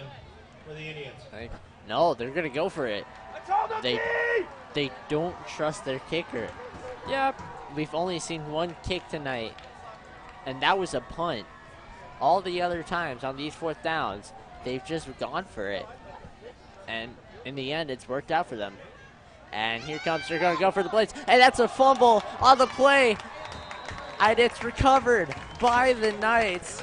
For the Indians. No, they're going to go for it. They don't trust their kicker. Yep. We've only seen one kick tonight, and that was a punt. All the other times on these 4th downs, they've just gone for it. And in the end, it's worked out for them. And here comes, they're going to go for the blitz. And that's a fumble on the play. And it's recovered by the Knights.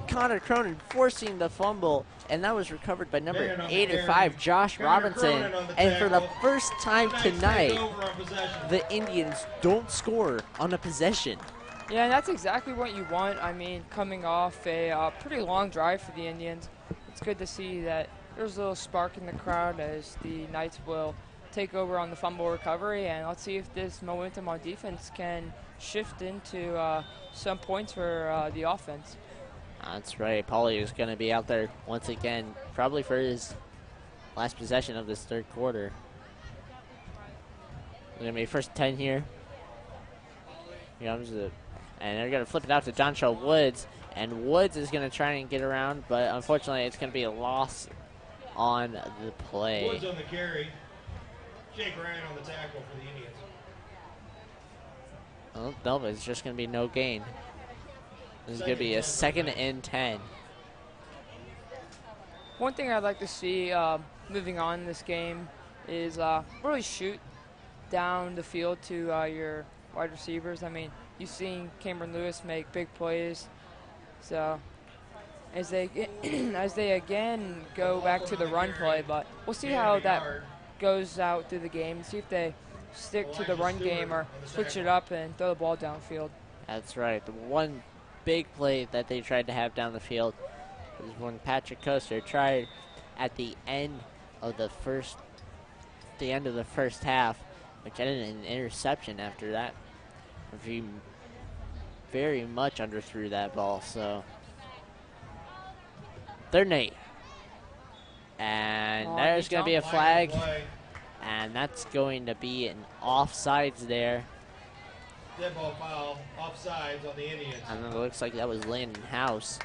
Connor Cronin forcing the fumble. And that was recovered by number 85, Josh Robinson. And for the first time tonight, the Indians don't score on a possession. Yeah, and that's exactly what you want. I mean, coming off a pretty long drive for the Indians, it's good to see that there's a little spark in the crowd as the Knights will take over on the fumble recovery. And let's see if this momentum on defense can shift into some points for the offense. That's right. Pauly is going to be out there once again, probably for his last possession of this third quarter. Going to be 1st and 10 here. Here comes the... And they're going to flip it out to John Shaw Woods. And Woods is going to try and get around, but unfortunately it's going to be a loss on the play. Woods on the carry. Jake Ryan on the tackle for the Indians. Oh, no, it's just going to be no gain. This is going to be a 2nd and 10. One thing I'd like to see moving on in this game is really shoot down the field to your wide receivers. I mean, you've seen Cameron Lewis make big plays. So as they again go back to the run play, but we'll see how that goes out through the game. See if they stick to the run game or switch it up and throw the ball downfield. That's right. The one big play that they tried to have down the field was when Patrick Coaster tried at the end of the first half, which ended in an interception after that. He very much underthrew that ball, so 3rd and 8. And there's going to be a flag, and that's going to be an offsides there. Dead ball foul, offsides on the Indians. And it looks like that was Landon House.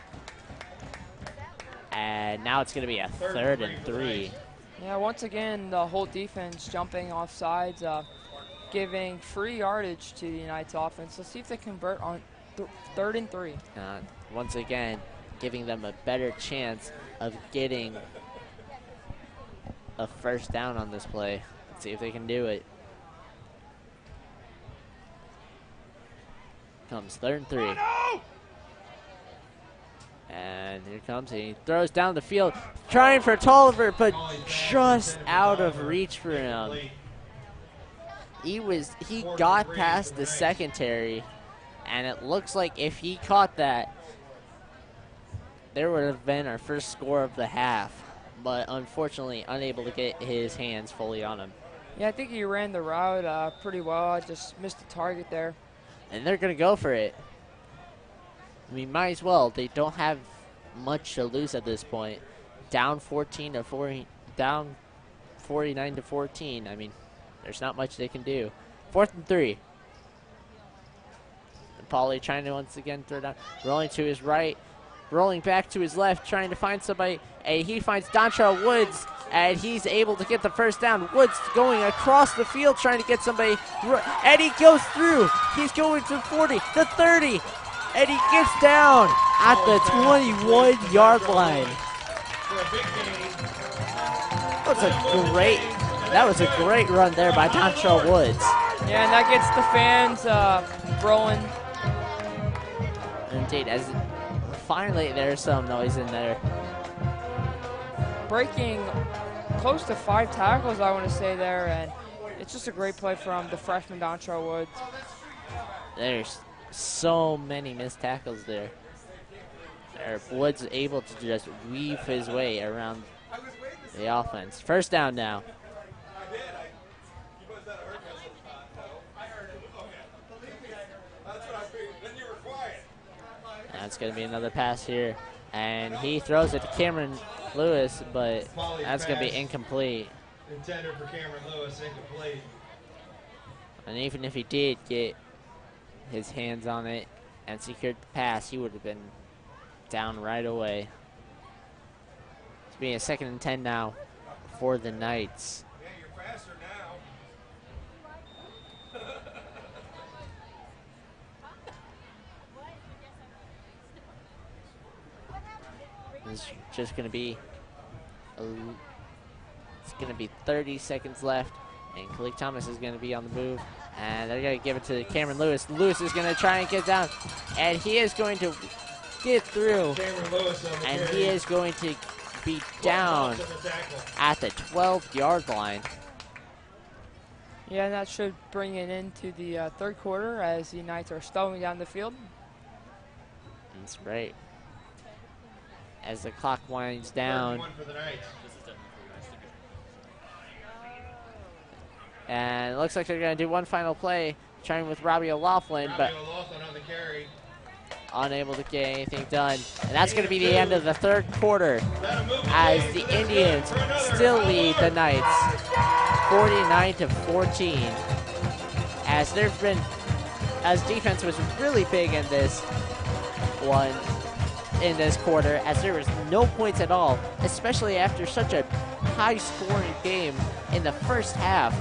And now it's going to be a 3rd and 3. Yeah, once again, the Holt defense jumping off sides, giving free yardage to the Knights offense. Let's see if they convert on 3rd and 3. Once again, giving them a better chance of getting a 1st down on this play. Let's see if they can do it. Comes 3rd and 3. And here comes he throws down the field, trying for Tolliver, but just out of reach for him. He got past the secondary, and it looks like if he caught that, there would have been our first score of the half, but unfortunately unable to get his hands fully on him. Yeah, I think he ran the route pretty well. I just missed the target there. And they're going to go for it. I mean, might as well. They don't have much to lose at this point. Down 14 to 4, down 49 to 14. I mean, there's not much they can do. 4th and 3. And Pauly trying to once again throw down, rolling to his right, rolling back to his left, trying to find somebody. And he finds Dontrell Woods, and he's able to get the first down. Woods going across the field, trying to get somebody, and he goes through. He's going to 40, the 30, and he gets down at the 21-yard line. That was a great run there by Dontrell Woods. Yeah, and that gets the fans rolling. Indeed, as finally there's some noise in there. Breaking close to 5 tackles, I want to say there, and it's just a great play from the freshman Dontrell Woods. There's so many missed tackles there. Woods able to just weave his way around the offense. First down now. That's going to be another pass here. And he throws it to Cameron Lewis, but that's going to be incomplete. Intended for Cameron Lewis, incomplete. And even if he did get his hands on it and secured the pass, he would have been down right away. It's being a 2nd and 10 now for the Knights. Yeah, you're faster now. It's just going to be it's going to be 30 seconds left, and Khalid Thomas is going to be on the move, and they're going to give it to Cameron Lewis. Lewis is going to try and get down, and he is going to get through, and he is going to be down at the 12-yard line. Yeah, and that should bring it into the 3rd quarter as the Knights are slowing down the field. That's right. As the clock winds down. And it looks like they're going to do one final play, trying with Robbie O'Laughlin, but unable to get anything done. And that's going to be the end of the 3rd quarter as the Indians still lead the Knights 49 to 14. As defense was really big in this one, in this quarter, as there was no points at all, especially after such a high-scoring game in the first half.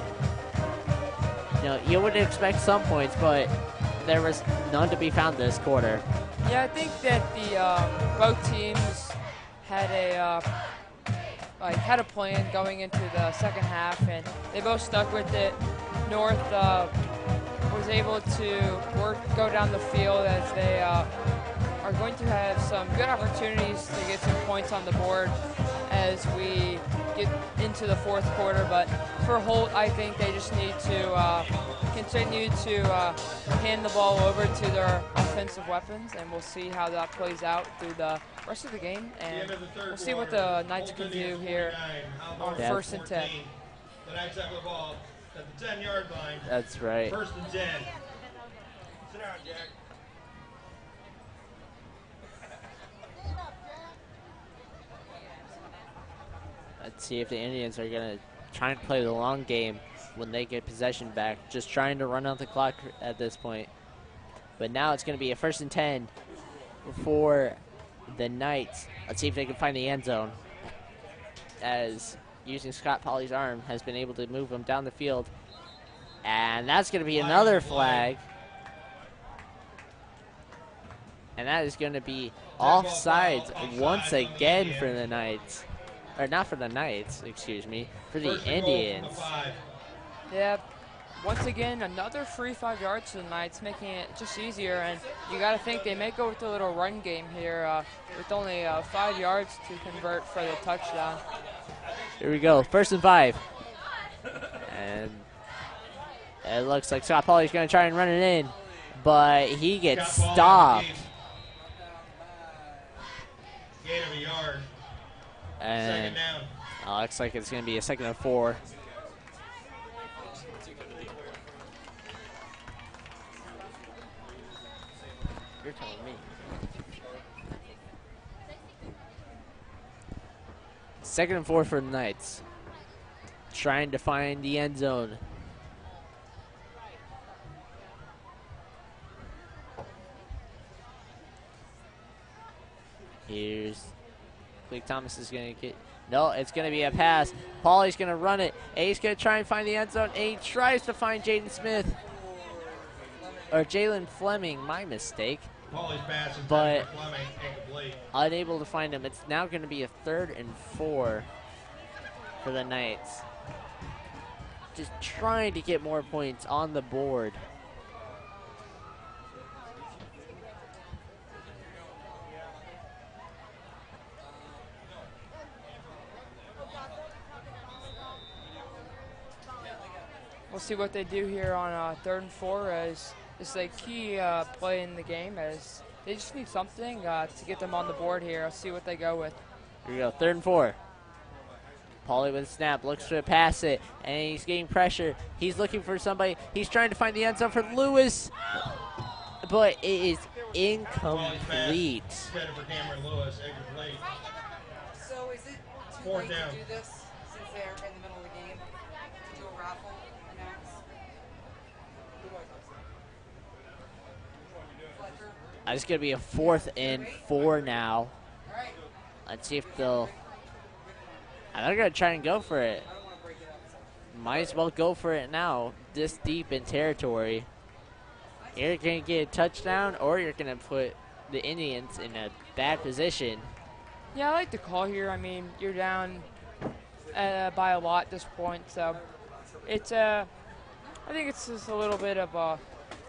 You know, you would expect some points, but there was none to be found this quarter. Yeah, I think that the both teams had a plan going into the 2nd half, and they both stuck with it. North was able to go down the field as they are going to have some good opportunities to get some points on the board as we get into the 4th quarter. But for Holt, I think they just need to continue to hand the ball over to their offensive weapons, and we'll see how that plays out through the rest of the game. And we'll see what the Knights can do here on 1st and 10. The Knights have the ball at the 10-yard line. That's right. 1st and 10. Sit down, Jack. Let's see if the Indians are going to try and play the long game when they get possession back. Just trying to run out the clock at this point. But now it's going to be a 1st and 10 for the Knights. Let's see if they can find the end zone, as using Scott Pauly's arm has been able to move him down the field. And that's going to be another flag. And that is going to be offsides once again for the Knights. Or not for the Knights, excuse me, for the Indians. Yeah, once again, another free 5 yards to the Knights, making it just easier. And you got to think they may go with a little run game here with only 5 yards to convert for the touchdown. Here we go, 1st and 5. And it looks like Scott Pauly's going to try and run it in, but he gets stopped. Gain of a yard. And Second down. looks like it's going to be a 2nd and 4. You're telling me. Second and 4 for the Knights. Trying to find the end zone. Here's Cleek Thomas is going to get. No, it's going to be a pass. Paulie's going to run it. And he's going to try and find the end zone. And he tries to find Jaden Smith. Or Jalen Fleming, my mistake. Paulie's pass is But Fleming, incomplete. unable to find him. It's now going to be a 3rd and 4 for the Knights. Just trying to get more points on the board. We'll see what they do here on 3rd and 4 as it's a key play in the game as they just need something to get them on the board here. Let's see what they go with. Here we go, 3rd and 4. Paulie with a snap, looks to pass it, and he's getting pressure. He's looking for somebody. He's trying to find the end zone for Lewis, but it is incomplete. Headed for Cameron Lewis, incomplete. So is it too Fourth late down. to do this since they're in the middle of the game? To do a raffle announce? Fletcher? It's going to be a 4th and 4 now. Let's see if they'll. They're going to try and go for it. Might as well go for it now, this deep in territory. You're going to get a touchdown, or you're going to put the Indians in a bad position. Yeah, I like the call here. I mean, you're down by a lot at this point, so it's I think it's just a little bit of a,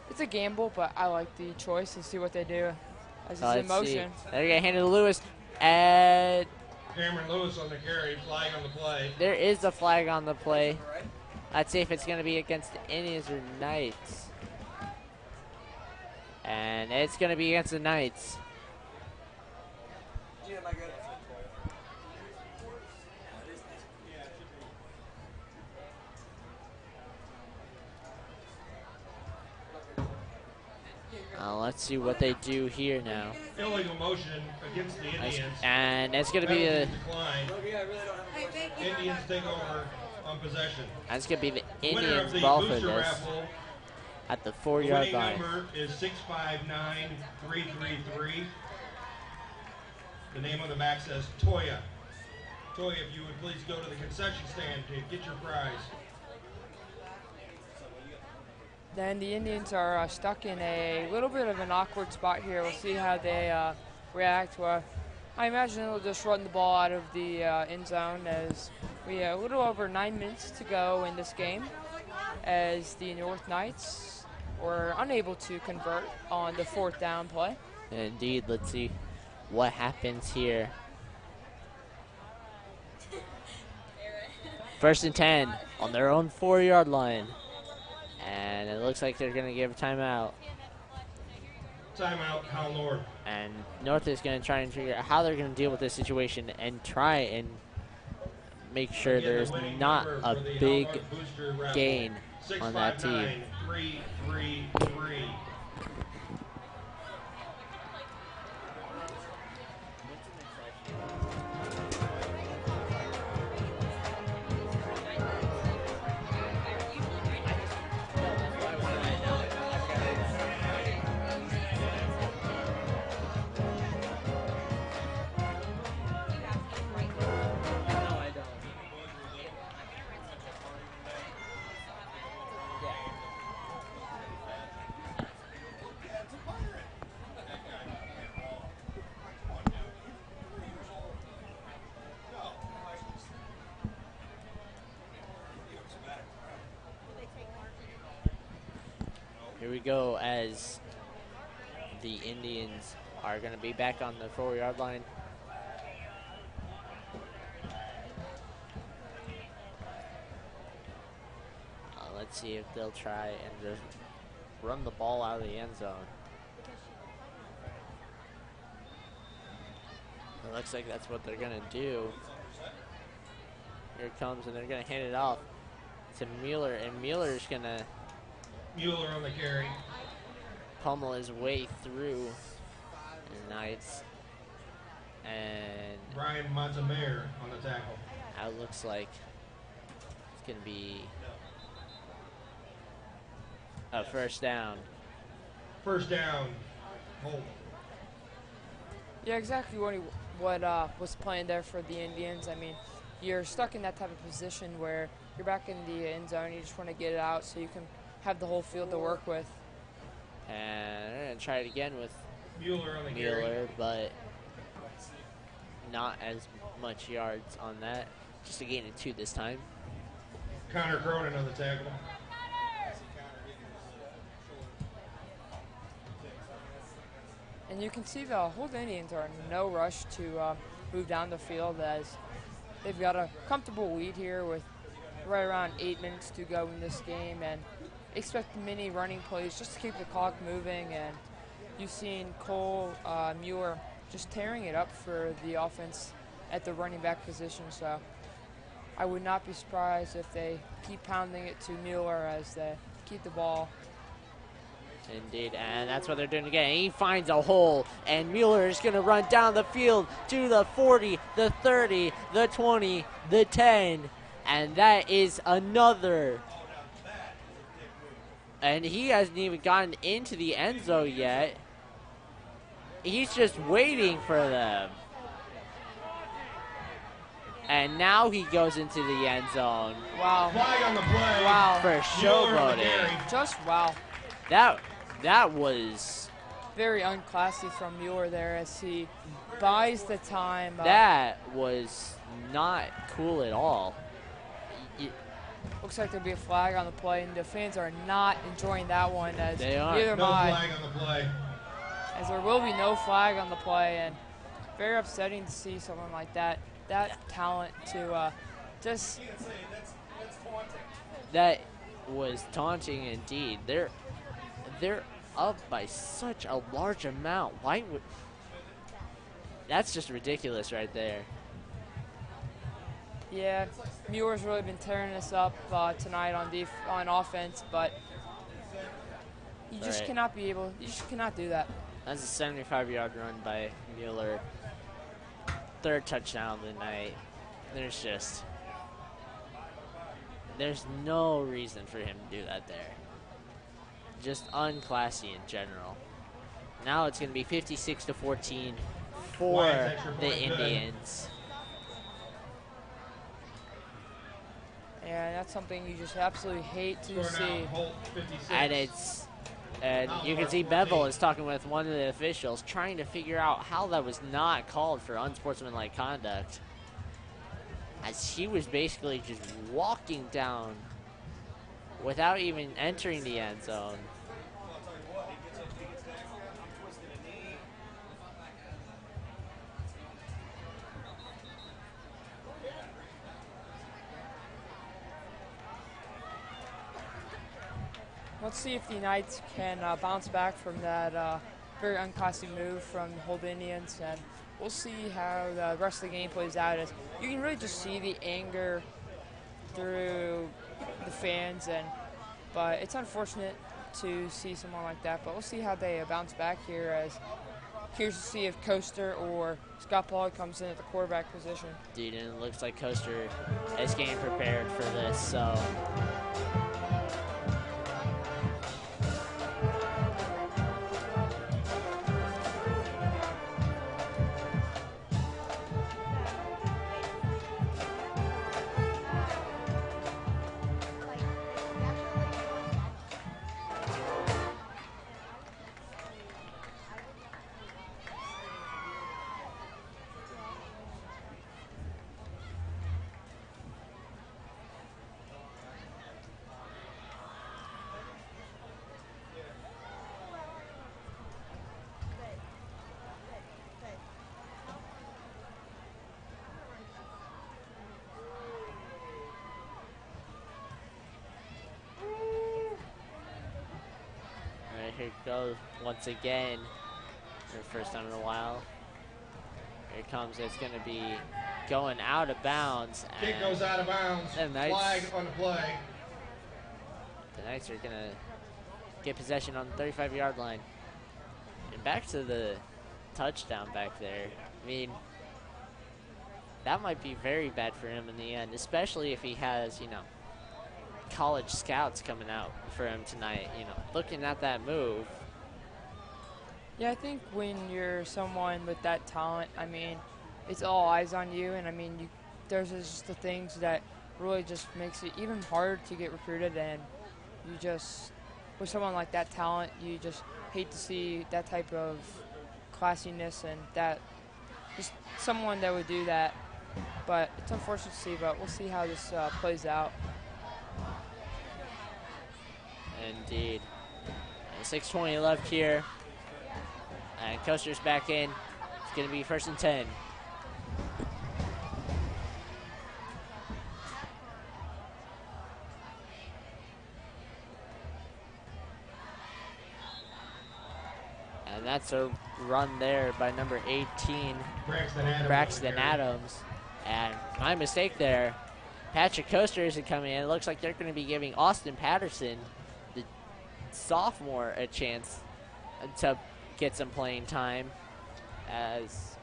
it's a gamble, but I like the choice and see what they do as it's in motion. They're going to hand it to Lewis, and Cameron Lewis on the carry, flag on the play. there is a flag on the play. Let's see if it's going to be against the Indians or Knights. And it's going to be against the Knights. Let's see what they do here now. Illegal motion against the Indians. And it's going to be a. Decline. Indians take over on possession. That's going to be the Winner of Indians' the ball for booster this raffle. at the The 4-yard winning line. number is 659333. The name on the back says Toya. Toya, if you would please go to the concession stand to get your prize. Then the Indians are stuck in a little bit of an awkward spot here. We'll see how they react. Well, I imagine they'll just run the ball out of the end zone as we have a little over 9 minutes to go in this game as the North Knights were unable to convert on the 4th down play. Indeed, let's see what happens here. 1st and 10 on their own 4-yard line. And it looks like they're going to give a timeout. Timeout, Hal North. And North is going to try and figure out how they're going to deal with this situation and try and make sure Again, the there's winning not number a for the big Hal North booster raffle, gain on that team. 659333. Here we go as the Indians are going to be back on the 4-yard line. Let's see if they'll try and just run the ball out of the end zone. It looks like that's what they're going to do. Here it comes, and they're going to hand it off to Mueller, and Mueller's going to. Mueller on the carry. pummel his way through the Knights. And Brian Montemare on the tackle. it looks like it's going to be a first down. First down, Holt. Yeah, exactly what was planned there for the Indians. I mean, you're stuck in that type of position where you're back in the end zone. You just want to get it out so you can have the whole field to work with. And they're going to try it again with Mueller on the carry. Mueller, but not as much yards on that. Just a gain of 2 this time. Connor Cronin on the tackle. And you can see the Holt Indians are in no rush to move down the field, as they've got a comfortable lead here with right around 8 minutes to go in this game, and expect many running plays just to keep the clock moving. And you've seen Cole Mueller just tearing it up for the offense at the running back position, so I would not be surprised if they keep pounding it to Mueller as they keep the ball. Indeed, and that's what they're doing again. He finds a hole, and Mueller is going to run down the field to the 40, the 30, the 20, the 10, and that is another. And he hasn't even gotten into the end zone yet. He's just waiting for them. And now he goes into the end zone. Wow. Flag on the play. Wow. For Mueller on the showboating. carry. Just wow. That was... Very unclassy from Mueller there as he buys the time. That was not cool at all. Looks like there'll be a flag on the play, and the fans are not enjoying that one. As They are. neither am No I. flag on the play. As there will be no flag on the play, and very upsetting to see someone like that talent to just. That was taunting indeed. They're up by such a large amount. Why would? That's just ridiculous right there. Yeah, Mueller's really been tearing us up tonight on offense, but you just Right. cannot be able. You just cannot do that. That's a 75-yard run by Mueller. 3rd touchdown of the night. There's no reason for him to do that there. Just unclassy in general. Now it's going to be 56-14 for Lions extra the point good. Indians. And that's something you just absolutely hate to Score now, see. Holt 56. And you can see Bevel is talking with one of the officials, trying to figure out how that was not called for unsportsmanlike conduct, as he was basically just walking down without even entering the end zone. Let's see if the Knights can bounce back from that very unclassy move from the Holt Indians, and we'll see how the rest of the game plays out. As you can really just see the anger through the fans, but it's unfortunate to see someone like that. But we'll see how they bounce back here. As here's to see if Coaster or Scott Pollard comes in at the quarterback position. Indeed, and it looks like Coaster is getting prepared for this, so. Here it goes once again for the first time in a while. Here it comes. It's going to be going out of bounds. Kick goes out of bounds. The Knights, Flag on the play. the Knights are going to get possession on the 35-yard line. back to the touchdown back there. I mean, that might be very bad for him in the end, especially if he has, college scouts coming out for him tonight. Looking at that move. Yeah, I think when you're someone with that talent, I mean, it's all eyes on you, and I mean, there's just the things that really just makes it even harder to get recruited, and you just, with someone like that talent, you just hate to see that type of classiness and that, just someone that would do that. But it's unfortunate to see, but we'll see how this plays out. Indeed. 6:20 left here. And Coaster's back in. It's going to be 1st and 10. And that's a run there by number 18, Braxton Adams. And my mistake there. Patrick Coaster isn't coming in. It looks like they're going to be giving Austin Patterson, the sophomore, a chance to get some playing time, as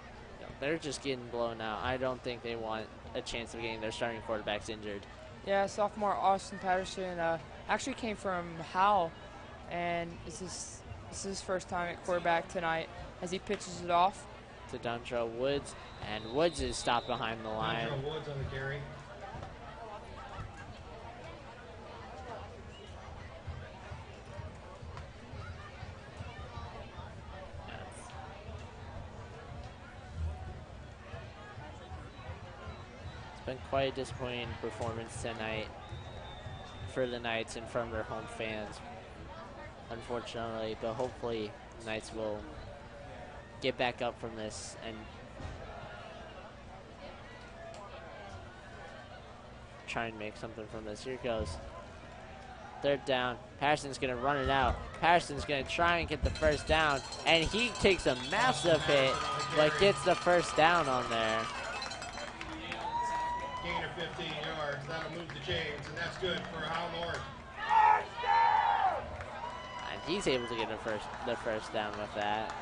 they're just getting blown out. I don't think they want a chance of getting their starting quarterbacks injured. Yeah, sophomore Austin Patterson actually came from Howell, and this is his first time at quarterback tonight as he pitches it off to Dontrell Woods, and Woods is stopped behind the line. Dontrell Woods on the carry. Been quite a disappointing performance tonight for the Knights and from their home fans, unfortunately, but hopefully the Knights will get back up from this and try and make something from this. Here it goes. 3rd down. Patterson's going to run it out. Patterson's going to try and get the 1st down, and he takes a massive hit, but gets the 1st down on there. Gain of 15 yards. That'll move the chains, and that's good for Howell North. And he's able to get the first down with that.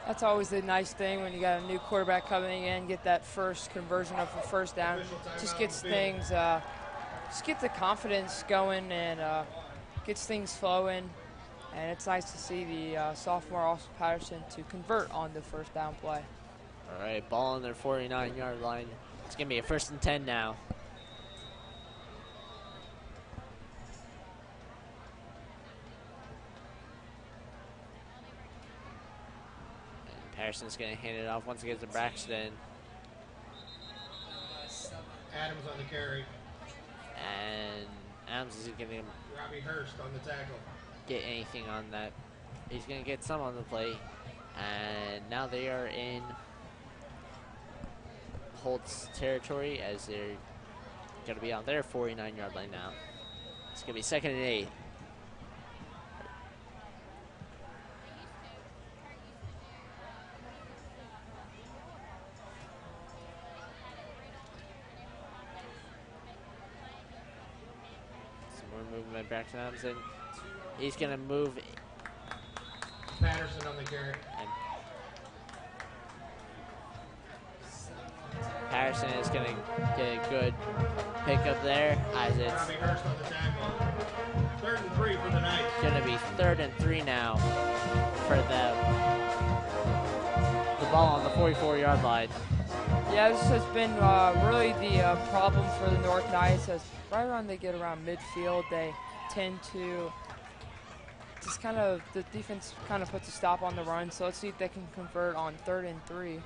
That's always the nice thing when you got a new quarterback coming in, get that first conversion of a 1st down. Just gets things, just get the confidence going and gets things flowing. And it's nice to see the sophomore Austin Patterson to convert on the 1st down play. All right, ball on their 49-yard line. It's going to be a 1st and 10 now. And Patterson's going to hand it off once again to Braxton. Adams on the carry. And Adams isn't going to Robbie Hurst on the tackle. Get anything on that. He's going to get some on the play. And now they are in Holt's territory as they're going to be on their 49-yard line now. It's going to be 2nd and 8. Some more movement by Braxton Adamson. He's going to move. Patterson on the carry. And Patterson is going to get a good pickup there as it's Robbie Hurst on the tackle. 3rd and 3 for the Knights. going to be 3rd and 3 now for them. The ball on the 44-yard line. Yeah, this has been really the problem for the North Knights, as right around they get around midfield, they tend to just kind of, the defense kind of puts a stop on the run, so let's see if they can convert on 3rd and 3.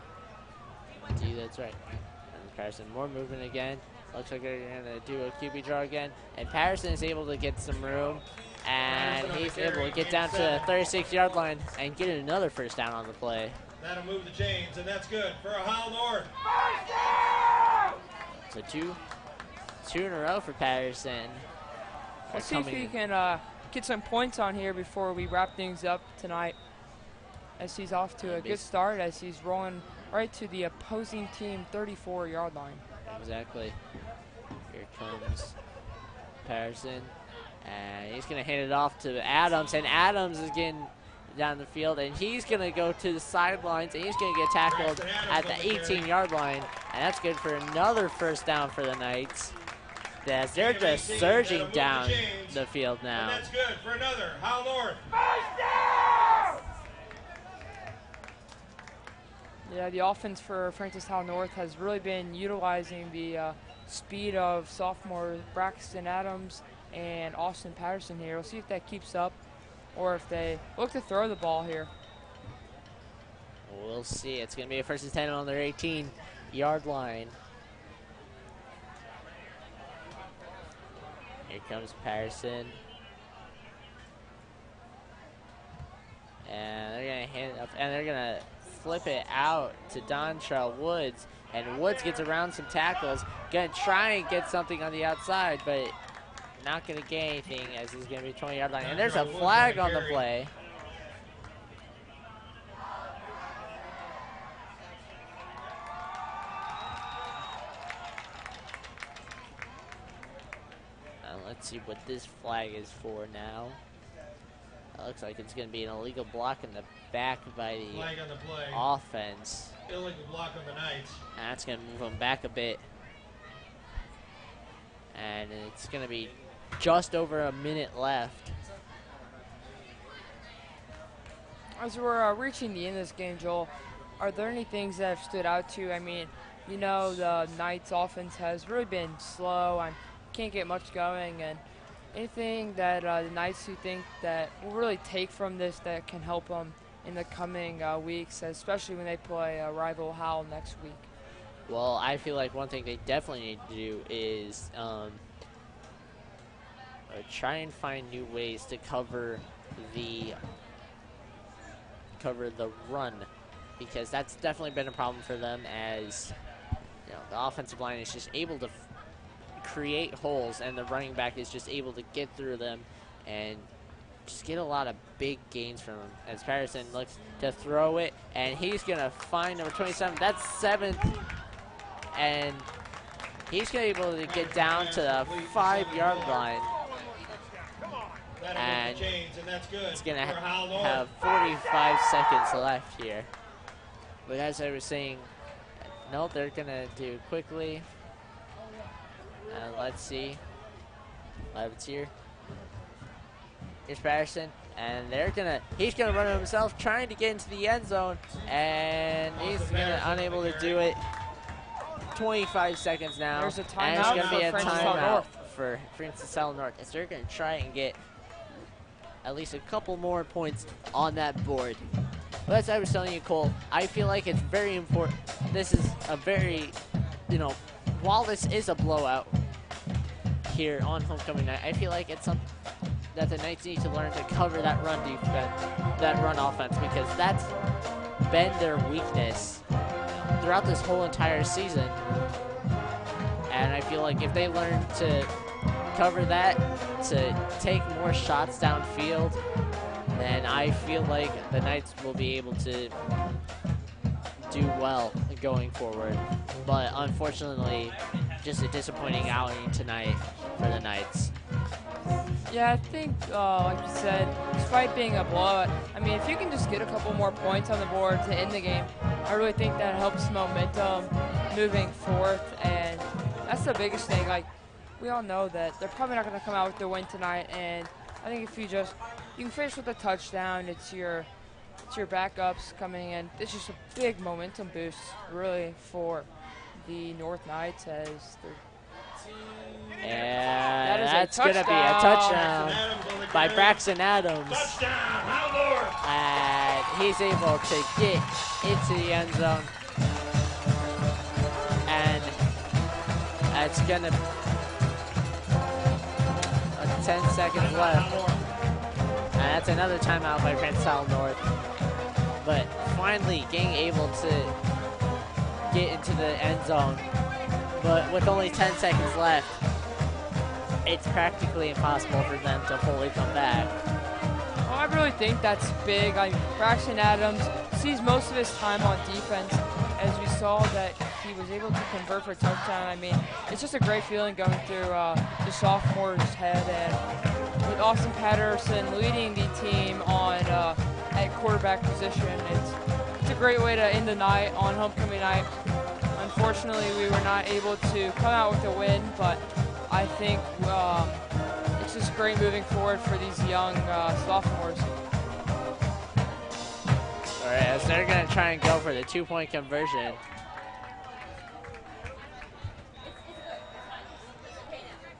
Indeed, that's right. And Patterson, more movement again. Looks like they're going to do a QB draw again. And Patterson is able to get some room, and he's able to get down to the 36-yard line and get another 1st down on the play. That'll move the chains, and that's good for Howell North. So two in a row for Patterson. Let's see if he can get some points on here before we wrap things up tonight, as he's off to a good start as he's rolling right to the opposing team 34-yard line. Exactly. Here comes Patterson. And he's going to hand it off to Adams, and Adams is getting down the field, and he's going to go to the sidelines, and he's going to get tackled at the 18-yard line, and that's good for another first down for the Knights. As they're just surging down the field now. And that's good for another Howl North. Yeah, the offense for Francis Howell North has really been utilizing the speed of sophomore Braxton Adams and Austin Patterson here. We'll see if that keeps up or if they look to throw the ball here. We'll see. It's going to be a first and 10 on their 18-yard line. Here comes Patterson. And they're going to hand it up, and they're going to flip it out to Dontrell Woods. And Woods gets around some tackles. Going to try and get something on the outside, but not going to get anything as he's going to be 20-yard line. And there's a flag on the play. Let's see what this flag is for now. It looks like it's going to be an illegal block in the back by the Flag on the play. offense. Illegal block on the Knights. And that's going to move them back a bit. And it's going to be just over a minute left. As we're reaching the end of this game, Joel, are there any things that have stood out to you? I mean, you know, the Knights offense has really been slow and can't get much going, and anything that the Knights who think that will really take from this that can help them in the coming weeks, especially when they play rival Howell next week? Well, I feel like one thing they definitely need to do is try and find new ways to cover the run, because that's definitely been a problem for them, as you know, the offensive line is just able to create holes, and the running back is just able to get through them and just get a lot of big gains from him. As Patterson looks to throw it, and he's going to find number 27. That's 7th, and he's going to be able to get down to the 5-yard line. And it's going to have 45 seconds left here. But as I was saying, no, they're going to do quickly. Let's see. Levitt's here. Here's Patterson, and he's gonna run it himself, trying to get into the end zone, and he's unable to do it. 25 seconds now. There's a and it's timeout gonna be a for Francis Howell timeout North. for Francis Howell North, as they're gonna try and get at least a couple more points on that board. But as I was telling you, Cole, I feel like it's very important. This is a very, while this is a blowout here on homecoming night, I feel like it's something that the Knights need to learn to cover that run defense, that run offense, because that's been their weakness throughout this whole entire season. And I feel like if they learn to cover that, to take more shots downfield, then I feel like the Knights will be able to do well going forward. But unfortunately, just a disappointing outing tonight for the Knights. Yeah, I think, like you said, despite being a blowout, I mean, if you can just get a couple more points on the board to end the game, I really think that helps momentum moving forth, and that's the biggest thing. Like, we all know that they're probably not going to come out with the win tonight, and I think if you can finish with a touchdown, it's your backups coming in. It's just a big momentum boost, really, for the North Knights, as they're. And that's going to be a touchdown by Braxton Adams. And he's able to get into the end zone. And it's going to 10 seconds left. And that's another timeout by Francis Howell North. But finally getting able to get into the end zone. But with only 10 seconds left, it's practically impossible for them to fully come back. Well, I really think that's big. Braxton Adams sees most of his time on defense, as we saw that he he was able to convert for a touchdown. I mean, it's just a great feeling going through the sophomore's head, and with Austin Patterson leading the team on at quarterback position, it's a great way to end the night on homecoming night. Unfortunately, we were not able to come out with a win, but I think it's just great moving forward for these young sophomores. All right, as they're going to try and go for the 2-point conversion.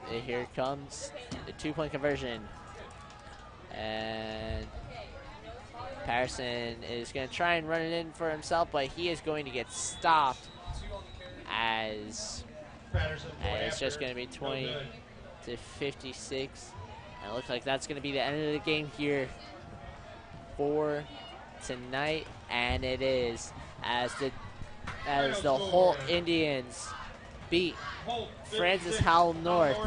And here comes the 2-point conversion. And Patterson is going to try and run it in for himself, but he is going to get stopped as it's just going to be 20 to 56. And it looks like that's going to be the end of the game here for tonight, and it is as the Holt Indians beat Francis Howell North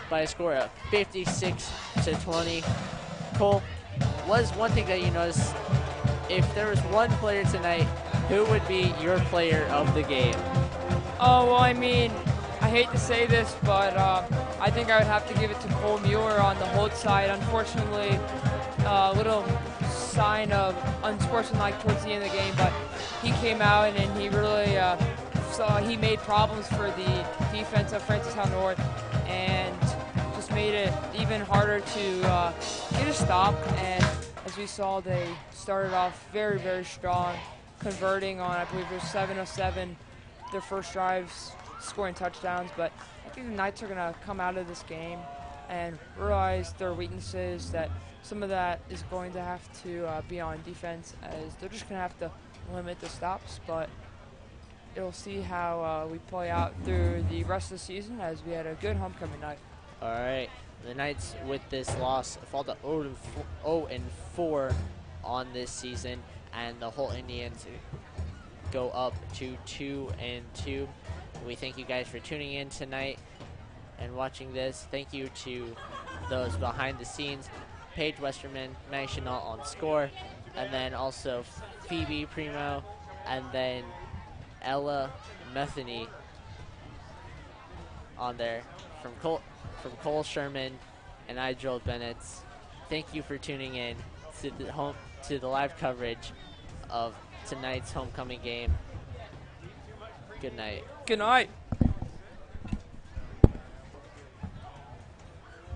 by a score of 56 to 20. Cole, what is one thing that you noticed? If there was one player tonight, who would be your player of the game? Oh, well, I mean, I hate to say this, but I think I would have to give it to Cole Mueller on the Holt side. Unfortunately, a little sign of unsportsmanlike towards the end of the game, but he came out and he really he made problems for the defense of Francis Howell North and just made it even harder to get a stop. And as we saw, they started off very, very strong, converting on, I believe it was 7 of 7, their first drives, scoring touchdowns. But I think the Knights are going to come out of this game and realize their weaknesses, that some of that is going to have to be on defense, as they're just going to have to limit the stops. But it'll see how we play out through the rest of the season, as we had a good homecoming night. All right, the Knights with this loss fall to 0-4 on this season, and the Holt Indians go up to 2-2. We thank you guys for tuning in tonight and watching this. Thank you to those behind the scenes, Paige Westerman, Maggie Chanel on score, and then also Phoebe Primo, and then Ella Metheny on there from Cole Sherman and I, Joel Bennett. Thank you for tuning in to the live coverage of tonight's homecoming game. Good night. Good night.